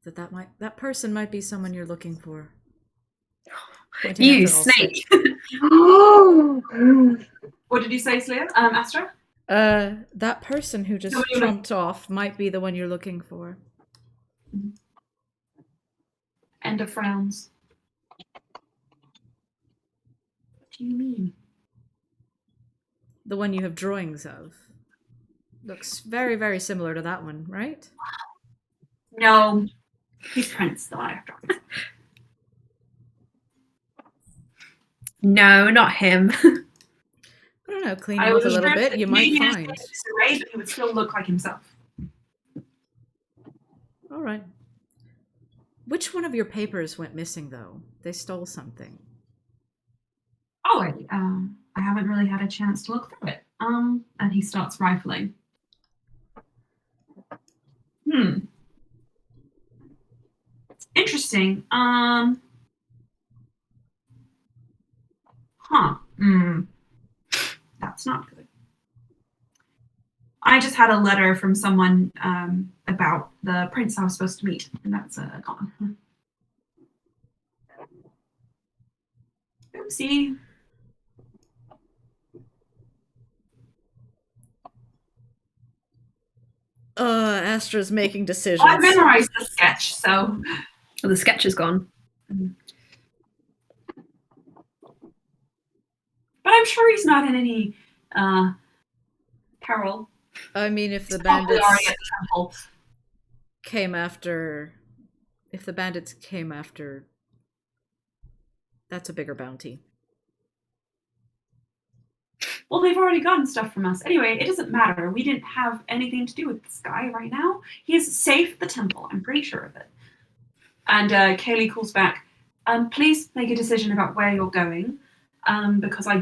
that person might be someone you're looking for. Pointing You at Alstaer. snake! What did you say, Slya? Astra? That person who just trumped off might be the one you're looking for. Ender frowns. What do you mean? The one you have drawings of. Looks very, very similar to that one, right? No. He's Prince, the one I have drawings. No, not him. I don't know, clean him up a little bit, you might find. He would still look like himself. All right. Which one of your papers went missing, though? They stole something. Oh, I haven't really had a chance to look through it. And he starts rifling. Interesting. Huh. That's not good. I just had a letter from someone about the prince I was supposed to meet, and that's gone. Oopsie. Astra's making decisions. I memorized the sketch, so. Oh, the sketch is gone. But I'm sure he's not in any peril. I mean, if the He's probably bandits already at the temple. came after, that's a bigger bounty. Well, they've already gotten stuff from us. Anyway, it doesn't matter. We didn't have anything to do with this guy right now. He's safe at the temple. I'm pretty sure of it. And Kaylee calls back, please make a decision about where you're going, because I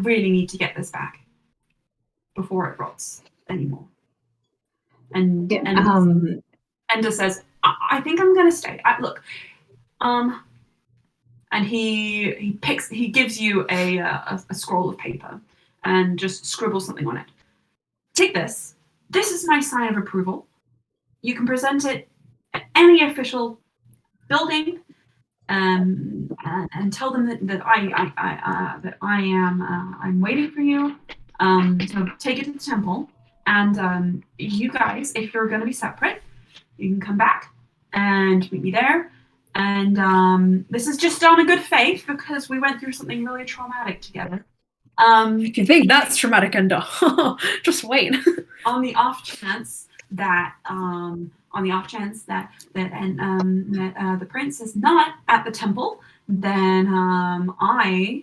really need to get this back before it rots anymore. And Ender says, I think I'm going to stay. Look, and he gives you a scroll of paper and just scribbles something on it. Take this. This is my sign of approval. You can present it at any official building, and tell them that I'm waiting for you. So take it to the temple, and you guys, if you're going to be separate, you can come back and meet me there. And this is just on a good faith because we went through something really traumatic together. If you think that's traumatic, Ender, just wait. On the off chance that the prince is not at the temple, then I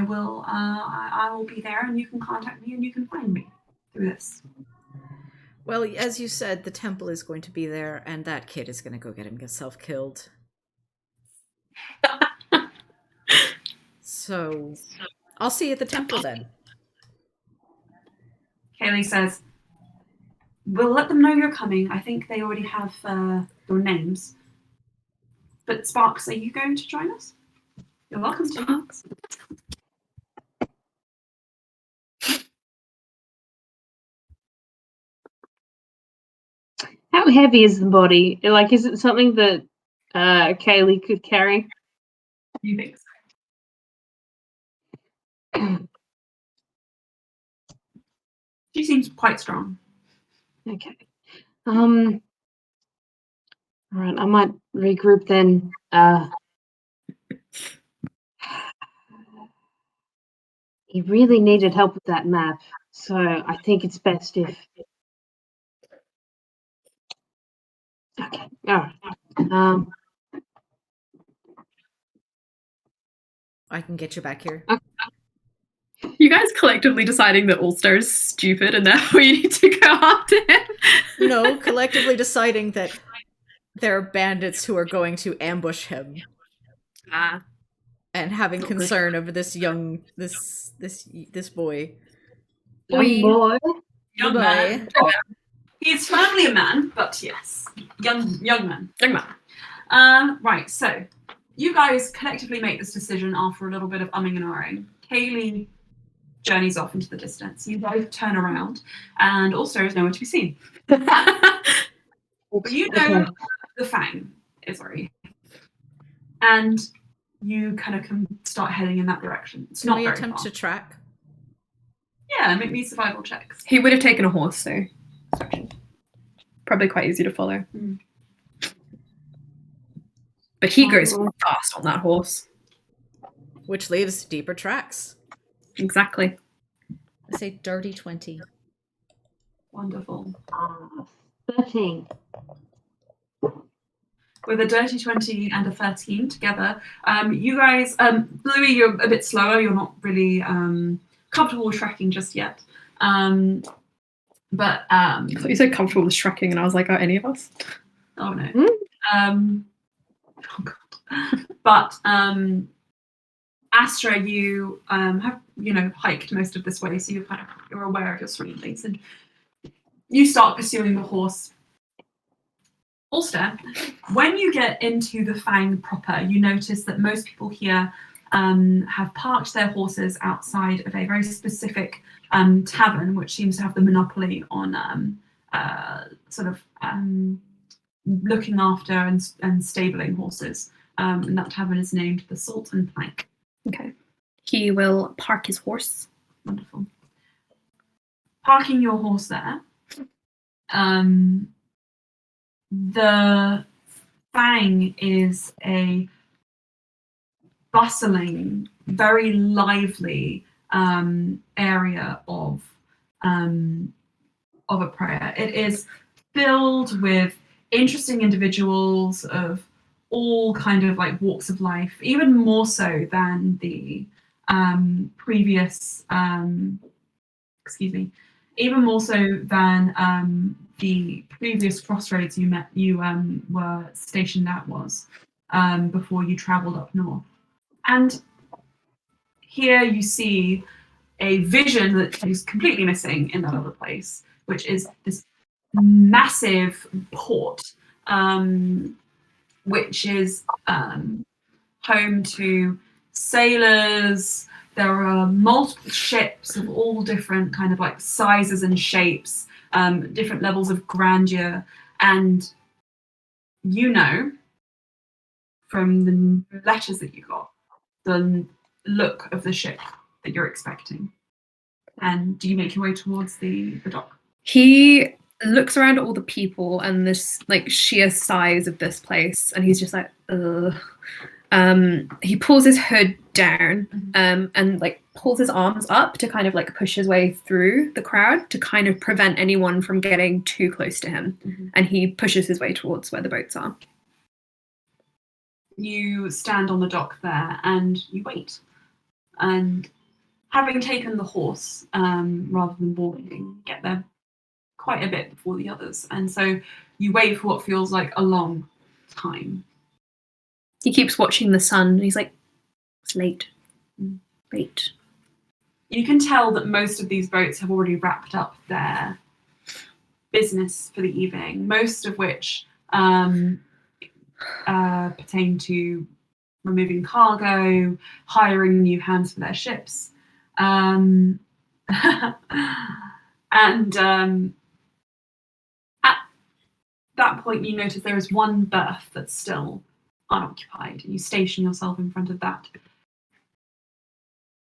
will be there, and you can contact me and you can find me through this. Well, as you said, the temple is going to be there, and that kid is going to go get himself killed. So, I'll see you at the temple then. Kaylee says, we'll let them know you're coming. I think they already have your names. But Sparks, are you going to join us? You're welcome, Sparks. How heavy is the body? Like, is it something that Kaylee could carry? You think so? She seems quite strong. Okay. All right, I might regroup then. He really needed help with that map, so I think it's best if. Okay. All right. I can get you back here. Okay. You guys collectively deciding that Alstaer is stupid and therefore you need to go after him? No, collectively deciding that there are bandits who are going to ambush him. And having concern over this young this boy. Young boy. Young man. He's firmly a man, but yes, young man. Right. So you guys collectively make this decision after a little bit of umming and ahhing. Kaylee journeys off into the distance. You both turn around, and Alstaer is nowhere to be seen. But you know the Fang is already, and you kind of can start heading in that direction. It's not Can we very attempt far. to track? Yeah, make me survival checks. He would have taken a horse, so probably quite easy to follow. But he goes fast on that horse. Which leaves deeper tracks. Exactly. I say dirty 20. Wonderful. 13. With a dirty 20 and a 13 together, you guys, Bluey, you're a bit slower. You're not really comfortable with tracking just yet. But I thought you said comfortable with tracking, and I was like, are any of us? oh no. Oh god. But Astra, you have hiked most of this way, so you're aware of your surroundings, and you start pursuing the horse. Alstaer, when you get into the Fang proper, you notice that most people here have parked their horses outside of a very specific tavern, which seems to have the monopoly on looking after and stabling horses. And that tavern is named the Salt and Plank. Okay. He will park his horse. Wonderful. Parking your horse there. The Fang is a bustling, very lively area of a prayer. It is filled with interesting individuals of all kind of like walks of life, even more so than the previous even more so than the previous crossroads you were stationed at was before you traveled up north. And here you see a vision that is completely missing in that other place, which is this massive port, which is home to sailors. There are multiple ships of all different kind of like sizes and shapes, different levels of grandeur. And you know from the letters that you got, the look of the ship that you're expecting. And do you make your way towards the dock? He looks around at all the people and this like sheer size of this place, and he's just like, ugh. He pulls his hood down and like pulls his arms up to kind of like push his way through the crowd to kind of prevent anyone from getting too close to him. And he pushes his way towards where the boats are. You stand on the dock there and you wait. And having taken the horse rather than walking, get there quite a bit before the others. And so you wait for what feels like a long time. He keeps watching the sun and he's like, it's late. Late. You can tell that most of these boats have already wrapped up their business for the evening, most of which pertain to removing cargo, hiring new hands for their ships. And at that point, you notice there is one berth that's still unoccupied. You station yourself in front of that.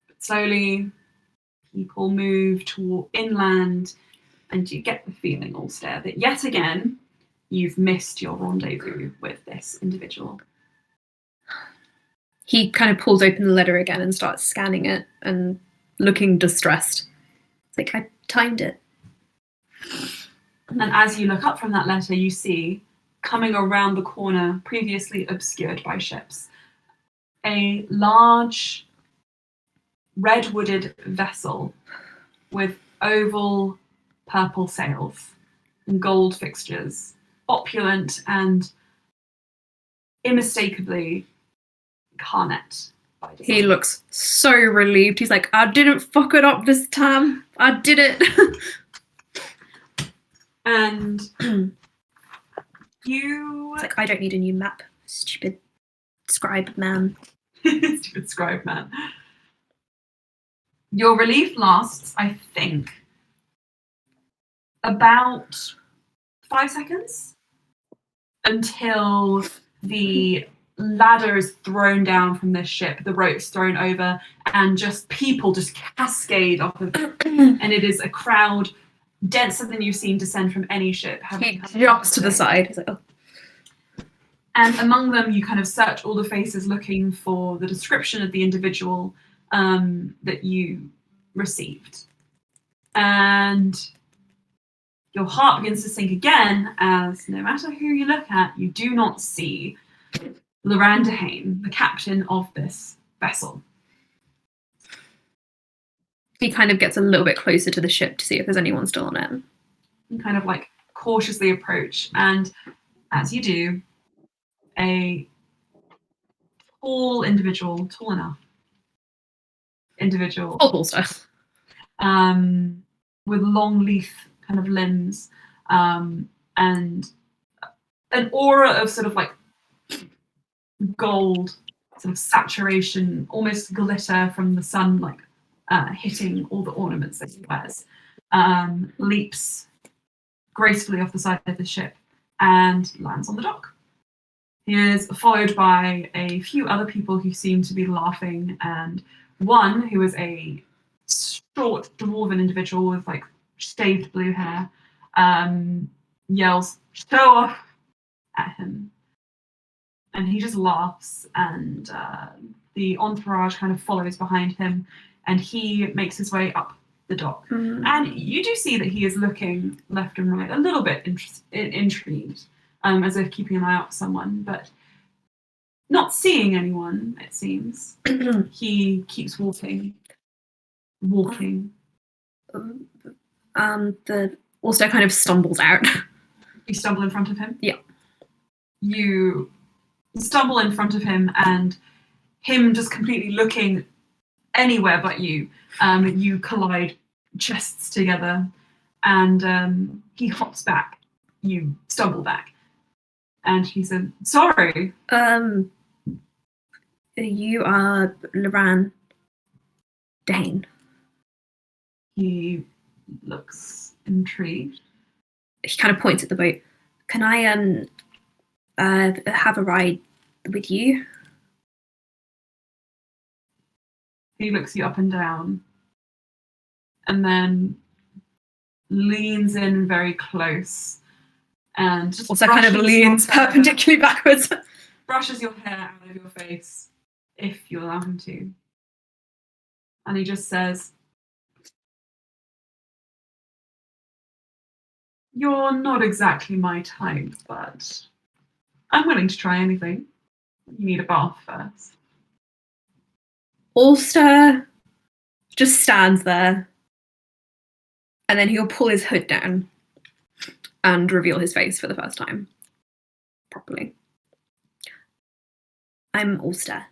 But slowly, people move toward inland, and you get the feeling, Alstaer, that yet again, you've missed your rendezvous with this individual. He kind of pulls open the letter again and starts scanning it and looking distressed. It's like, I timed it. And as you look up from that letter, you see, coming around the corner, previously obscured by ships, a large red-wooded vessel with oval purple sails and gold fixtures, opulent and unmistakably Carnet. He looks so relieved. He's like, I didn't fuck it up this time. I did it. And you... It's like, I don't need a new map. Stupid scribe man. Stupid scribe man. Your relief lasts, I think, about 5 seconds until the ladder is thrown down from this ship, the rope's thrown over, and just people just cascade off of it. And it is a crowd denser than you've seen descend from any ship. He jumps to the side. He's like, oh. And among them, you kind of search all the faces looking for the description of the individual that you received. And your heart begins to sink again as no matter who you look at, you do not see Loranda Hain, the captain of this vessel. He kind of gets a little bit closer to the ship to see if there's anyone still on it. You kind of like cautiously approach, and as you do, a tall individual, tall enough individual, stuff. with long leaf kind of limbs, and an aura of sort of like gold sort of saturation, almost glitter from the sun, like hitting all the ornaments that he wears, leaps gracefully off the side of the ship and lands on the dock. He is followed by a few other people who seem to be laughing, and one who is a short dwarven individual with like shaved blue hair yells, "Show off!" at him. And he just laughs, and the entourage kind of follows behind him, and he makes his way up the dock. And you do see that he is looking left and right, a little bit intrigued, as if keeping an eye out for someone, but not seeing anyone, it seems. He keeps walking. The Alstaer kind of stumbles out. You stumble in front of him? Yeah. You stumble in front of him, and him just completely looking anywhere but you, you collide chests together, and he hops back. You stumble back. And he said, "Sorry." You are Loran Dane. He looks intrigued. He kind of points at the boat. Can I have a ride with you? He looks you up and down, and then leans in very close, and just Also kind of brushes leans your hair- perpendicularly backwards. brushes your hair out of your face, if you allow him to. And he just says, "You're not exactly my type, but I'm willing to try anything. You need a bath first." Alstaer just stands there, and then he'll pull his hood down and reveal his face for the first time properly. I'm Alstaer.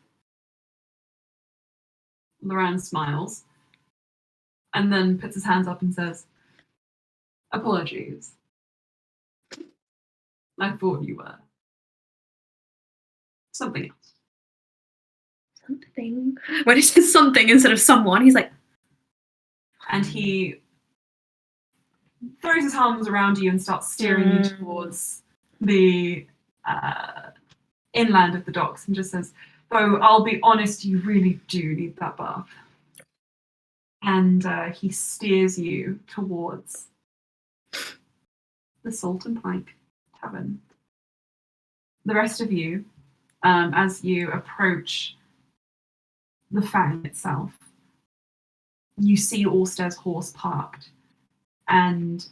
Loran smiles and then puts his hands up and says, "Apologies. I thought you were something else." Something. When it says something instead of someone, he's like, And he throws his arms around you and starts steering you towards the inland of the docks and just says, "Though I'll be honest, you really do need that bath." And he steers you towards the Salt and Pike Tavern. The rest of you, as you approach the Fang itself, you see Alstair's horse parked, and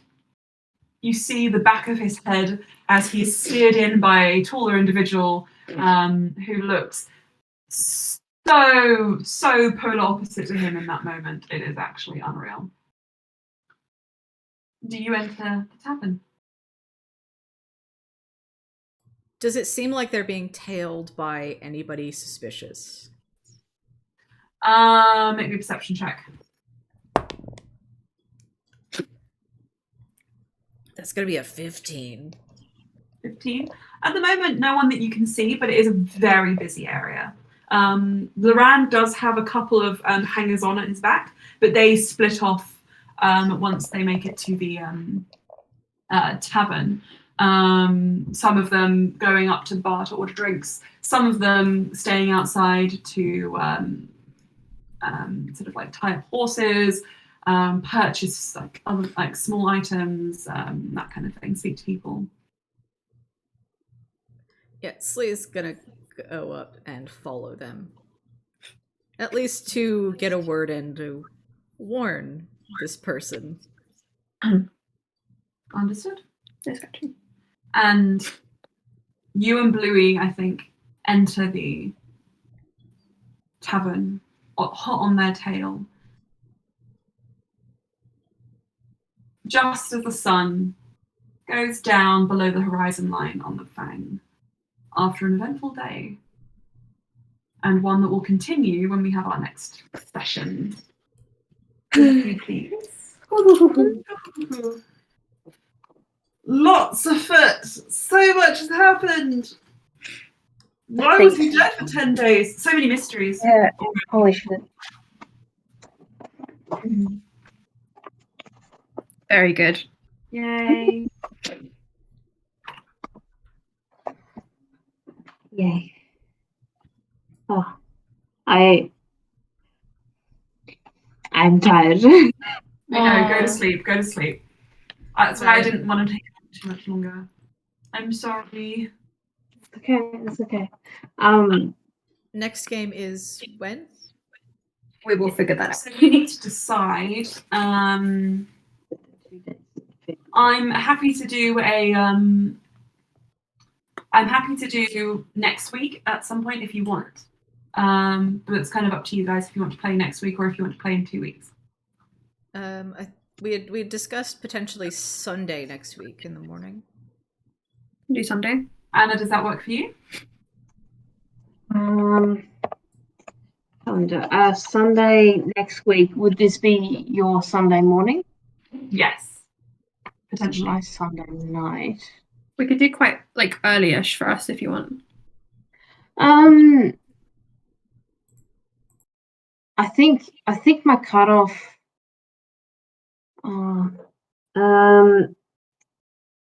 you see the back of his head as he's steered in by a taller individual who looks so polar opposite to him in that moment. It is actually unreal. Do you enter the tavern? Does it seem like they're being tailed by anybody suspicious? Make me a perception check. That's gonna be a 15. 15. At the moment, no one that you can see, but it is a very busy area. Loran does have a couple of hangers on at his back, but they split off once they make it to the tavern. Some of them going up to the bar to order drinks, some of them staying outside to sort of like tie up horses, purchase like other like small items, that kind of thing, speak to people. Yeah, Slya's gonna go up and follow them. At least to get a word in to warn this person. Understood? "Yes, got you." And you and Bluey, I think, enter the tavern, hot on their tail. Just as the sun goes down below the horizon line on the Fang, after an eventful day, and one that will continue when we have our next session. Please. Lots afoot. So much has happened. Why was he dead for 10 days? So many mysteries. Yeah. Holy shit. Very good. Yay. Yay. Oh, I'm tired. I know, go to sleep, go to sleep. That's why I didn't want to take too much longer. I'm sorry. Okay, it's okay. Next game is when? We will figure that out. So you need to decide. I'm happy to do next week at some point if you want. But it's kind of up to you guys if you want to play next week or if you want to play in 2 weeks. We had discussed potentially Sunday next week in the morning. Do Sunday. Anna, does that work for you? Calendar. Sunday next week. Would this be your Sunday morning? Yes. Potentially. My Sunday night. We could do quite like early-ish for us if you want. I think my cutoff. If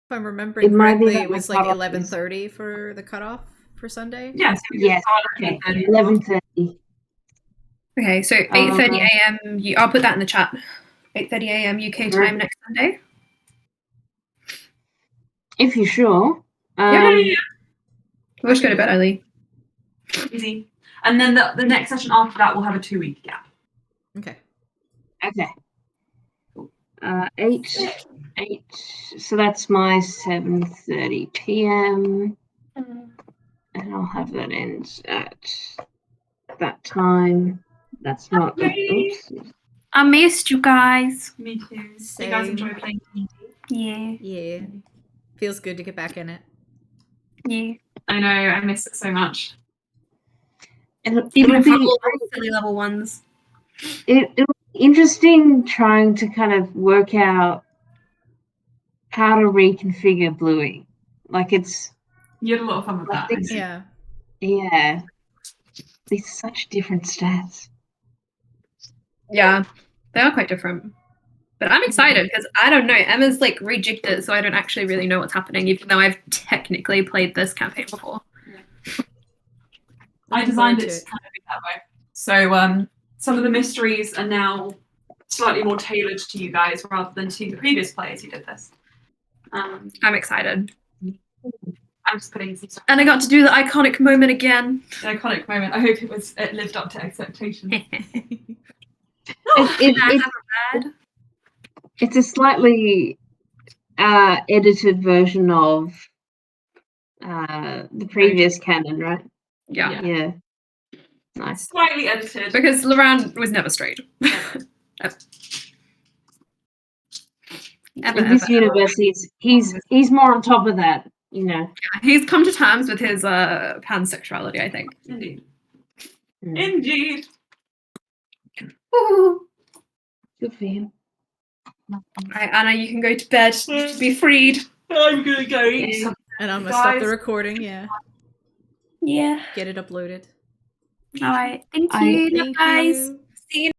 I'm remembering It might be correctly, that it my was like cutoff 11:30 for the cutoff for Sunday. Yes. Yes. Okay. 11:30. Okay, so 8:30 a.m. I'll put that in the chat. 8:30 a.m. UK time next Sunday. If you're sure. Yeah. We'll just go to bed early. Easy. And then the next session after that will have a 2-week gap. Okay. Okay. 8. So that's my 7:30 p.m. And I'll have that end at that time. That's not. Oops. I missed you guys. Me too. You guys Same. enjoy playing D&D? Yeah. Yeah. Feels good to get back in it. Yeah. I know, I miss it so much. Even It'll if be we're all silly level ones. it'll be interesting trying to kind of work out how to reconfigure Bluey. Like it's You had a lot of fun with that. I know. Yeah. yeah. It's such different stats. Yeah, they are quite different. But I'm excited because I don't know. Emma's like rejigged it, so I don't actually really know what's happening, even though I've technically played this campaign before. I designed it to kind of be that way. So some of the mysteries are now slightly more tailored to you guys rather than to the previous players who did this. I'm excited. I'm just putting some stuff. And I got to do the iconic moment again. An iconic moment. I hope it lived up to expectations. It's a slightly edited version of the previous canon, right? Yeah. Yeah. Nice. Slightly edited. Because Loran was never straight. In this universe, he's more on top of that, you know. Yeah, he's come to terms with his pansexuality, I think. Indeed. Mm. Indeed. Ooh. Good for him. Right, Anna, you can go to bed. Be freed. I'm gonna go eat something. And I'm gonna stop the Guys. recording, yeah. Yeah. Get it uploaded. All right. Thank I- you, Thank guys. you. See you